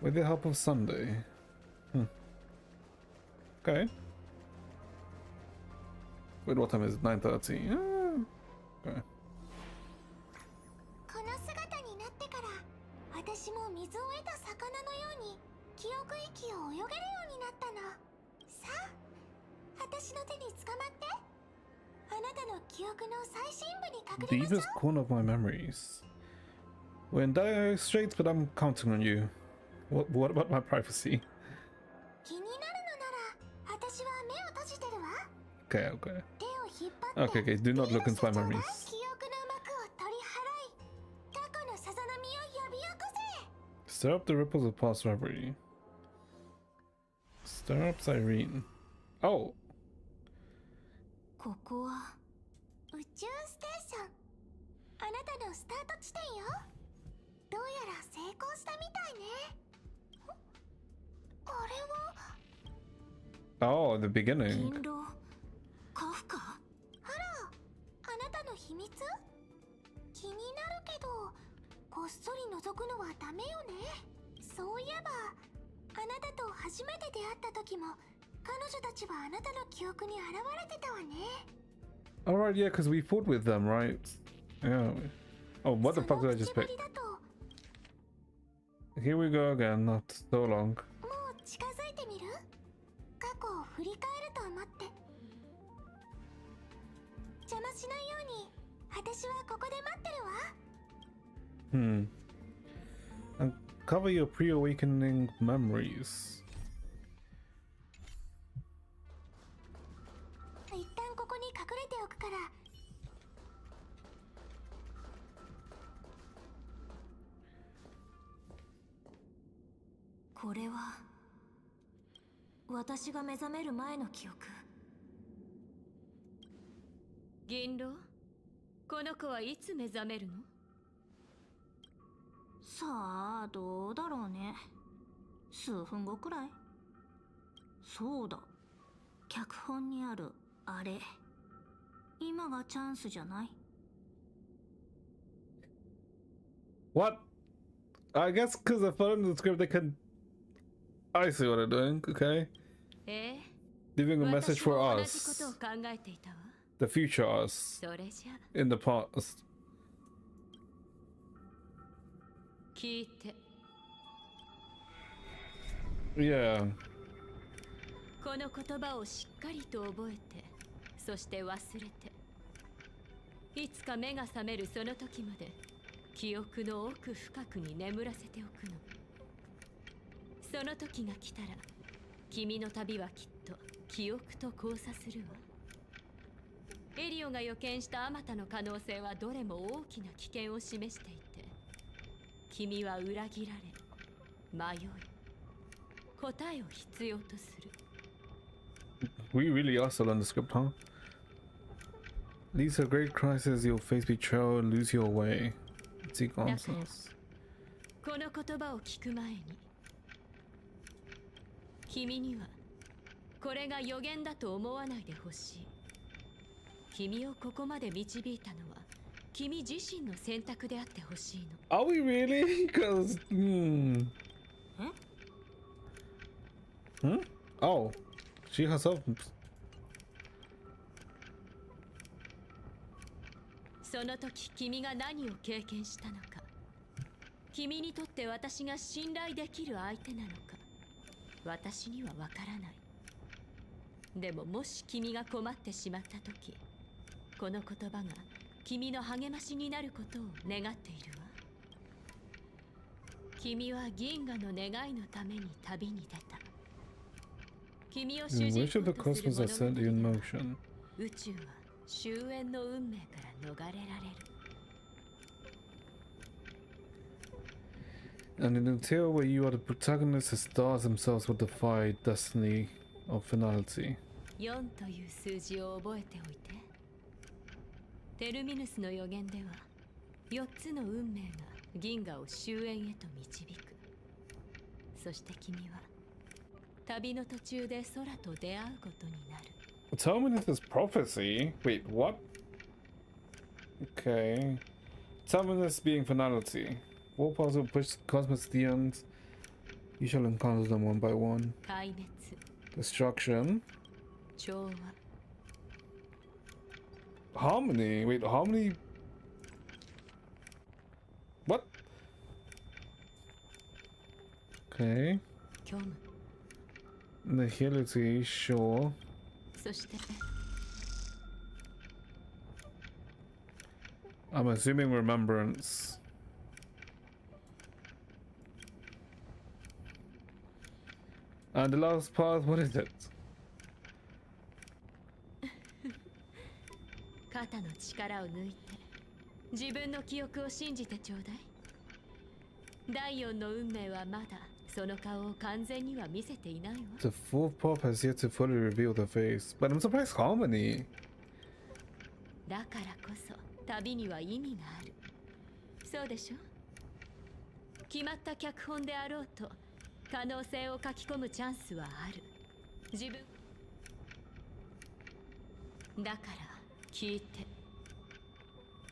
With the help of Sunday. Okay. Wait, what time is it? 9:30. Okay. この姿になってから私も水を得た魚のように記憶域を泳げるようになったの。さあ、私の手に捕まって。あなたの記憶の最深部に隠れましょう。 Deepest corner of my memories. We're in dire straits, but I'm counting on you. What about my privacy? 気になるのなら私は目を閉じてるわ。 Okay, okay. 手を引っ張って Okay, okay. Do not look into my memories. 記憶の膜を取り払い、過去のさざ波を呼び起こせ。 Stir up the ripples of past reverie. Stir up Cyrene. Oh. ここは宇宙ステーション。あなたのスタート地点よ。どうやら成功したみたいね。あれは Oh, the beginning. 勤労カフカ。あら、あなたの秘密？気になるけど、こっそり覗くのはダメよね。そういえば、あなたと初めて出会った時も彼女たちはあなたの記憶に現れてたわね。 Alright, yeah, because we fought with them, right? Yeah. Oh, what the fuck did I just pick? Here we go again, not so long. もう近づいてみる？過去を振り返ると思って。邪魔しないように、私はここで待ってるわ。Uncover your pre-awakening memories. 一旦ここに隠れておくから。これは私が目覚める前の記憶。銀狼、この子はいつ目覚めるの？さあ、どうだろうね。数分後くらい。そうだ、脚本にあるあれ、今がチャンスじゃない？ What? I guess because I found in the script they can... I see what they're doing, okay? Leaving a message for us. The future us. In the past. 聞いて。 Yeah. この言葉をしっかりと覚えて、そして忘れて、いつか目が覚めるその時まで記憶の奥深くに眠らせておくの。その時が来たら、君の旅はきっと記憶と交差するわ。エリオが予見したあまたの可能性はどれも大きな危険を示していて、君は裏切られ、迷い、答えを必要とする。 We really are still on the script, huh? Leads to a great crisis, you'll face betrayal and lose your way. Seek answers. この言葉を聞く前に、君にはこれが予言だと思わないでほしい。君をここまで導いたのは君自身の選択であってほしいの。 Are we really? Because Oh, she herself. その時君が何を経験したのか、君にとって私が信頼できる相手なのか、私にはわからない。でももし君が困ってしまった時、この言葉が君の励ましになることを願っているわ。君は銀河の願いのために旅に出た。君を In 主人 which of the 公とする cosmos that 物 set you in 語では motion? 宇宙は終焉の運命から逃れられる。 And in a tale where you are the protagonist, the stars themselves will defy destiny of finality. 4という数字を覚えておいて。テルミヌスの予言では4つの運命が銀河を終焉へと導く。そして君は旅の途中で空と出会うことになる。 Tell me this is prophecy. Wait, what? Okay. Tell me this being finality. All parts will push the cosmos to the end. You shall encounter them one by one. 壊滅、 Destruction. 調和、 Harmony. Wait, harmony. What? Okay. 虚無、 Nihility, sure. そして I'm assuming remembrance. And the last part, what is it? 肩の力を抜いて自分の記憶を信じてちょうだい。第4の運命はまだその顔を完全には見せていないわ。 The fourth pop has yet to fully reveal the face, but I'm surprised Harmony. だからこそ旅には意味がある。そうでしょ。決まった脚本であろうと可能性を書き込むチャンスはある。自分だから聞いて。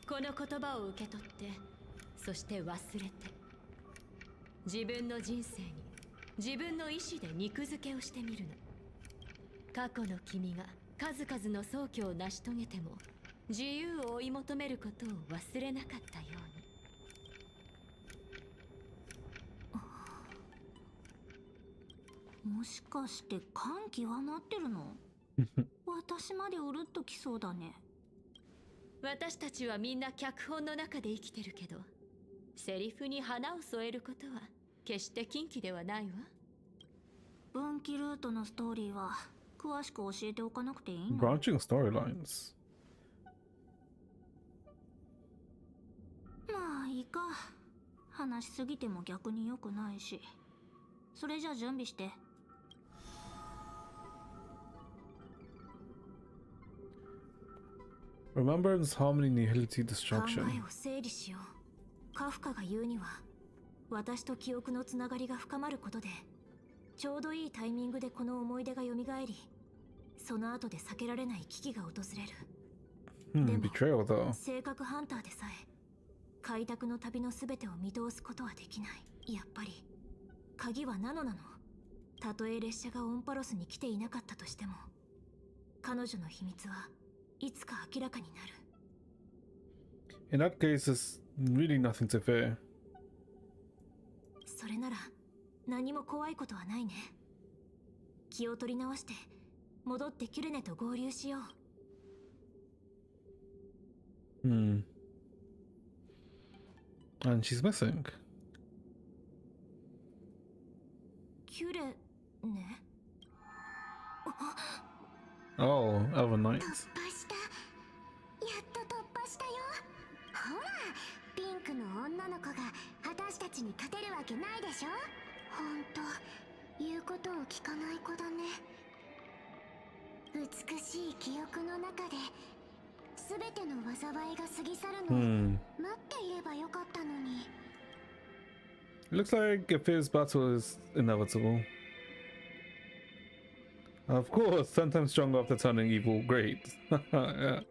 この言葉を受け取って、そして忘れて。自分の人生に自分の意志で肉付けをしてみるの。過去の君が数々の壮挙を成し遂げても自由を追い求めることを忘れなかったように。もしかして感極まってるの？私までうるっときそうだね。私たちはみんな脚本の中で生きてるけど、セリフに花を添えることは決して禁忌ではないわ。分岐ルートのストーリーは詳しく教えておかなくていいの？ Branching storylines. まあいいか。話しすぎても逆に良くないし。それじゃあ準備して。Remembrance, harmony, nihility, 考 destruction. えを整理しよう。カフカが言うには、私と記憶のつながりが深まることで、ちょうどいいタイミングでこの思い出が蘇り、その後で避けられない危機が訪れる。でも Betrayal, though. 性格ハンターでさえ開拓の旅の全てを見通すことはできない。やっぱり鍵はナノなの。たとえ列車がオンパロスに来ていなかったとしても、彼女の秘密はいつか明らかになる。 In that case, there's really nothing to fear. それなら何も怖いことはないね。気を取り直して戻ってキュレネと合流しよう。And she's missing. キュレネ？ Oh, other night. 突破した。やっと突破したよ。ほら、ピンクの女の子が私たちに勝てるわけないでしょ。ほんと言うことを聞かない子だね。美しい記憶の中で全ての災いが過ぎ去るのを待っていればよかったのに。 Looks like a fierce battle is inevitable. Of course, 10 times stronger after turning evil. Great. Yeah.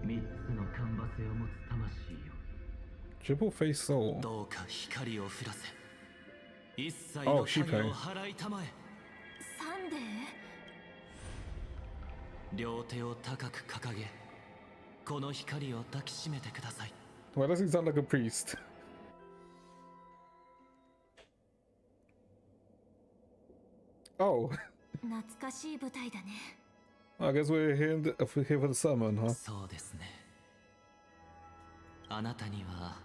3つのカンバセを持つ魂よ。 Triple face soul. どうか光を降らせ、一切 Oh, の she 影 paid. を払いたまえ。サンデー？両手を高く掲げ、この光を抱きしめてください。 Why does he sound like a priest? Oh, 懐かしい舞台だね。 I guess we're here here for the sermon, huh? そうですね。あなたには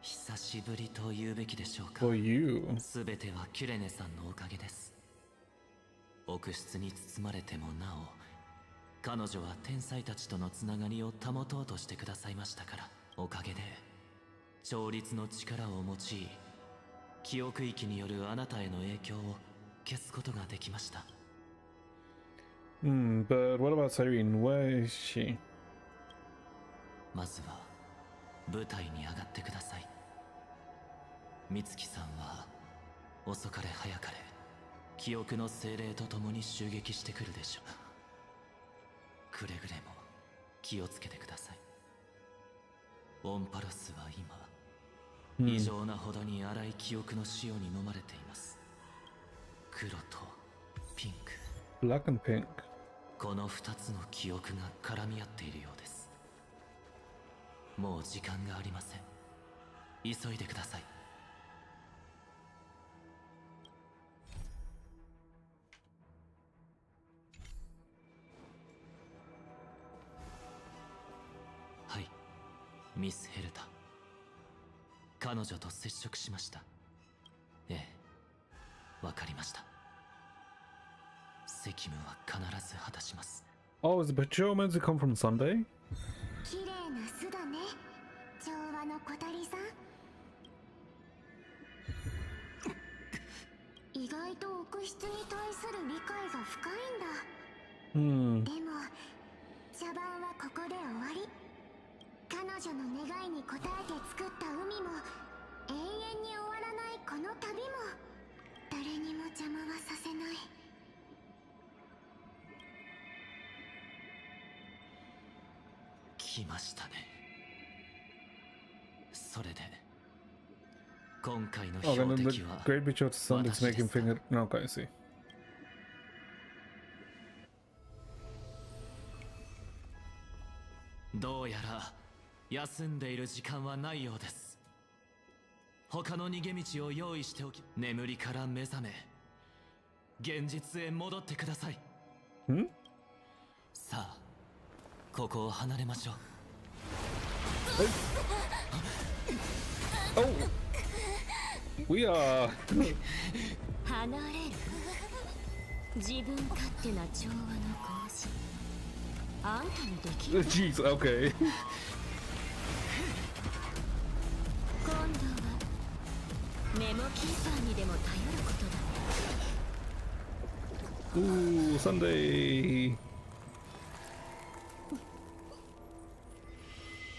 久しぶりと言うべきでしょうか。 For you. すべてはキュレネさんのおかげです。奥室に包まれてもなお、彼女は天才たちとのつながりを保とうとしてくださいましたから、おかげで調律の力を用い、記憶域によるあなたへの影響を消すことができました。But what about Cyrene? Where is she? まずは舞台に上がってください。美月さんは遅かれ早かれ記憶の精霊と共に襲撃してくるでしょう。くれぐれも気をつけてください。オンパロスは今、異常なほどに荒い記憶の潮に飲まれています。黒とピンク、 Black and pink. この2つの記憶が絡み合っているようです。もう時間がありません。急いでください。はい、ミス・ヘルタ。彼女と接触しました。ええ、わかりました。責務は必ず果たします。 Oh, is the patrol meant to come from Sunday? 綺麗な巣だね、調和の小谷さん。意外と奥室に対する理解が深いんだ。でも茶番はここで終わり。彼女の願いに応えて作った海も永遠に終わらないこの旅も誰にも邪魔はさせない。来ましたね。それで今回の Oh, 標 then the 的は great betrayal to Sunday to make him think it. No, okay, I see. どうやら休んでいる時間はないようです。他の逃げ道を用意しておき、眠りから目覚め現実へ戻ってください。さあ、ここを離れましょう。Oh, we are. 離れる。自分勝手な調和の行使。あんたのできる。Jeez, okay. 今度はメモキーパーにでも頼ることだ。Ooh, Sunday.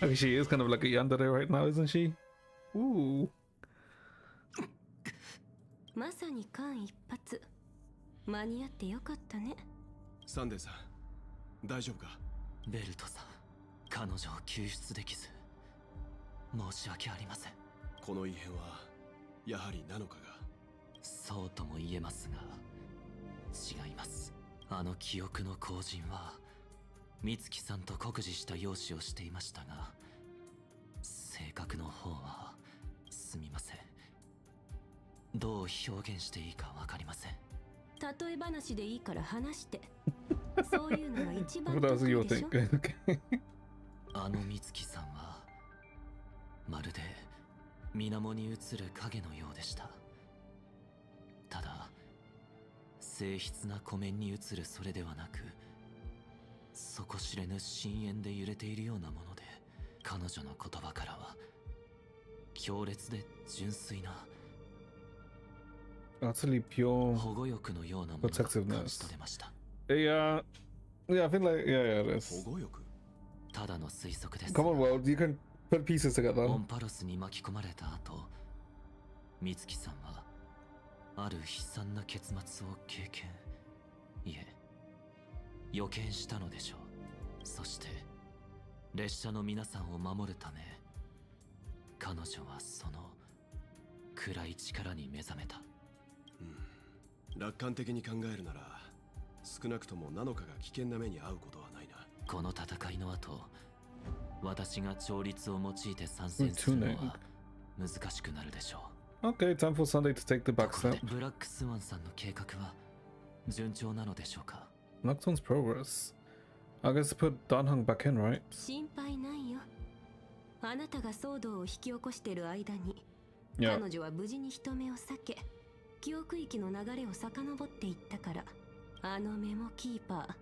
Okay, she is kind of like a yandere right now, isn't she? Ooh. まさに間一髪。間に合ってよかったね。サンデーさん、大丈夫か？ベルトさん、彼女を救出できず申し訳ありません。この異変はやはりナノカが。そうとも言えますが違います。あの記憶の後人は美月さんと酷似した容姿をしていましたが、性格の方はすみません。どう表現していいかわかりません。例え話でいいから話して。そういうのが一番 What else 得 you 意でしょ。 think? Okay. あの美月さんはまるで水面に映る影のようでした。ただ静筆な湖面に映るそれではなく、底知れぬ深淵で揺れているようなもので、彼女の言葉からは強烈で純粋な Utterly pure 保護欲のようなものが感じ取れました。Yeah, I feel like yeah, it is. 保護欲？ただの推測です。 Come on, World, you can put pieces オ together. ンパロスに巻き込まれた後、美月さんはある悲惨な結末を経験、いえ予見したのでしょう。そして列車の皆さんを守るため、彼女はその暗い力に目覚めた。楽観的に考えるなら少なくともナノカが危険な目に遭うことはないな。この戦いの後、私が調律を用いて参戦するのは難しくなるでしょう。 Okay, time for Sunday to take the back ところ step. でブラックスワンさんの計画は順調なのでしょうか？ Nocturne's progress. I guess to put Danhang back in, right? 心配ないよ。あなたが騒動を引き起こしている間に、Yeah. 彼女は無事に人目を避け、記憶域の流れを遡っていったから。あのメモキーパ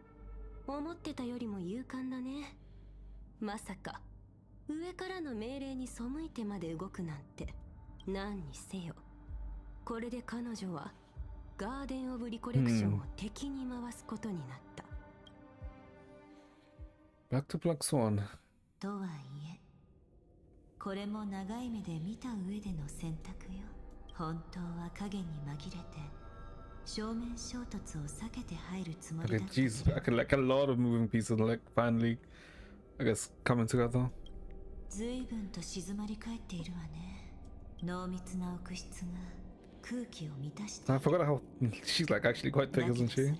ー、思ってたよりも勇敢だね。まさか上からの命令に背いてまで動くなんて。何にせよ、これで彼女はガーデン・オブ・リコレクションを敵に回すことになった。Back to Black Swan. とはいえ、これも長い目で見た上での選択よ。本当は影に紛れて正面衝突を避けて入るつもりだ Okay, ったけ jeez, I could like a lot of moving pieces like finally, I guess, coming together. 随分と静まり返っているわね。濃密な奥室が空気を満たしてい I る。 forgot how she's like actually quite だ thick, けど isn't それ she? は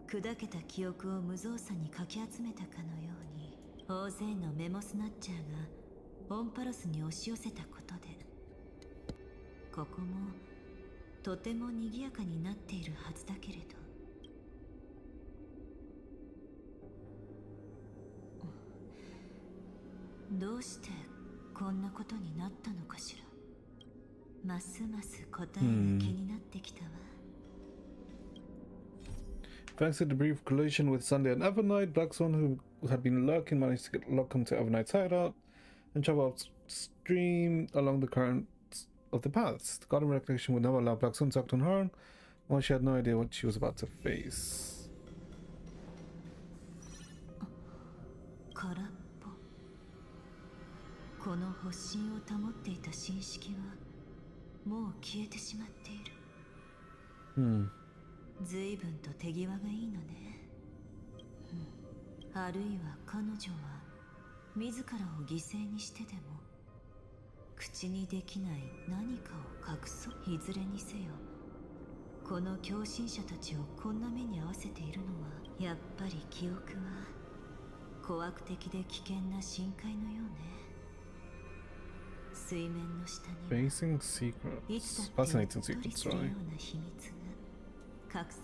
砕けた記憶を無造作にかき集めたかのように、大勢のメモスナッチャーがオンパロスに押し寄せたことで、ここもとても賑やかになっているはずだけれど、どうしてこんなことになったのかしら。ますます答えが気になってきたわ。Thanks to the brief collision with Sunday and Evernight, Black Swan, who had been lurking, managed to get locked into Evernight's hideout and travel upstream along the currents of the paths. The Garden Recollection would never allow Black Swan to act on her own, while she had no idea what she was about to face. 空っぽ。この発疹を保っていた神式はもう消えてしまっている。随分と手際がいいのね。あるいは彼女は自らを犠牲にしてでも口にできない何かを隠そう。いずれにせよ、この狂信者たちをこんな目に遭わせているのは、やっぱり記憶は怖悪的で危険な深海のようね。水面の下には Facing いつ secrets. だってうっ Fascinating とり secrets, するよ right? うな秘密が隠す。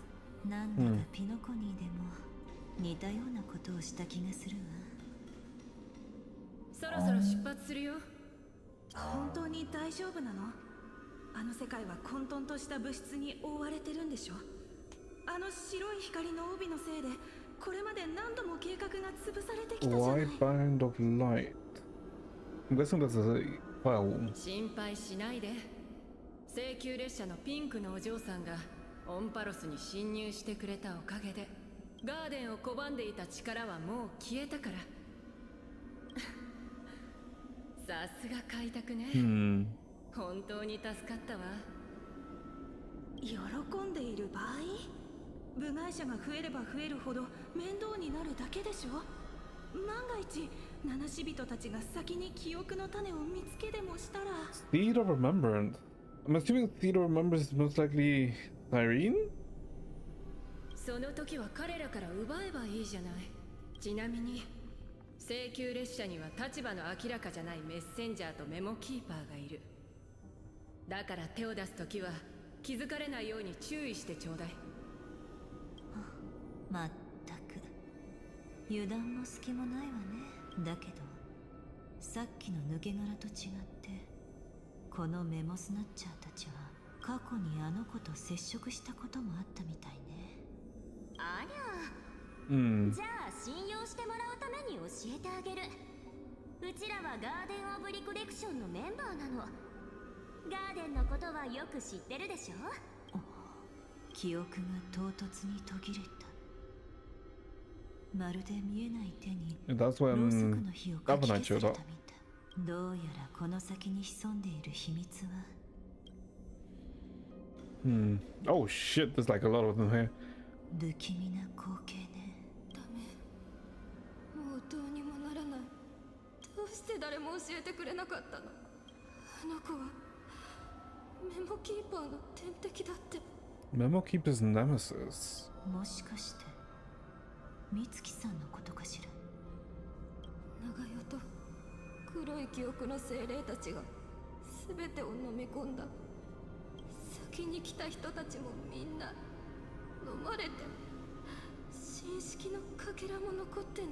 なんだかピノコニーでも似たようなことをした気がするわ。そろそろ出発するよ。本当に大丈夫なの？あの世界は混沌とした物質に覆われてるんでしょ？あの白い光の帯のせいでこれまで何度も計画が潰されてきたじゃない。 Wide band of light. I'm guessing that's a firewall. 心配しないで。請求列車のピンクのお嬢さんがオンパロスに侵入してくれたおかげでガーデンを拒んでいた力はもう消えたから。さすが開拓ね。本当に助かったわ。喜んでいる場合？部外者が増えれば増えるほど面倒になるだけでしょ。万が一七死人たちが先に記憶の種を見つけでもしたら。 Seed of Remembrance. I'm assuming Seed of Remembrance is most likely Irene? その時は彼らから奪えばいいじゃない。ちなみに請求列車には立場の明らかじゃないメッセンジャーとメモキーパーがいる。だから手を出す時は気づかれないように注意してちょうだい。まったく油断も隙もないわね。だけどさっきの抜け殻と違ってこのメモスナッチャーたちは過去にあの子と接触したこともあったみたいね。ありゃ、じゃあ信用してもらうために教えてあげる。うちらはガーデン・オブ・リコレクションのメンバーなの。ガーデンのことはよく知ってるでしょ。記憶が唐突に途切れた。まるで見えない手に That's ろう when そくの火をかき Evernight 消 showed され up. たみたい。どうやらこの先に潜んでいる秘密は Oh shit, there's like a lot of them here. 不気味な光景ね。ダメ、もうどうにもならない。どうして誰も教えてくれなかったの。あの子はメモキーパーの天敵だって。 Memo Keeper's nemesis. もしかして美月さんのことかしら。長代と黒い記憶の精霊たちが全てを飲み込んだ。先に来た人たちもみんな飲まれて、神式のかけらも残ってない。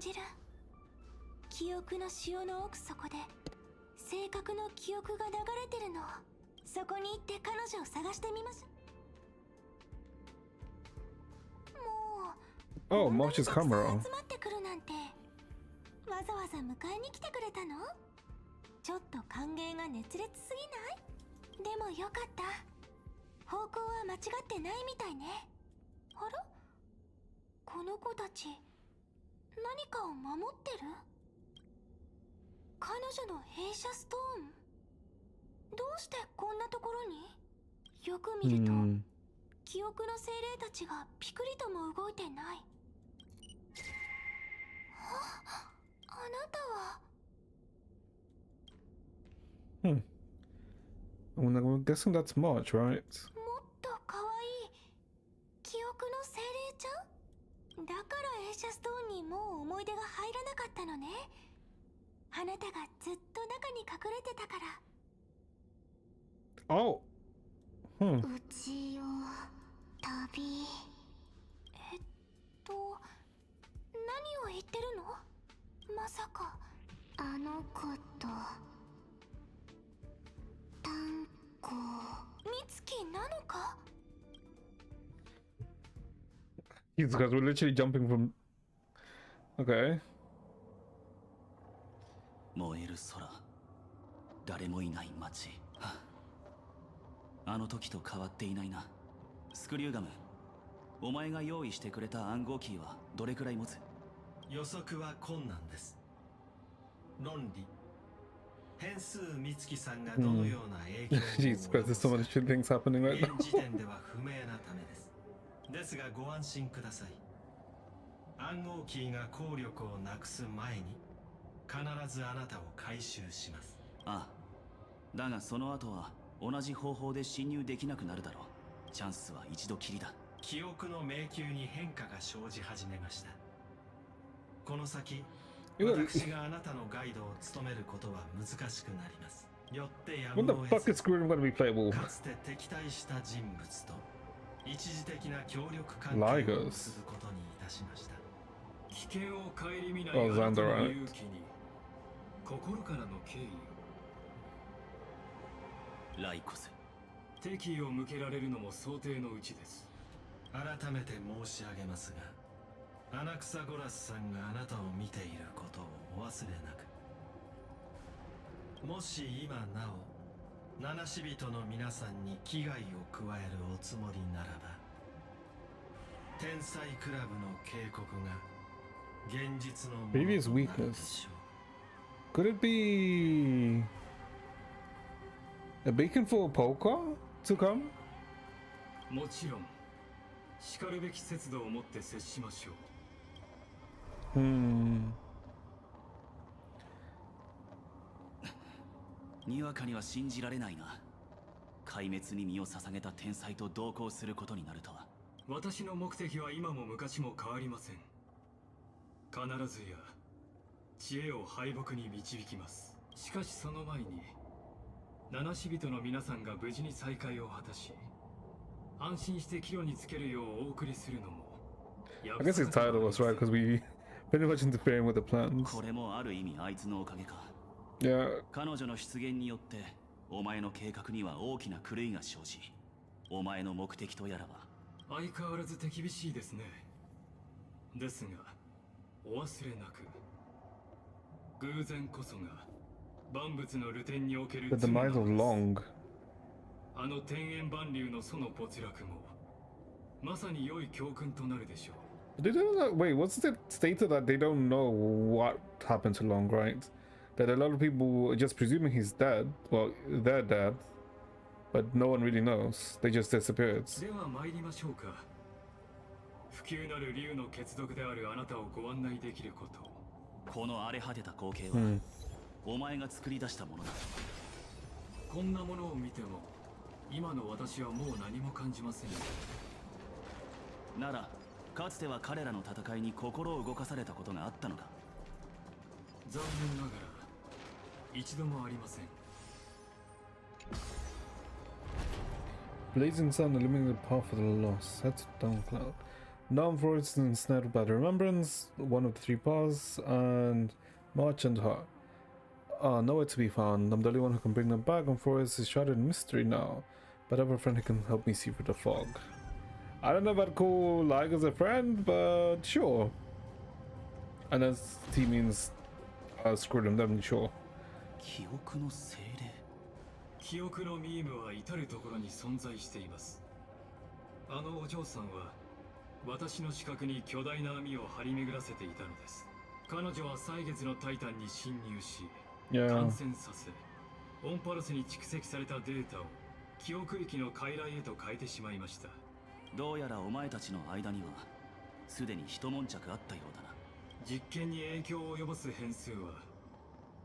じる。記憶の潮の奥底で正確の記憶が流れてるの。そこに行って彼女を探してみます。もう Oh, March's こんな camera. にたくさん集まってくるなんて、わざわざ迎えに来てくれたの？ちょっと歓迎が熱烈すぎない？でもよかった。方向は間違ってないみたいね。あら？この子たち何かを守ってる？彼女の弊社ストーン、どうしてこんなところに？よく見ると、記憶の精霊たちがピクリとも動いてない。あなたは。I'm guessing that's March, right? もっと可愛い記憶の精霊ちゃん？だから弊社ストーンにもう思い出が入らなかったのね。あなたがずっと中に隠れてたから。Oh. うちを旅。何を言ってるの？まさかあの子と炭鉱。美月なのか？ These guys were literally jumping from. Okay. 燃える空、誰もいない街。あの時と変わっていないな。スクリューガム、お前が用意してくれた暗号キーはどれくらい持つ？予測は困難です。論理、変数美月さんがどのような影響を Jesus Christ, there's so many shit things happening right 現 now. 時点では不明なためです。ですがご安心ください。暗号キーが効力をなくす前に必ずあなたを回収します。ああ、だがその後は同じ方法で侵入できなくなるだろう。チャンスは一度きりだ。記憶の迷宮に変化が生じ始めました。この先、私があなたのガイドを務めることは難しくなります。よってやむ When を the 得 fuck is Scream gonna be playable? かつて敵対した人物と一時的な協力関係を結ぶことにいたしました。危険を顧みない Oh, あなた Xander, の right? 勇気に心からの敬意を。ライコス、敵意を向けられるのも想定のうちです。改めて申し上げますが、アナクサゴラスさんがあなたを見ていることをお忘れなく。もし今なお七死人の皆さんに危害を加えるおつもりならば、天才クラブの警告が現実のものとなるで Previous しょ weakness. Could it be a beacon for Polka to come? もちろん、しかるべき節度を持って接しましょう。にわかには信じられないな。壊滅に身を捧げた天才と同行することになるとは。私の目的は今も昔も変わりません。必ずや知恵を敗北に導きます。しかしその前に七死人の皆さんが無事に再会を果たし、安心して帰路につけるようお送りするのも。 I guess his title was right because we pretty much interfering with the plans. これもある意味あいつのおかげか。Yeah. 彼女の出現によってお前の計画には大きな狂いが生じ、お前の目的とやらは。相変わらず手厳しいですね。ですがお忘れなく、偶然こそが万物の流転における The demise of Long. あの天縁万竜の祖の没落もまさに良い教訓となるでしょう。 They don't know, wait, what's it stated that they don't know what happened to Long, right? That a lot of people are just presuming he's dead. Well, they're dead, but no one really knows. They just disappeared. では参りましょうか。不朽なる竜の血族であるあなたをご案内できること。この荒れ果てた光景は、お前が作り出したものだ。こんなものを見ても今の私はもう何も感じませんよ。ならかつては彼らの戦いに心を動かされたことがあったのか。残念ながら一度もありません。 Blazing sun illuminating the path of the lost. Head to Downcloud. Known for its ensnared by the remembrance, one of the three paths, and march and heart. Ah, nowhere to be found. I'm the only one who can bring them back, and Forest is shrouded in mystery now. But I have a friend who can help me see through the fog. I don't know if I'd call Lag as a friend, but sure. Unless he means screw them, then sure. 記憶の精霊。記憶のミームは至る所に存在しています。あのお嬢さんは私の視覚に巨大な網を張り巡らせていたのです。彼女は歳月のタイタンに侵入し、感染させ、オンパルスに蓄積されたデータを記憶域の傀儡へと変えてしまいました。どうやらお前たちの間にはすでに一悶着あったようだな。実験に影響を及ぼす変数は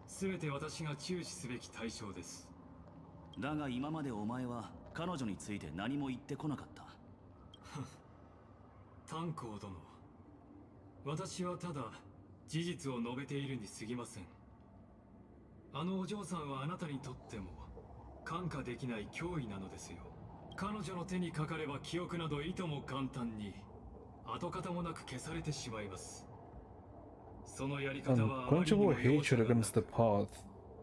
全て私が注視すべき対象です。だが今までお前は彼女について何も言ってこなかった。炭鉱殿、私はただ事実を述べているに過ぎません。あのお嬢さんはあなたにとっても看過できない脅威なのですよ。彼女の手にかかれば記憶などいとも簡単に跡形もなく消されてしまいます。そのやり方はあまりにも容赦がなく、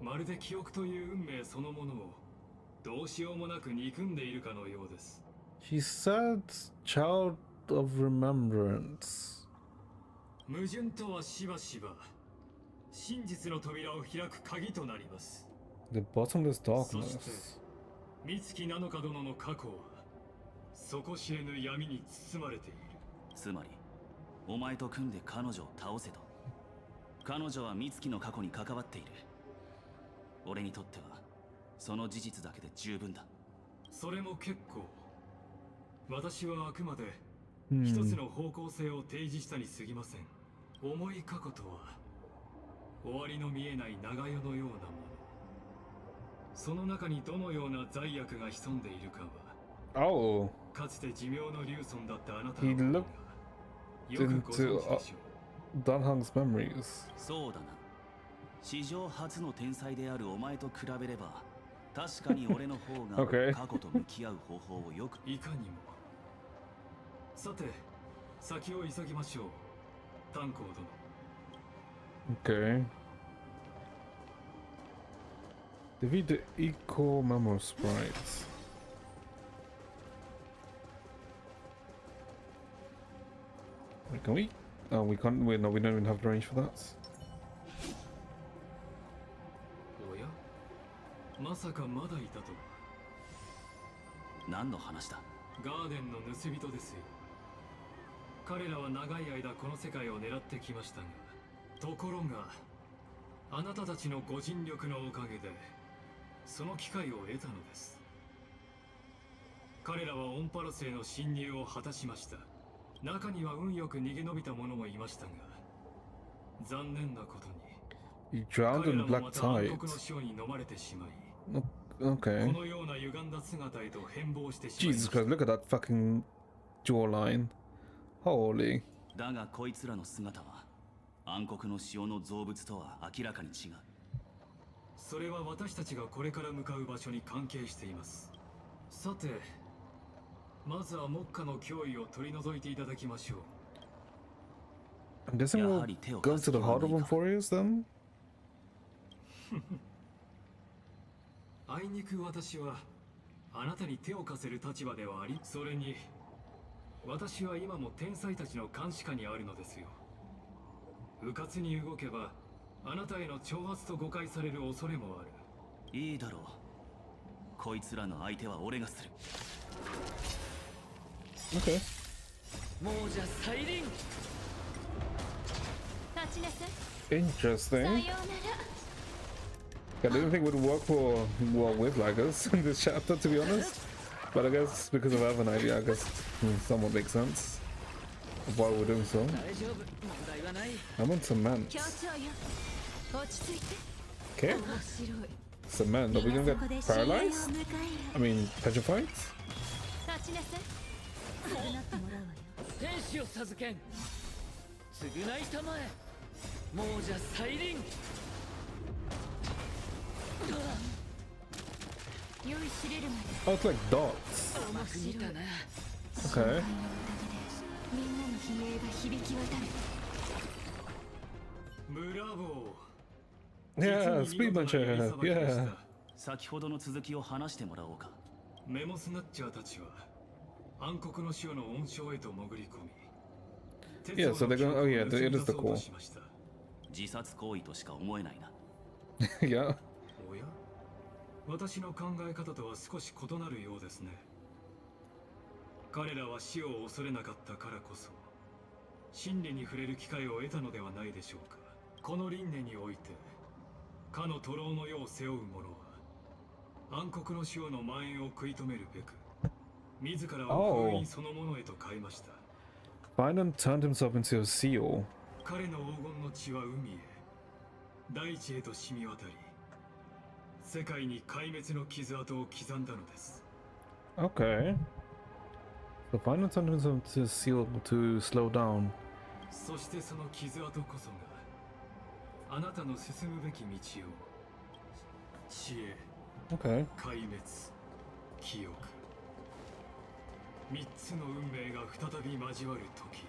まるで記憶という運命そのものをどうしようもなく憎んでいるかのようです。He said child of remembrance. 矛盾とはしばしば真実の扉を開く鍵となります。 The bottomless そして darkness. 美月なのか殿の過去は底知れぬ闇に包まれている。つまりお前と組んで彼女を倒せと。彼女は美月の過去に関わっている。俺にとってはその事実だけで十分だ。それも結構。私はあくまで一つの方向性を提示したに過ぎません。重い過去とは終わりの見えない長夜のようなもの。その中にどのような罪悪が潜んでいるかは、Oh, かつて寿命の竜尊だったあなた he の looked よくご存知 into でしょう。 Danhang's memories. そうだな。史上初の天才であるお前と比べれば確かに俺の方が Okay. 過去と向き合う方法をよくいかにも。さて、先を急ぎましょう。炭鉱殿。 Okay. Defeat the equal memo sprites. Wait, can we? Oh, we can't. Wait, no, we don't even have the range for that. おや、まさかまだいたとは。何の話だ。ガーデンの盗人ですよ。彼らは長い間この世界を狙ってきましたが、ところがあなたたちのご尽力のおかげでその機会を得たのです。彼らはオンパロスへの侵入を果たしました。中には運よく逃げ延びた者もいましたが、残念なことに You drowned in the black 暗 tide. 黒の潮に飲まれてしまい、 Okay. このような歪んだ姿へと変貌してしまいま Jesus した。 Christ! Look at that fucking jawline. Holy. だがこいつらの姿は暗黒の潮の造物とは明らかに違う。それは私たちがこれから向かう場所に関係しています。さて、まずは目下の脅威を取り除いていただきましょう。 I'm guessing we'll go to the heart of them warriors then? あいにく私はあなたに手を貸せる立場ではあり、それに私は今も天才たちの監視下にあるのですよ。迂闊に動けばあなたへの挑発と誤解される恐れもある。いいだろう。こいつらの相手は俺がする。 Okay. 亡者再臨。立ちなさい。 Interesting. さようなら。 I didn't think it would work for well with Laggers in this chapter, to be honest. But I guess because of I have an idea, I guess somewhat makes sense of why we're doing so. 大丈夫。問題はない。 I want cement. 協調よ。落ち着いて。 Okay. 面白い。 Cement. Are we gonna get 皆そこで親友を paralyzed? 迎えよ I mean, petrified? 立ちなさい。償ってもらうわよ。天使を授けん。償いたまえ。亡者再臨。酔いしれるまで。 Oh, it's like dots. 甘く見たな。 Okay. おかげでみんなの悲鳴が響き渡る。ブラボー。 Yeah, speed muncher. Yeah. 先ほどの続きを話してもらおうか。メモスナッチャーたちは暗黒の潮の温床へと潜り込み、 Yeah, so they're going. Oh yeah, it is the core. 自殺行為としか思えないな。Yeah. おや、私の考え方とは少し異なるようですね。彼らは死を恐れなかったからこそ真理に触れる機会を得たのではないでしょうか。この輪廻においてかの徒労の世を背負う者は暗黒の潮の蔓延を食い止めるべく自らを封印そのものへと変えました。Bynum turned himself into a seal. 彼の黄金の血は海へ、大地へと染み渡り、世界に壊滅の傷跡を刻んだのです。 Okay. So Bynum turned himself into a seal to slow down. そしてその傷跡こそがあなたの進むべき道を知恵、Okay. 壊滅、記憶、3つの運命が再び交わる時、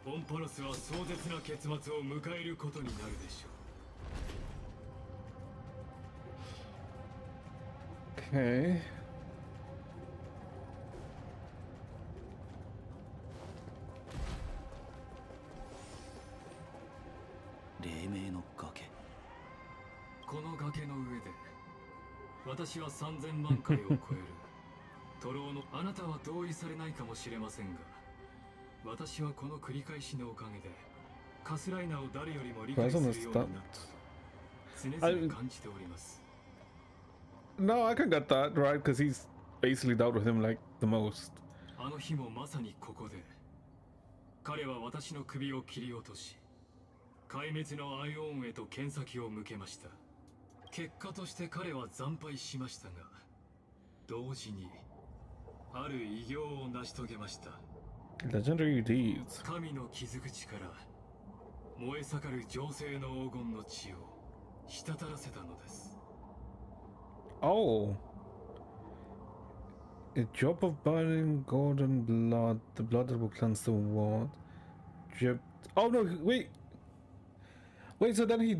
オンパロスは壮絶な結末を迎えることになるでしょう。 Okay. 黎明の崖。この崖の上で私は3000万回を超える徒労のあなたは同意されないかもしれませんが、私はこの繰り返しのおかげでカスライナを誰よりも理解するようになった常々感じております。 No, I can get that, right? Because he's basically dealt with him like the most. あの日もまさにここで彼は私の首を切り落とし、壊滅のアイオンへと剣先を向けました。結果として彼は惨敗しましたが、同時にある偉業を成し遂げました。 Legendary deeds. 神の傷口から燃え盛る情勢の黄金の血を滴らせたのです。 Oh. A drop of burning golden blood. The blood that will cleanse the world. Dripped. Oh no, wait. Wait, so then he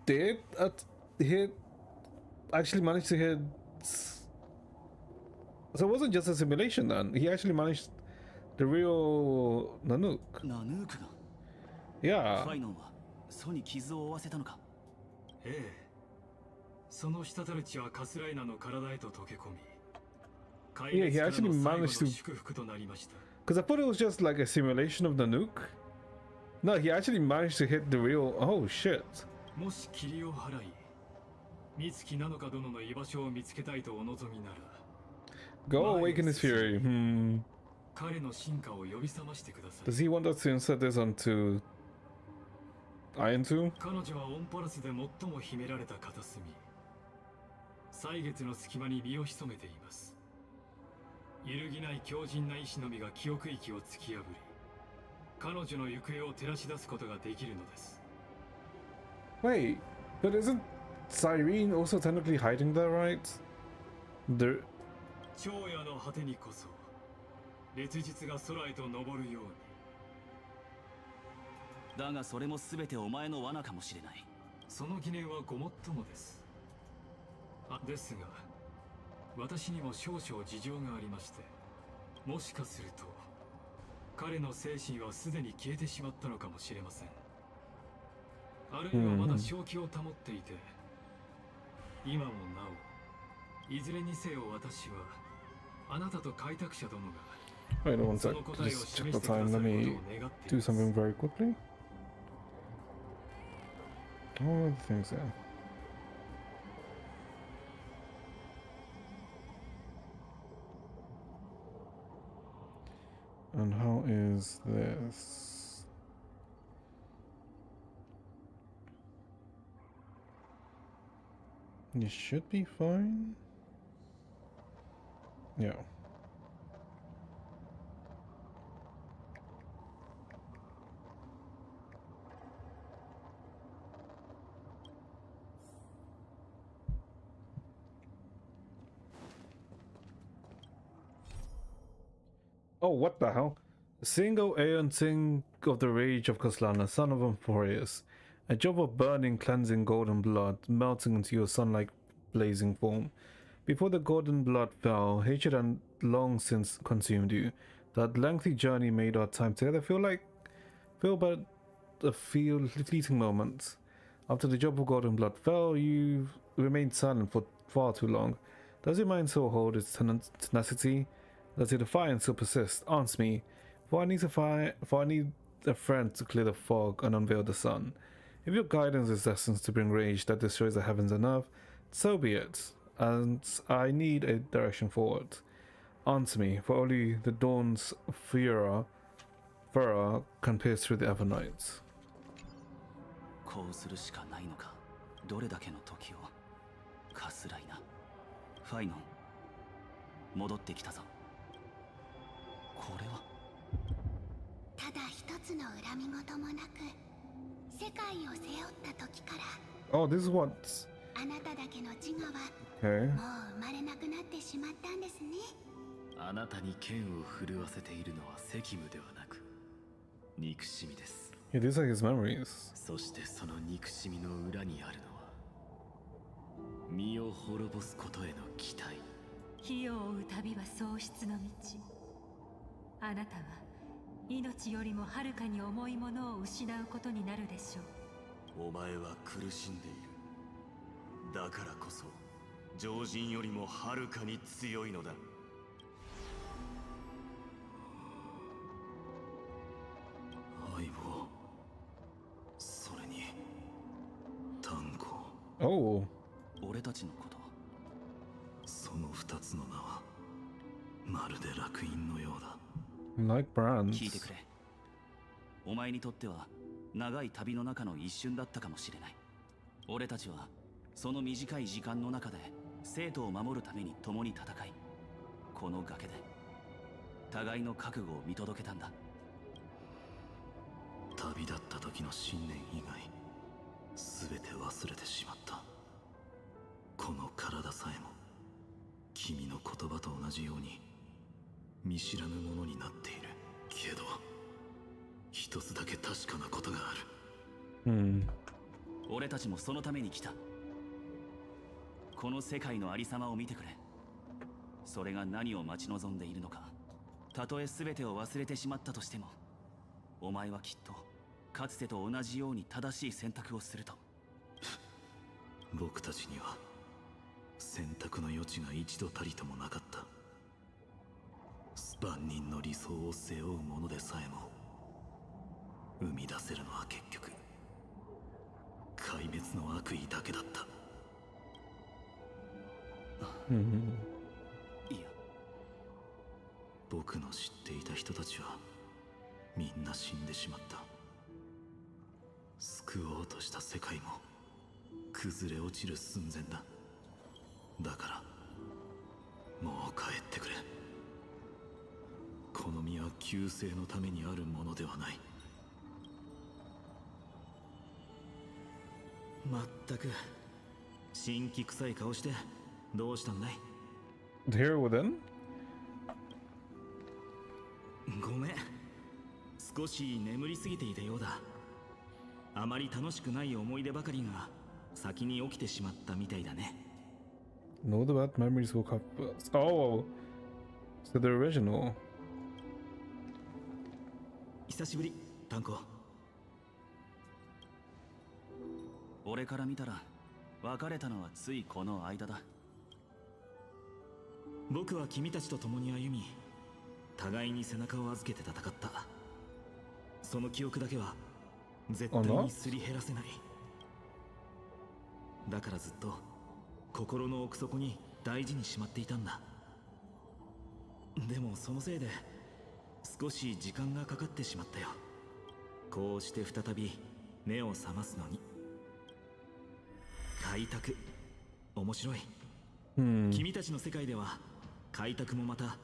did hit. Actually managed to hit. So it wasn't just a simulation then. He actually managed the real Nanook. ナヌークが Yeah. ファイノンはソに傷を負わせたのか。ええ、その滴る血はカスライナの体へと溶け込み、 Yeah, he actually managed to. 祝福となりました。 Because I thought it was just like a simulation of the nuke. No, he actually managed to hit the real. Oh shit. もし霧を払い、美月なのか殿の居場所を見つけたいとお望みなら、 Go awaken his fury. 彼の進化を呼び覚ましてください。 Does he want us to insert this onto Iron 2? 彼女はオンパラスで最も秘められた片隅、歳月の隙間に身を潜めています。揺るぎない強靭な意志のみが記憶域を突き破り、彼女の行方を照らし出すことができるのです。 Wait, but isn't Cyrene also technically hiding there, right? The 長夜の果てにこそ烈日が空へと昇るように。だがそれも全てお前の罠かもしれない。その疑念はごもっともです。ですが私にも少々事情がありまして、もしかすると彼の精神はすでに消えてしまったのかもしれません。あるいはまだ正気を保っていて、今もなおいずれにせよ私はあなたと開拓者殿が wait, one sec. Just check the time. Let me do something very quickly. All the things there. And how is this? You should be fine. Yeah. Oh, what the hell? Sing, O Aeon, sing of the rage of Koslana, son of Amphoreus, a job of burning, cleansing golden blood, melting into your sun-like blazing form. Before the golden blood fell, hatred had long since consumed you. That lengthy journey made our time together feel but a fleeting moment. After the job of golden blood fell, you remained silent for far too long. Does your mind still hold its tenacity? Does your defiance still persist? Answer me, for I need a friend to clear the fog and unveil the sun. If your guidance is destined to bring rage that destroys the heavens and earth, so be it, and I need a direction forward. Answer me, for only the dawn's furor can pierce through the evernight. こうするしかないのか。どれだけの時を。カスライナ。ファイノン。戻ってきたぞ。これは。ただ一つの恨み事もなく、世界を背負った時から。Oh, this is what. あなただけの自我は、Okay. もう生まれなくなってしまったんですね。あなたに剣を震わせているのは責務ではなく憎しみです。 Yeah, these are his memories. そしてその憎しみの裏にあるのは身を滅ぼすことへの期待。火を追う旅は喪失の道。あなたは命よりもはるかに重いものを失うことになるでしょう。お前は苦しんでいる。だからこそ常人よりもはるかに強いのだ。相棒、それに炭鉱。Oh. 俺たちのこと。その二つの名はまるで烙印のようだ。Like brands. 聞いてくれ。お前にとっては長い旅の中の一瞬だったかもしれない。俺たちはその短い時間の中で生徒を守るために共に戦い、この崖で互いの覚悟を見届けたんだ。旅立った時の信念以外全て忘れてしまった。この体さえも君の言葉と同じように見知らぬものになっている。けど一つだけ確かなことがある。俺たちもそのために来た。この世界のありさまを見てくれ。それが何を待ち望んでいるのか。たとえ全てを忘れてしまったとしても、お前はきっとかつてと同じように正しい選択をすると。僕たちには選択の余地が一度たりともなかった。万人の理想を背負うものでさえも生み出せるのは結局壊滅の悪意だけだった。いや、僕の知っていた人たちはみんな死んでしまった。救おうとした世界も崩れ落ちる寸前だ。だからもう帰ってくれ。この身は救世のためにあるものではない。まったく神気臭い顔してどうしたんだい。 Here within? ごめん、少し眠りすぎていたようだ。あまり楽しくない思い出ばかりが先に起きてしまったみたいだね。No, the bad memories will come first. Oh, so the original. 久しぶり、炭鉱。俺から見たら別れたのはついこの間だ。僕は君たちと共に歩み、互いに背中を預けて戦った。その記憶だけは絶対にすり減らせない。だからずっと心の奥底に大事にしまっていたんだ。でもそのせいで少し時間がかかってしまったよ。こうして再び目を覚ますのに。開拓、面白い。君たちの世界では開拓もまた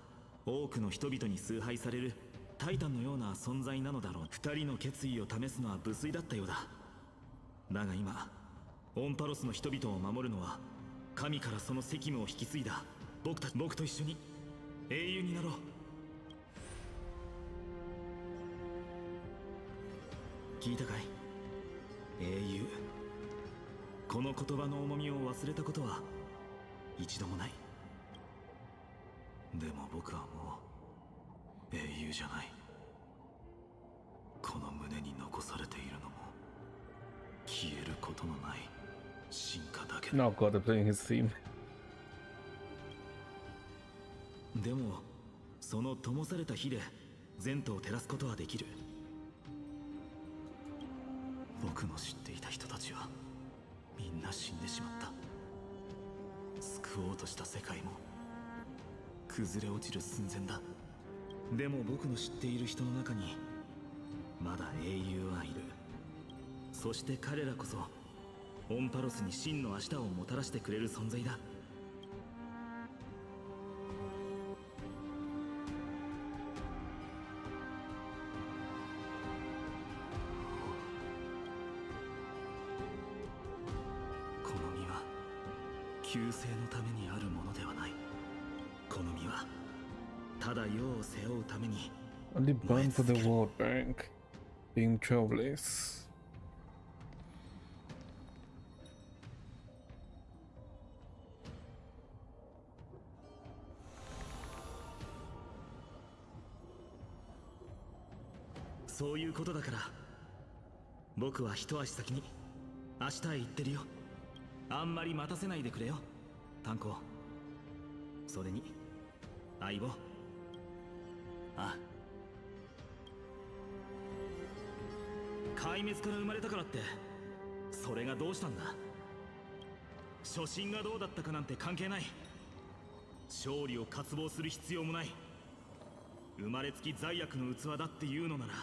多くの人々に崇拝されるタイタンのような存在なのだろう。二人の決意を試すのは無粋だったようだ。だが今オンパロスの人々を守るのは神からその責務を引き継いだ僕と一緒に英雄になろう。聞いたかい英雄。この言葉の重みを忘れたことは一度もない。でも僕はもう英雄じゃない。この胸に残されているのも消えることのない進化だけだ。 Oh god, they're playing his theme. でもその灯された火で前途を照らすことはできる。僕の知っていた人たちはみんな死んでしまった。救おうとした世界も崩れ落ちる寸前だ。でも僕の知っている人の中にまだ英雄はいる。そして彼らこそオンパロスに真の明日をもたらしてくれる存在だ。この身は救世のためにあるものではない。この身はただ世を背負うために Only burn for the World Bank, being travelers. そういうことだから僕は一足先に明日へ行ってるよ。あんまり待たせないでくれよ炭鉱。それに相棒。ああ、壊滅から生まれたからってそれがどうしたんだ。初心がどうだったかなんて関係ない。勝利を渇望する必要もない。生まれつき罪悪の器だっていうのなら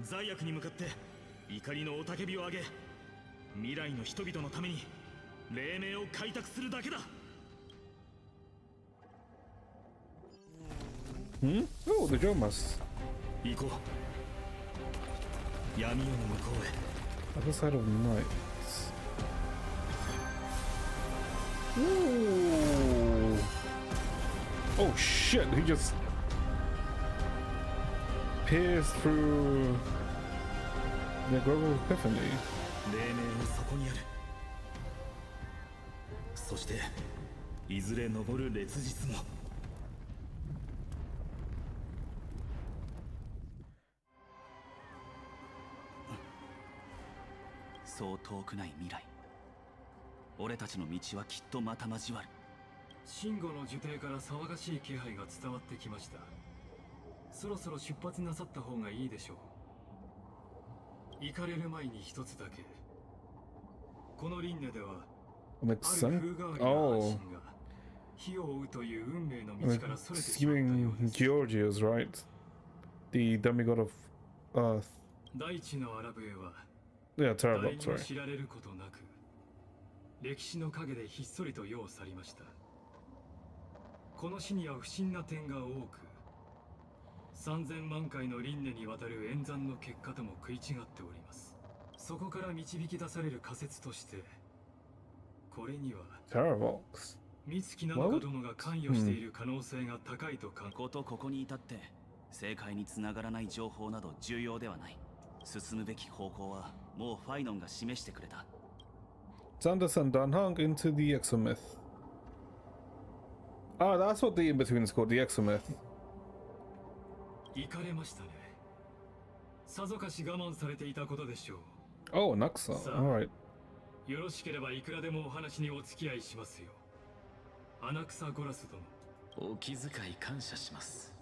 罪悪に向かって怒りの雄たけびを上げ、未来の人々のために黎明を開拓するだけだ。 Oh, the Jomas. 行こう。闇夜の向こうへ。 Other side of nights. Ooh. Oh shit, he just pierced through the global epiphany. 黎明はそこにある。そしていずれ昇る烈日も。そう遠くない未来、俺たちの道はきっとまた交わる。シンゴの樹底から騒がしい気配が伝わってきました。そろそろ出発なさった方がいいでしょう。行かれる前に一つだけ。この輪廻ではある風変わりな安心が火を追うという運命の道からそれてしまったようです。 Georgios, right? The demigod of Earth. 大地のアラブエは Yeah, 誰 Terrabot, にも sorry. 知られることなく歴史の陰でひっそりと世を去りました。この死には不審な点が多く、3000万回の輪廻にわたる演算の結果とも食い違っております。そこから導き出される仮説として、これには Terravox. 美月なのか殿が関与している可能性が高いと考え、ことここに至って正解につながらない情報など重要ではない。進むべき方向はもうファイノンが示してくれた。 Xandus and Dunhung into the Exomyth. Ah, that's what the in-between is called, the Exomyth. 行かれましたね。さぞかし我慢されていたことでしょう。 Oh, Naxa. Alright. よろしければいくらでもお話にお付き合いしますよ。穴草ゴラス殿。お気遣い感謝します。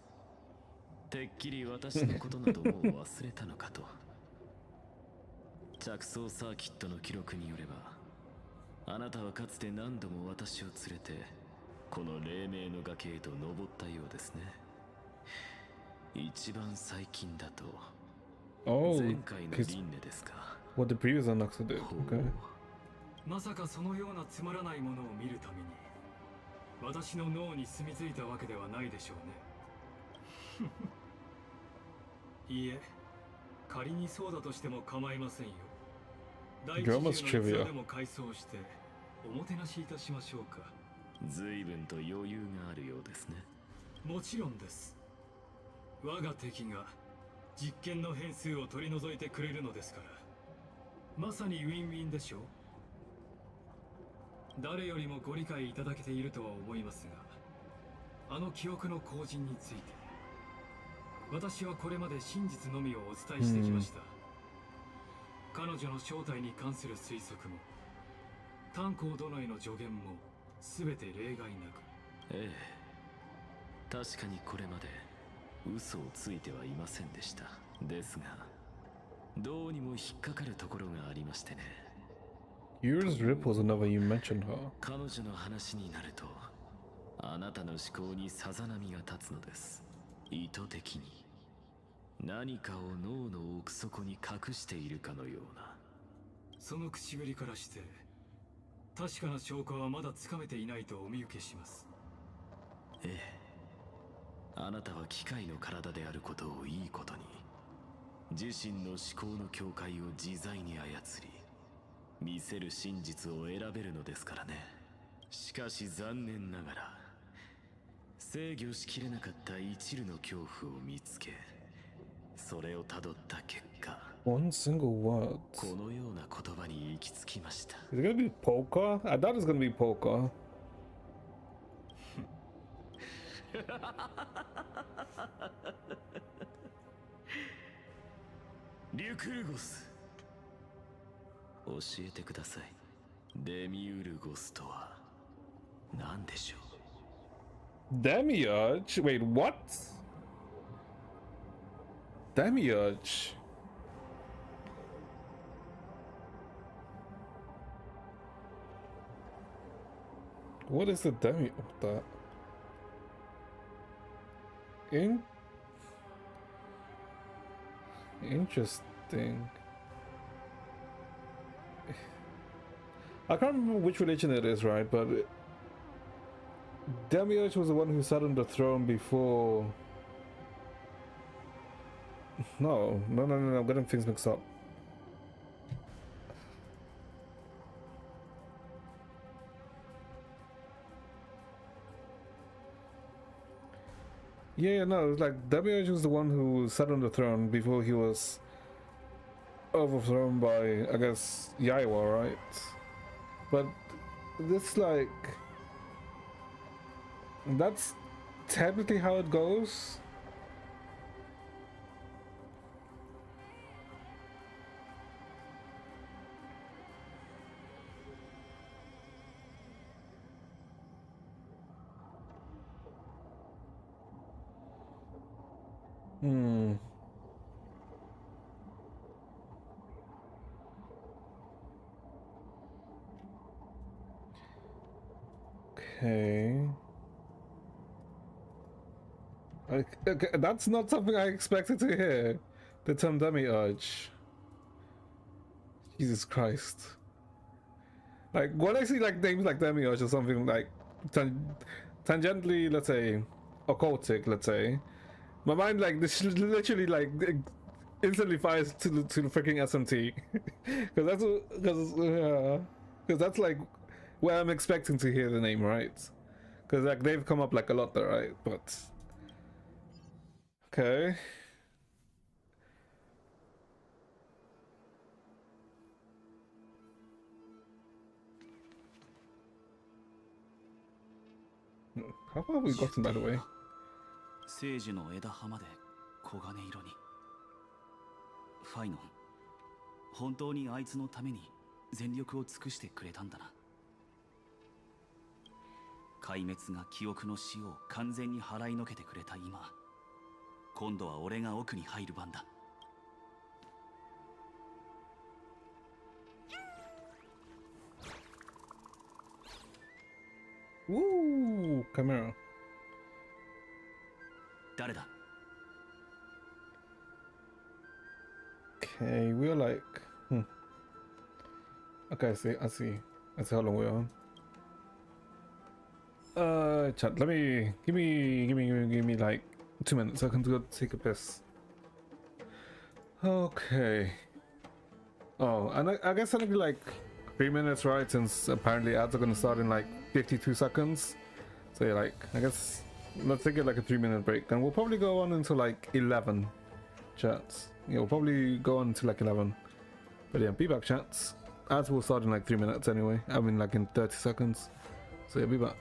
てっきり私のことなどもう忘れたのかと。着想サーキットの記録によれば、あなたはかつて何度も私を連れてこの黎明の崖へと登ったようですね。一番最近だと Oh, 前回の輪 his, 廻ですか。 what the previous Naxa did. Okay. まさかそのようなつまらないものを見るために私の脳に住み着いたわけではないでしょうね。いいえ、仮にそうだとしても構いませんよ。第一級の器でも改装しておもてなしいたしましょうか。随分と余裕があるようですね。もちろんです。我が敵が実験の変数を取り除いてくれるのですから、まさにウィンウィンでしょう。誰よりもご理解いただけているとは思いますが、あの記憶の後人について私はこれまで真実のみをお伝えしてきました。彼女の正体に関する推測も炭鉱殿への助言も全て例外なく。ええ、確かにこれまで嘘をついてはいませんでした。ですがどうにも引っかかるところがありましてね。 Yours Rip was another you mentioned her. 彼女の話になるとあなたの思考にさざ波が立つのです。意図的に何かを脳の奥底に隠しているかのような。その口ぶりからして確かな証拠はまだつかめていないとお見受けします。ええ、あなたは機械の体であることをいいことに、自身の思考の境界を自在に操り見せる真実を選べるのですからね。しかし残念ながら制御しきれなかった一縷の恐怖を見つけ、それをたどった結果、 One single word. このような言葉に行き着きました。 Is it gonna be poker? I thought it was gonna be poker. リュクルゴス、教えてください。デミウルゴスとは何でしょう。 Demiurge? Wait, what? Demiurge? What is the demi? What the? Interesting. I can't remember which religion it is, right? But Demiurge was the one who sat on the throne before. No, I'm getting things mixed up. Yeah, no, it's like Demiurge was the one who sat on the throne before he was overthrown by, I guess, Yaiwa, right? But this, like, that's technically how it goes. Okay. Okay, that's not something I expected to hear. The term demiurge. Jesus Christ. Like, when I see like names like demiurge or something like tangentially, let's say, occultic, let's say, my mind like this literally like instantly fires to the freaking SMT, because that's like where I'm expecting to hear the name, right? Because like they've come up like a lot there, right? But okay. How far have we gotten, by the way? 聖樹の枝葉まで黄金色に。ファイノン、本当にあいつのために全力を尽くしてくれたんだな。壊滅が記憶の死を完全に払いのけてくれた今、今度は俺が奥に入る番だ。Woo! Camera. 誰だ？ Okay, we're like, Okay, I see how long we're on. Chat. Give me like 2 minutes. I can go take a piss. Okay. Oh, and I guess it'll be like 3 minutes, right? Since apparently ads are gonna start in like 52 seconds. So yeah, like I guess let's take it like a 3-minute break, and we'll probably go on until like 11. chats. Yeah, we'll probably go on to like 11. But yeah, be back, chats. As we'll start in like 3 minutes anyway. I mean, like in 30 seconds. So yeah, be back.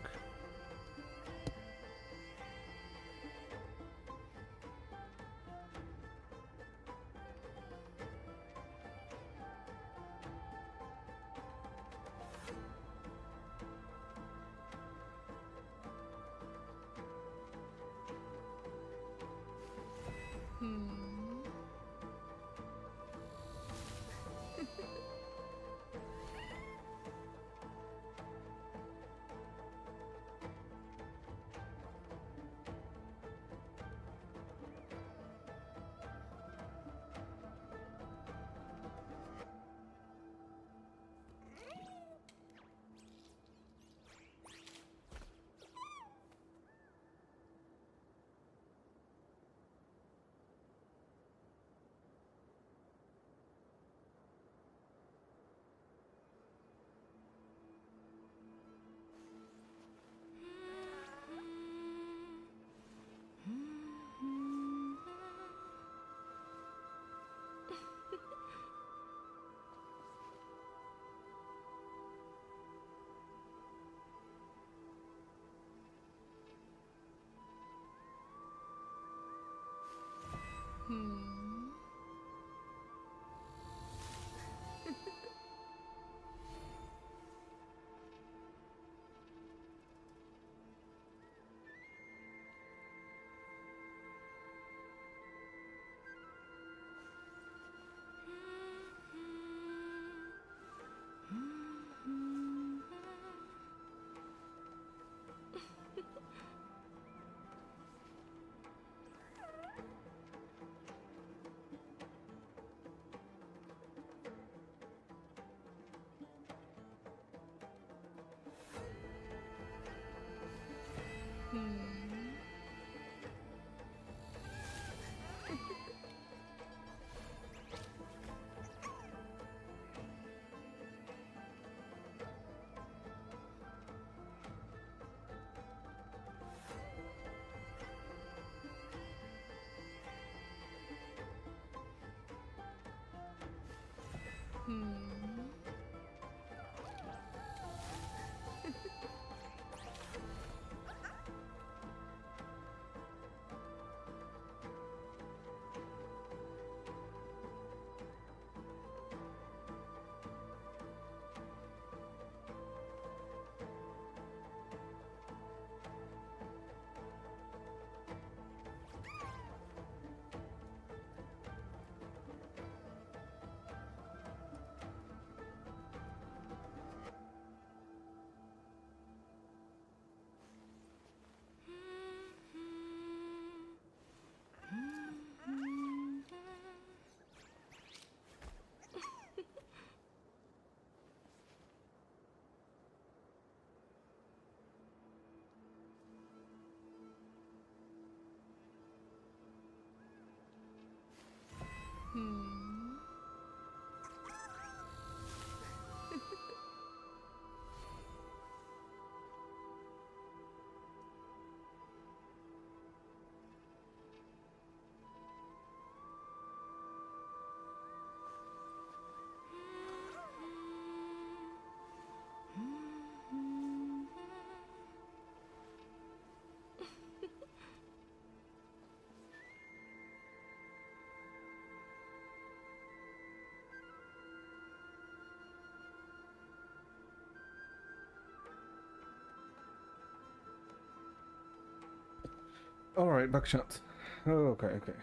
Alright, back shot. Okay, okay.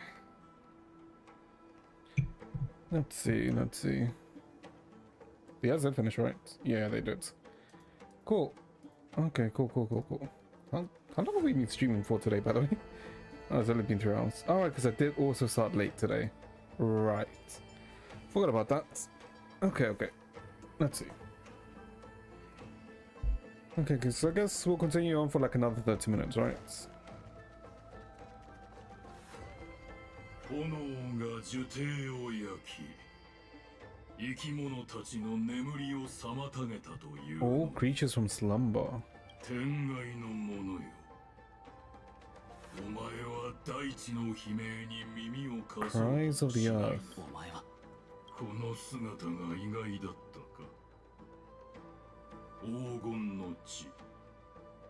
Let's see, let's see. The others did finish, right? Yeah, they did. Cool. Okay, cool. How long have we been streaming for today, by the way? Oh, it's only been 3 hours. Alright, because I did also start late today. Right. Forgot about that. Okay. Let's see. Okay, so I guess we'll continue on for like another 30 minutes, right? 炎が樹底を焼き、生き物たちの眠りを妨げたという。 All creatures from slumber. 天外のものよ。Cries of the Earth. お前はこの姿が意外だったか。黄金の地、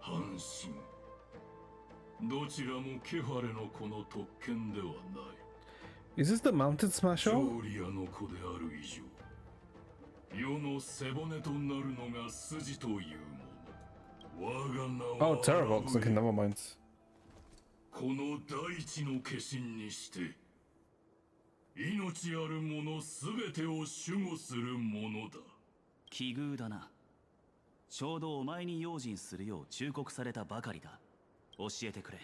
半身、どちらもケファレの子の特権ではない。Is this the Mountain ジ Smasher? ョーリアの子である以上、世の背骨となるのが筋というもの。我が名 Oh, は Terrorbox. Okay, 現れ never mind. この大地の化身にして、命あるものすべてを守護するものだ。奇遇だな。ちょうどお前に用心するよう忠告されたばかりだ。教えてくれ。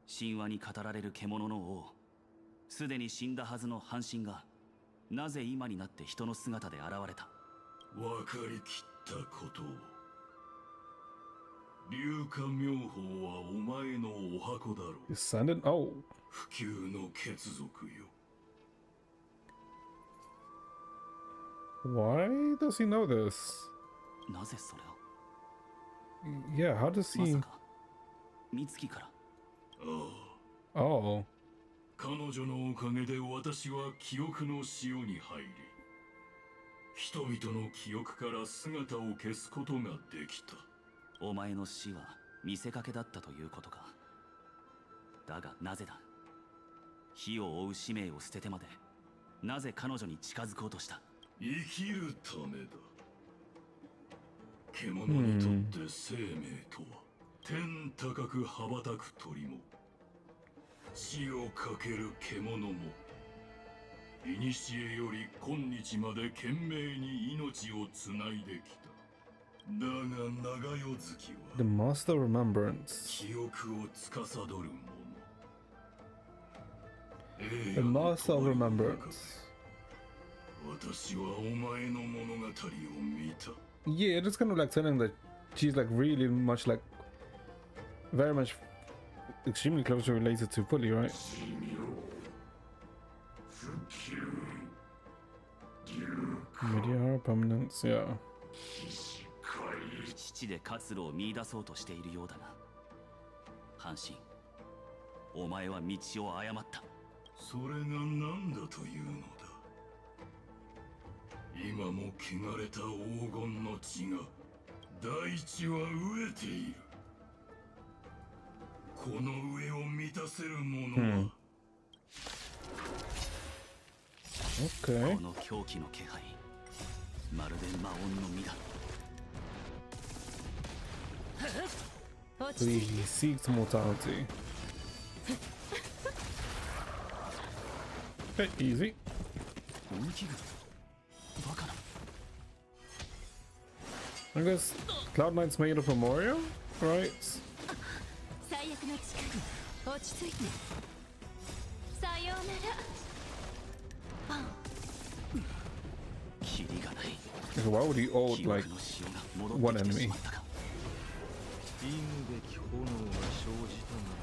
神話に語られる獣の王、すでに死んだはずの半身が、なぜ今になって人の姿で現れた。分かりきったことを。龍華妙法はお前のお箱だろう。 Descendant? Oh. 不朽の血族よ。 Why does he know this? なぜそれを。 Yeah, how does ま he... さか美月から。ああ。 Oh. 彼女のおかげで私は記憶の潮に入り、人々の記憶から姿を消すことができた。お前の死は見せかけだったということか。だがなぜだ。火を追う使命を捨ててまで、なぜ彼女に近づこうとした。生きるためだ。獣にとって生命とは、天高く羽ばたく鳥も、血をかける獣も、古より今日まで懸命に命をつないできた。だが長夜月は The Master of Remembrance. 記憶を司るもの。 The Master of Remembrance. 私はお前の物語を見た。 Yeah, it is kind of like telling that she's like really much like very much extremely closely related to Fully, right? Meteor permanence, yeah. 父で活路を見出そうとしているようだな。阪神、お前は道を誤った。それが何だというのだ。今も汚れた黄金の血が大地は飢えている。この上を満たせるものは、Okay. この狂気の気配、まるで魔音の実だ。So he seeks mortality. Okay, easy. 本気がバカな。 I guess Cloud9's made of memorial, right? 最悪の力に落ち着いて。さようなら。パン。キリがない。 Like, why would he hold like one enemy? 忌むべき炎が生じたなら、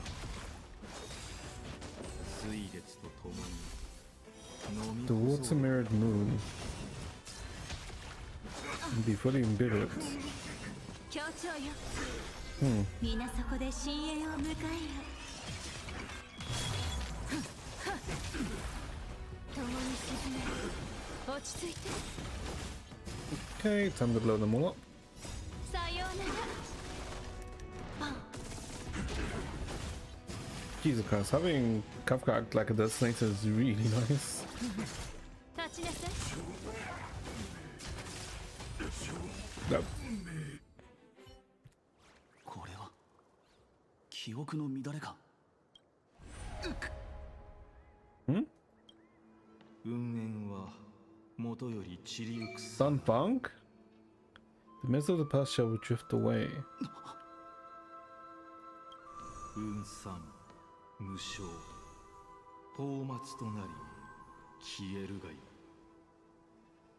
水烈と共に The water mirrored moon. Be fully embittered. 協調よ。 Hmm. 皆そこで深淵を迎えよ。共に沈め。落ち着いて。 Okay, time to blow them all up. さようなら。パン。 Jesus Christ, having Kafka act like a detonator is really nice. 立ちなさい。 Yep. これは記憶の乱れか。Hmm? 運縁はもとより散りゆく Sunfunk? The mist of the past shall drift away. 運算無償泡沫となり消えるがいい。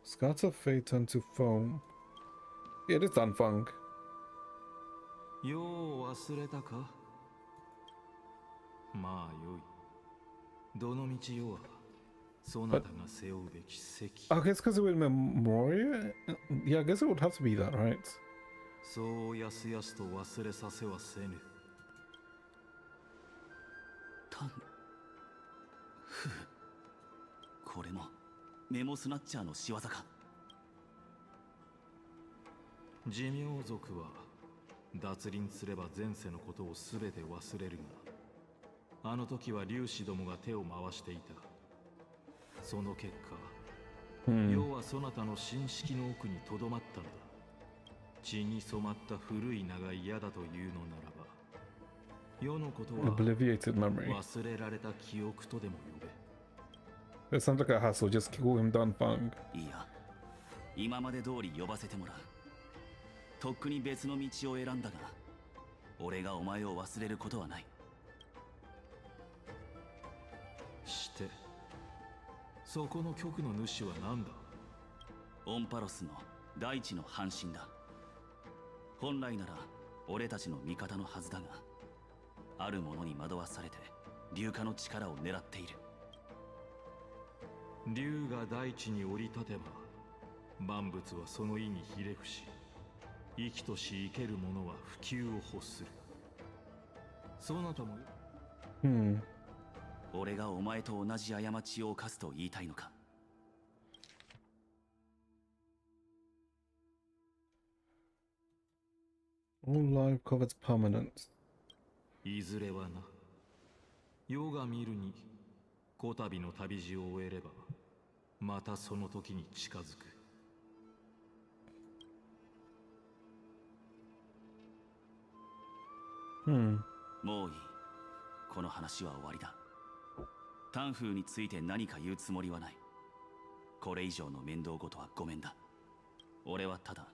Scatter fate turn to foam. Yeah, it is Sunfunk. よう忘れたか。まあよい。どの道よはそなたが背負うべき責。 I guess because it would memorial? Yeah, I guess it would have to be that, right? そうやすやすと忘れさせはせぬ。これもメモスナッチャーの仕業か。寿命族は脱輪すれば前世のことを全て忘れるが、あの時は粒子どもが手を回していた。その結果、要はそなたの神式の奥にとどまったのだ。血に染まった古い長い矢だというのならば、世のことは Obliviated memory. 忘れられた記憶とでも呼べ。 That sounds like a hassle. Just call him Dunfang. いや、今まで通り呼ばせてもらう。とっくに別の道を選んだが、俺がお前を忘れることはない。して、そこの曲の主は何だ？オンパロスの大地の半身だ。本来なら俺たちの味方のはずだが、あるものに惑わされて竜化の力を狙っている。竜が大地に降り立てば、万物はその意にひれ伏し、生きとし生ける者は不朽を欲する。そなたも俺がお前と同じ過ちを犯すと言いたいのか。All life covers permanence. いずれはな、世が見るにこたびの旅路を終えれば、またその時に近づく。もういい。この話は終わりだ。タンフーについて何か言うつもりはない。これ以上の面倒ごとはごめんだ。俺はただ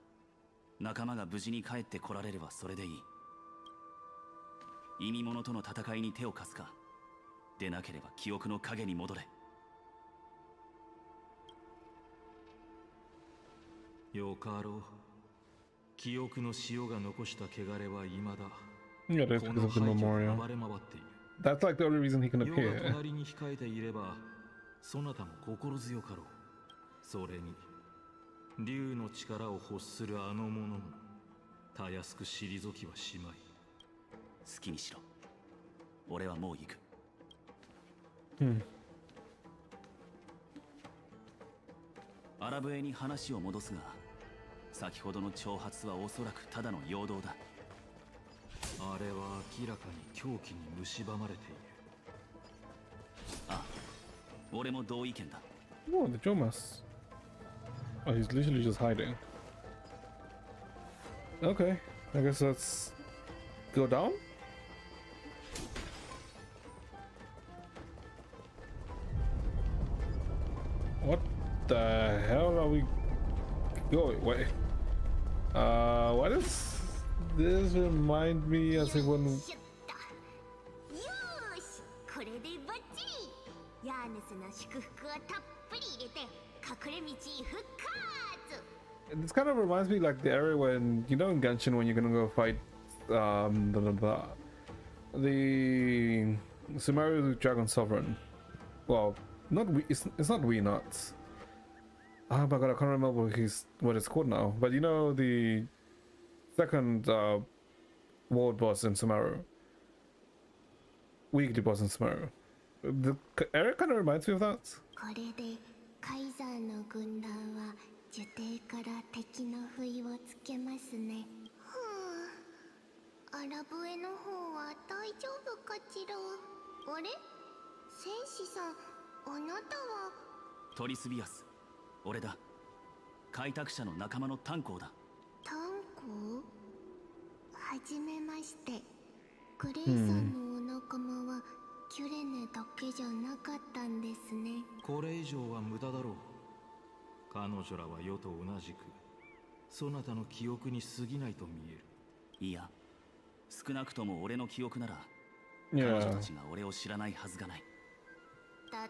仲間が無事に帰ってこられればそれでいい。意味物との戦いに手を貸すか、でなければ記憶の影に戻れ。よかろう。記憶の潮が残した汚れは未だ Yeah, that's because of the memorial. 暴れ回っている。That's like the only reason he can 世が appear. 隣に控えていれば、そなたも心強かろう。それに竜の力を欲するあの者もたやすく退きはしまい。好きにしろ。俺はもう行く。アラブエに話を戻すが、先ほどの挑発はおそらくただの陽動だ。あれは明らかに狂気に蝕まれている。ああ、俺も同意見だ。Oh, the Jomas. Oh, he's literally just hiding. Okay, I guess let's go down. What the hell are we going? Wait. Why does this remind me as if when よーし、これでバッチリ。ヤーネスの祝福をたっぷり入れて隠れ道復活。 this kind of reminds me like the area when in Genshin when you're gonna go fight the Sumeru Dragon Sovereign. Well, it's not we nuts. Oh my god, I can't remember what it's called now. But the second world boss in Sumeru, weekly boss in Sumeru. The area kind of reminds me of that. これでカイザーの軍団は樹底から敵の不意をつけますね。アラブエの方は大丈夫かしら。あれ、戦士さん、あなたはトリスビアス、俺だ。開拓者の仲間の炭鉱だ。炭鉱？はじめまして。グレイさんのお仲間はキュレネだけじゃなかったんですね。これ以上は無駄だろう。彼女らは世と同じくそなたの記憶に過ぎないと見える。いや、少なくとも俺の記憶なら、いや彼女たちが俺を知らないはずがない。炭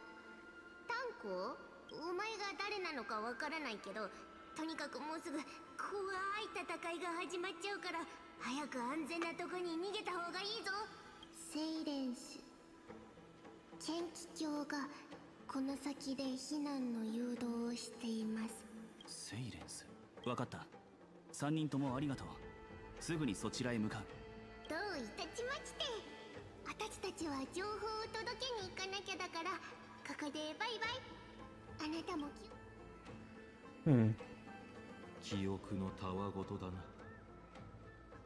鉱？お前が誰なのかわからないけど、とにかくもうすぐ怖い戦いが始まっちゃうから、早く安全なとこに逃げた方がいいぞ。セイレンス、剣気教がこの先で避難の誘導をしています。セイレンス、分かった。3人ともありがとう。すぐにそちらへ向かう。どういたしまして。私たちは情報を届けに行かなきゃだから、ここでバイバイ。あなたも記憶のたわごとだな。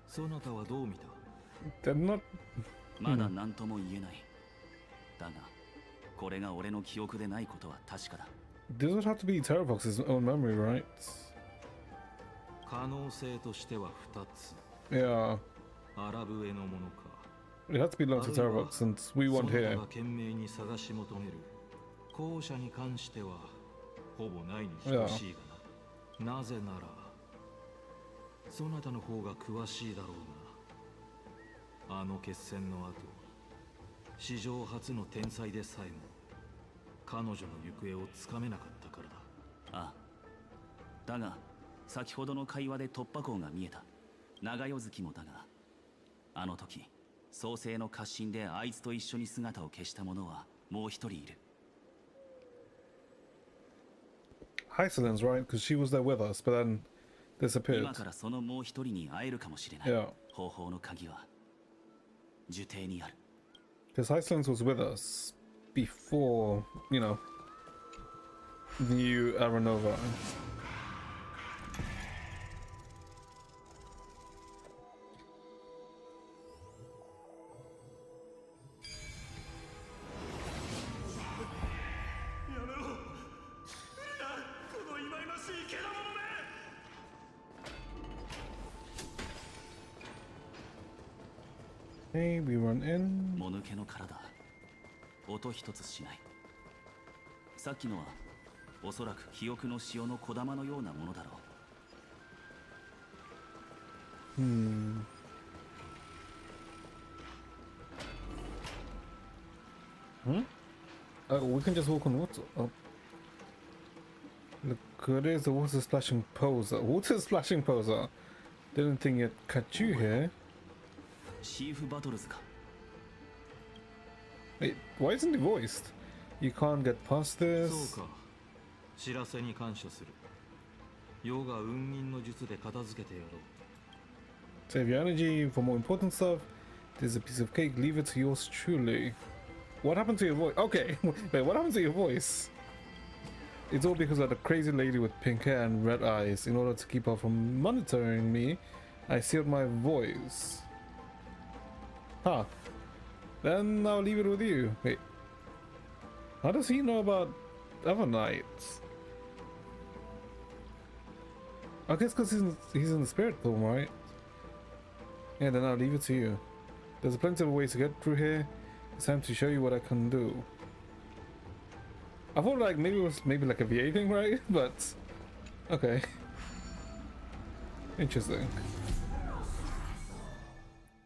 そなたはどう見た？ They're not. まだ何とも言えない。だが、これが俺の記憶でないことは確かだ。This would have to be Terrafox's own memory, right? 可能性としては2つ。Yeah. アラブへのものか。It has to be belong to Terrafox since we weren't そなた here. が懸命に探し求める後者に関してはほぼないに等しいがな。なぜなら、そなたの方が詳しいだろうが、あの決戦の後、史上初の天才でさえも彼女の行方をつかめなかったからだ。ああ。だが、先ほどの会話で突破口が見えた。長夜月もだが、あの時、創世の過信であいつと一緒に姿を消した者はもう一人いる。Hycelin's right, because she was there with us, but then disappeared. 今からそのもう一人に会えるかもしれない。Yeah. 方法の鍵は呪帝にある。Because Hycelin's was with us before, you know, New Aranova. やめろ。この忌々しいけだものめ。Hey, we run in. もぬけの殻だ。音一つしない。さっきのはおそらく記憶の潮の小玉のようなものだろう。We can just walk on water. Oh. Look, there's the water splashing poser. Water splashing poser. Didn't think it'd catch you here. シーフバトルズか。Wait, why isn't he voiced? You can't get past this. そうか。知らせに感謝する。ヨガ運人の術で片付けてやろう。Save your energy for more important stuff. There's a piece of cake. Leave it to yours truly. What happened to your voice? Okay, wait, what happened to your voice? It's all because of the crazy lady with pink hair and red eyes. In order to keep her from monitoring me, I sealed my voice. Huh. Then I'll leave it with you. Wait. How does he know about other knights? I guess because he's in the spirit form, right? Yeah, then I'll leave it to you. There's plenty of ways to get through here. It's time to show you what I can do. I thought like maybe it was like a VA thing, right? But okay. Interesting.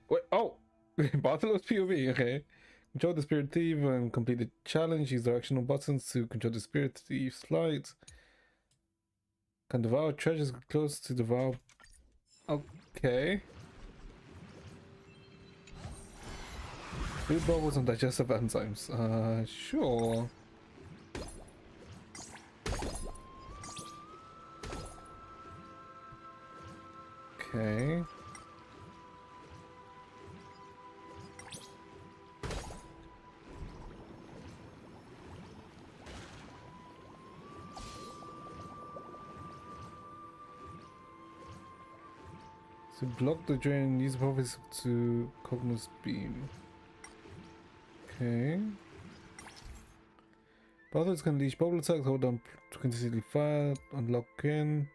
Wait, oh! Bartolo's POV, okay. Control the spirit thief and complete the challenge. Use directional buttons to control the spirit thief's flight. Can devour treasures close to devour. Okay. Food bubbles and digestive enzymes. Sure. Okay. So block the drain, use the properties to Cognos beam. Okay. Brothers can unleash bubble attacks, hold on to continuously fire, unlock in.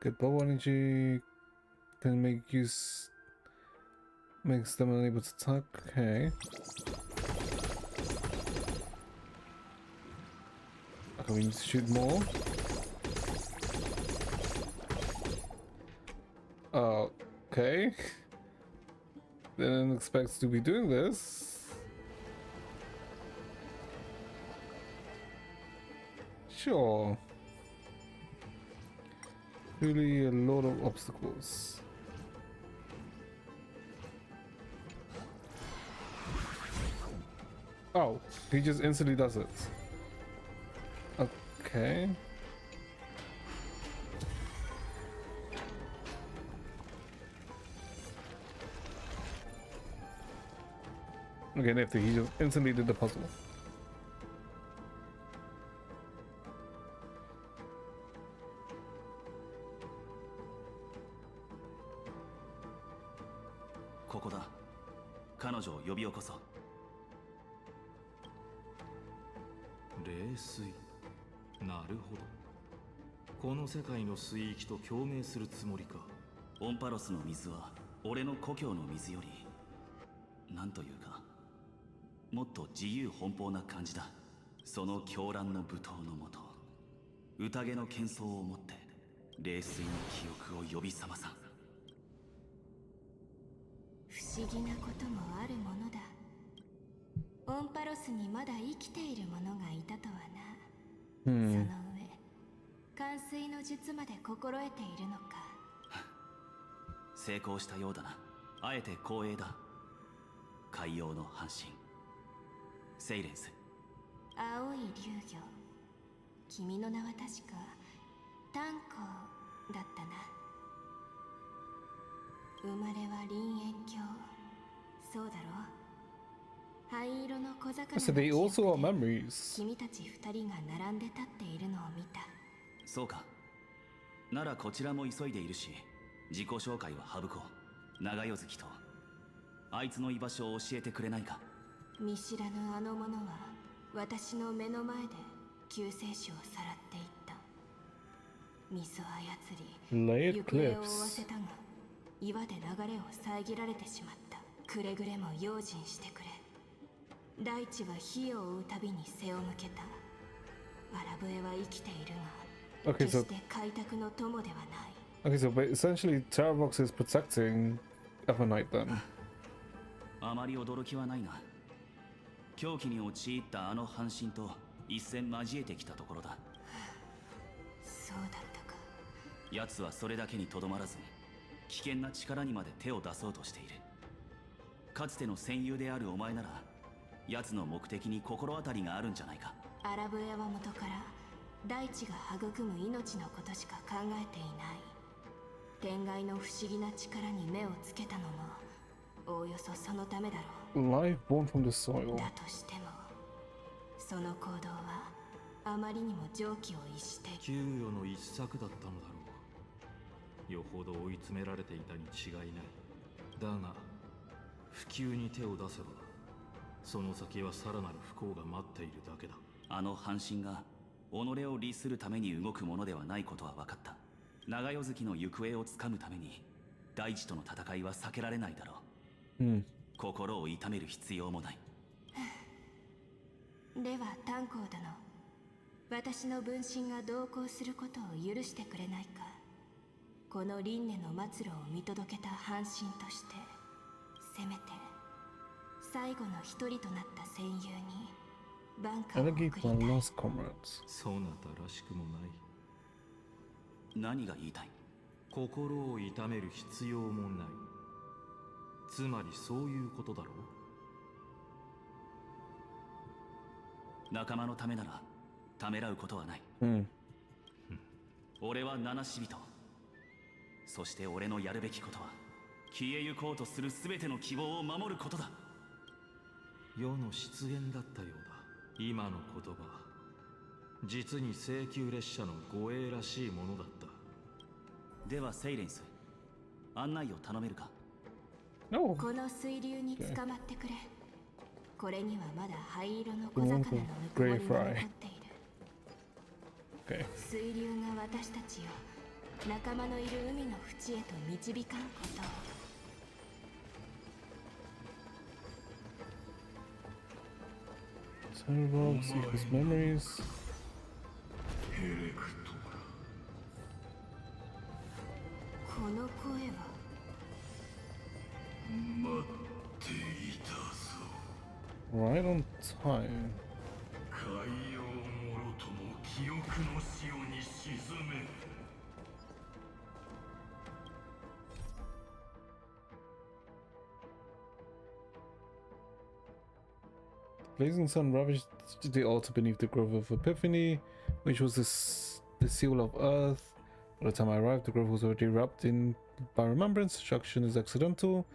Get bubble energy, can makes them unable to attack. Okay. Okay, we need to shoot more. Okay. Didn't expect to be doing this. Sure. Really a lot of obstacles. Oh, he just instantly does it. Okay. Okay, nifty. He just instantly did the puzzle. ここだ。彼女を呼び起こそう。冷水。なるほど。この世界の水域と共鳴するつもりか。オンパロスの水は俺の故郷の水より、なんというか、もっと自由奔放な感じだ。その狂乱の舞踏のもと、宴の喧騒をもって冷水の記憶を呼び覚まさん。不思議なこともあるものだ。オンパロスにまだ生きている者がいたとはな。その上、冠水の術まで心得ているのか。成功したようだな。あえて光栄だ。海洋の半身セイレンス。青い竜魚。君の名は確か炭鉱だったな。生まれは林縁郷。そうだろう。灰色の小魚の So they also are memories. 君たち二人が並んで立っているのを見た。そうか。ならこちらも急いでいるし、自己紹介は省こう。長夜月とあいつの居場所を教えてくれないか。見知らぬあの者は私の目の前で救世主をさらっていった。水を操り行方を追わせたが、岩で流れを遮られてしまった。くれぐれも用心してくれ。大地は火を追うたびに背を向けた。アラブエは生きているが、決して開拓の友ではない。Okay, so but essentially Terravox is protecting Evernight then. あまり驚きはないな。狂気に陥ったあの半身と一戦交えてきたところだ。そうだったか。奴はそれだけにとどまらず、危険な力にまで手を出そうとしている。かつての戦友であるお前なら、奴の目的に心当たりがあるんじゃないか。アラブエは元から大地が育む命のことしか考えていない。天外の不思議な力に目をつけたのもおおよそそのためだろう。 Life born from the soil. だとしてもその行動はあまりにも常軌を逸して。給与の一策だったのだろう。よほど追い詰められていたに違いない。だが普及に手を出せば、その先はさらなる不幸が待っているだけだ。あの半身が己を利するために動くものではないことは分かった。長夜月の行方をつかむために大地との戦いは避けられないだろう。心を痛める必要もない。では炭鉱殿、私の分身が同行することを許してくれないか。この輪廻の末路を見届けた半身として、せめて最後の一人となった戦友に挽回を送りたい。そなたらしくもない。何が言いたい？心を痛める必要もない。つまりそういうことだろう。仲間のためならためらうことはない。俺は七死人。そして俺のやるべきことは、消えゆこうとする全ての希望を守ることだ。世の出現だったようだ。今の言葉、実に請求列車の護衛らしいものだった。ではセイレンス、案内を頼めるか？この水流に捕まってくれ。これにはまだ灰色の小魚のぬくもりが残っている。水流が私たちを仲間のいる海の淵へと導かんことを。Terravox equals memories. この声は。待っていたぞ。 Right on time. 海洋もろとも記憶の潮に沈め。Blazing sun ravaged the altar beneath the grove of Epiphany, which was the seal of earth. By the time I arrived, the grove was already wrapped in by remembrance. Destruction is accidental,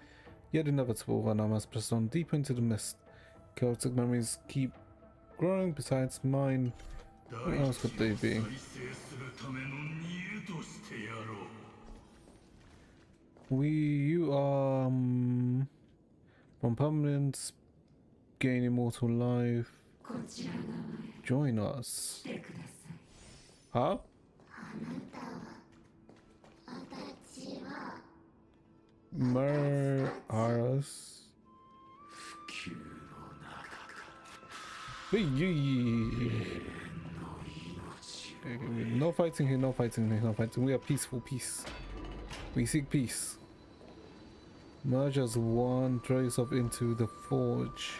yet inevitable, and I must press on deeper into the mist. Chaotic memories keep growing besides mine. What else could they be? You are... permanents, gain immortal life. Join us. Huh? Us. No fighting here, no fighting here, no fighting. We are peaceful, peace. We seek peace. Merge as one, throw yourself into the forge.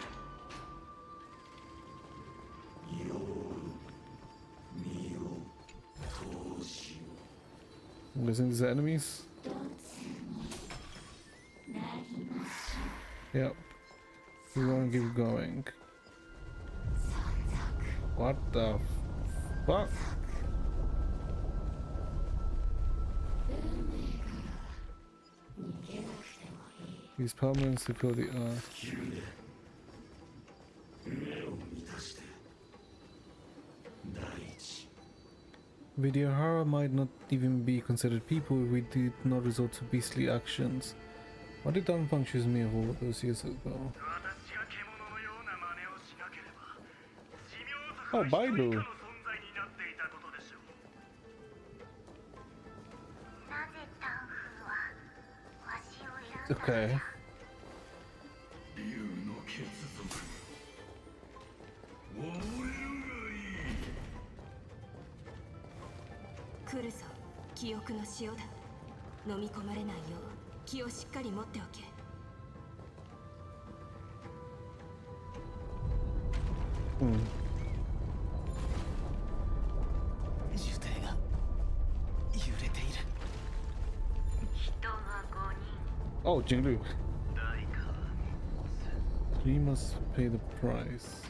I'm guessing these are enemies. Yep. We want to keep going. What the fuck? These permanents to fill the earth. Vidyahara might not even be considered people if we did not resort to beastly actions. What did Dumb punctures me of all those years ago? Oh, Baidu. Okay. Oh, Jinglu. He must pay the price.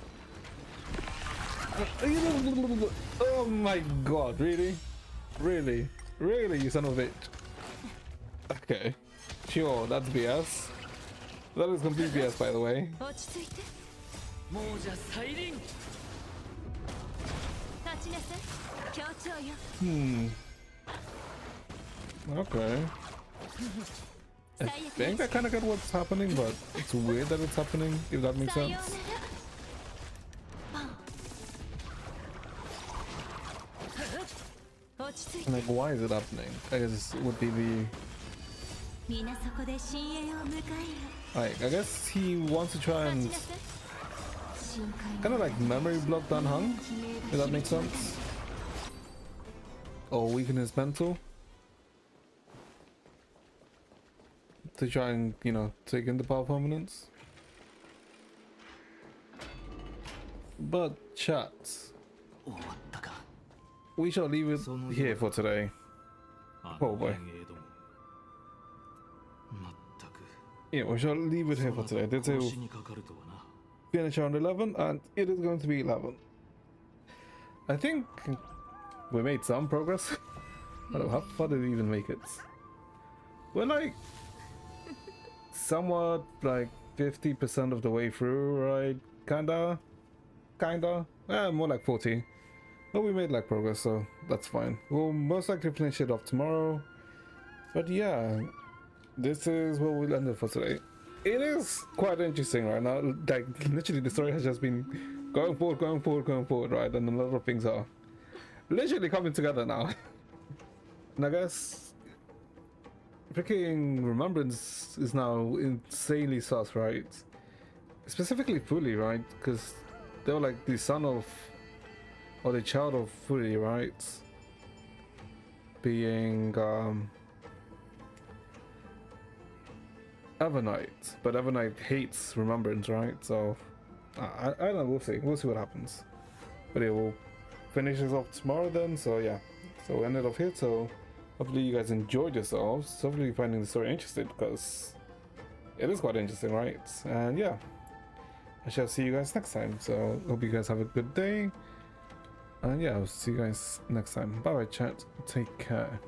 Oh my god, really? Really? Really, you son of a bitch? Okay. Sure, that's BS. That is complete BS, by the way. Okay. I think I kind of get what's happening, but it's weird that it's happening, if that makes sense. Like, why is it happening? I guess this would be the... Like, I guess he wants to try and... kind of like memory block Dan Heng, if that makes sense. Or weaken his mental. To try and, you know, take in the power permanence. But chat, we shall leave it here for today. Oh boy. Yeah, we shall leave it here for today. Did say we'll finish around 11, and it is going to be 11. I think we made some progress. I don't know, how far did we even make it? We're like somewhat like 50% of the way through, right? Kinda. More like 40. But we made like progress, so that's fine. We'll most likely finish it off tomorrow. But yeah, this is what we'll end it for today. It is quite interesting right now. Like literally the story has just been going forward, right? And a lot of things are literally coming together now. And I guess freaking Remembrance is now insanely sus, right? Specifically Fully, right? Because they were like the son of, or the child of Fully, right? Being Evernight, but Evernight hates Remembrance, right? So I don't know, we'll see what happens. But yeah, we'll finish this off tomorrow then. So yeah, so we'll end it off here. So hopefully you guys enjoyed yourselves. Hopefully you're finding the story interesting, because it is quite interesting, right? And yeah, I shall see you guys next time. So hope you guys have a good day, and yeah, I'll see you guys next time. Bye bye chat, take care.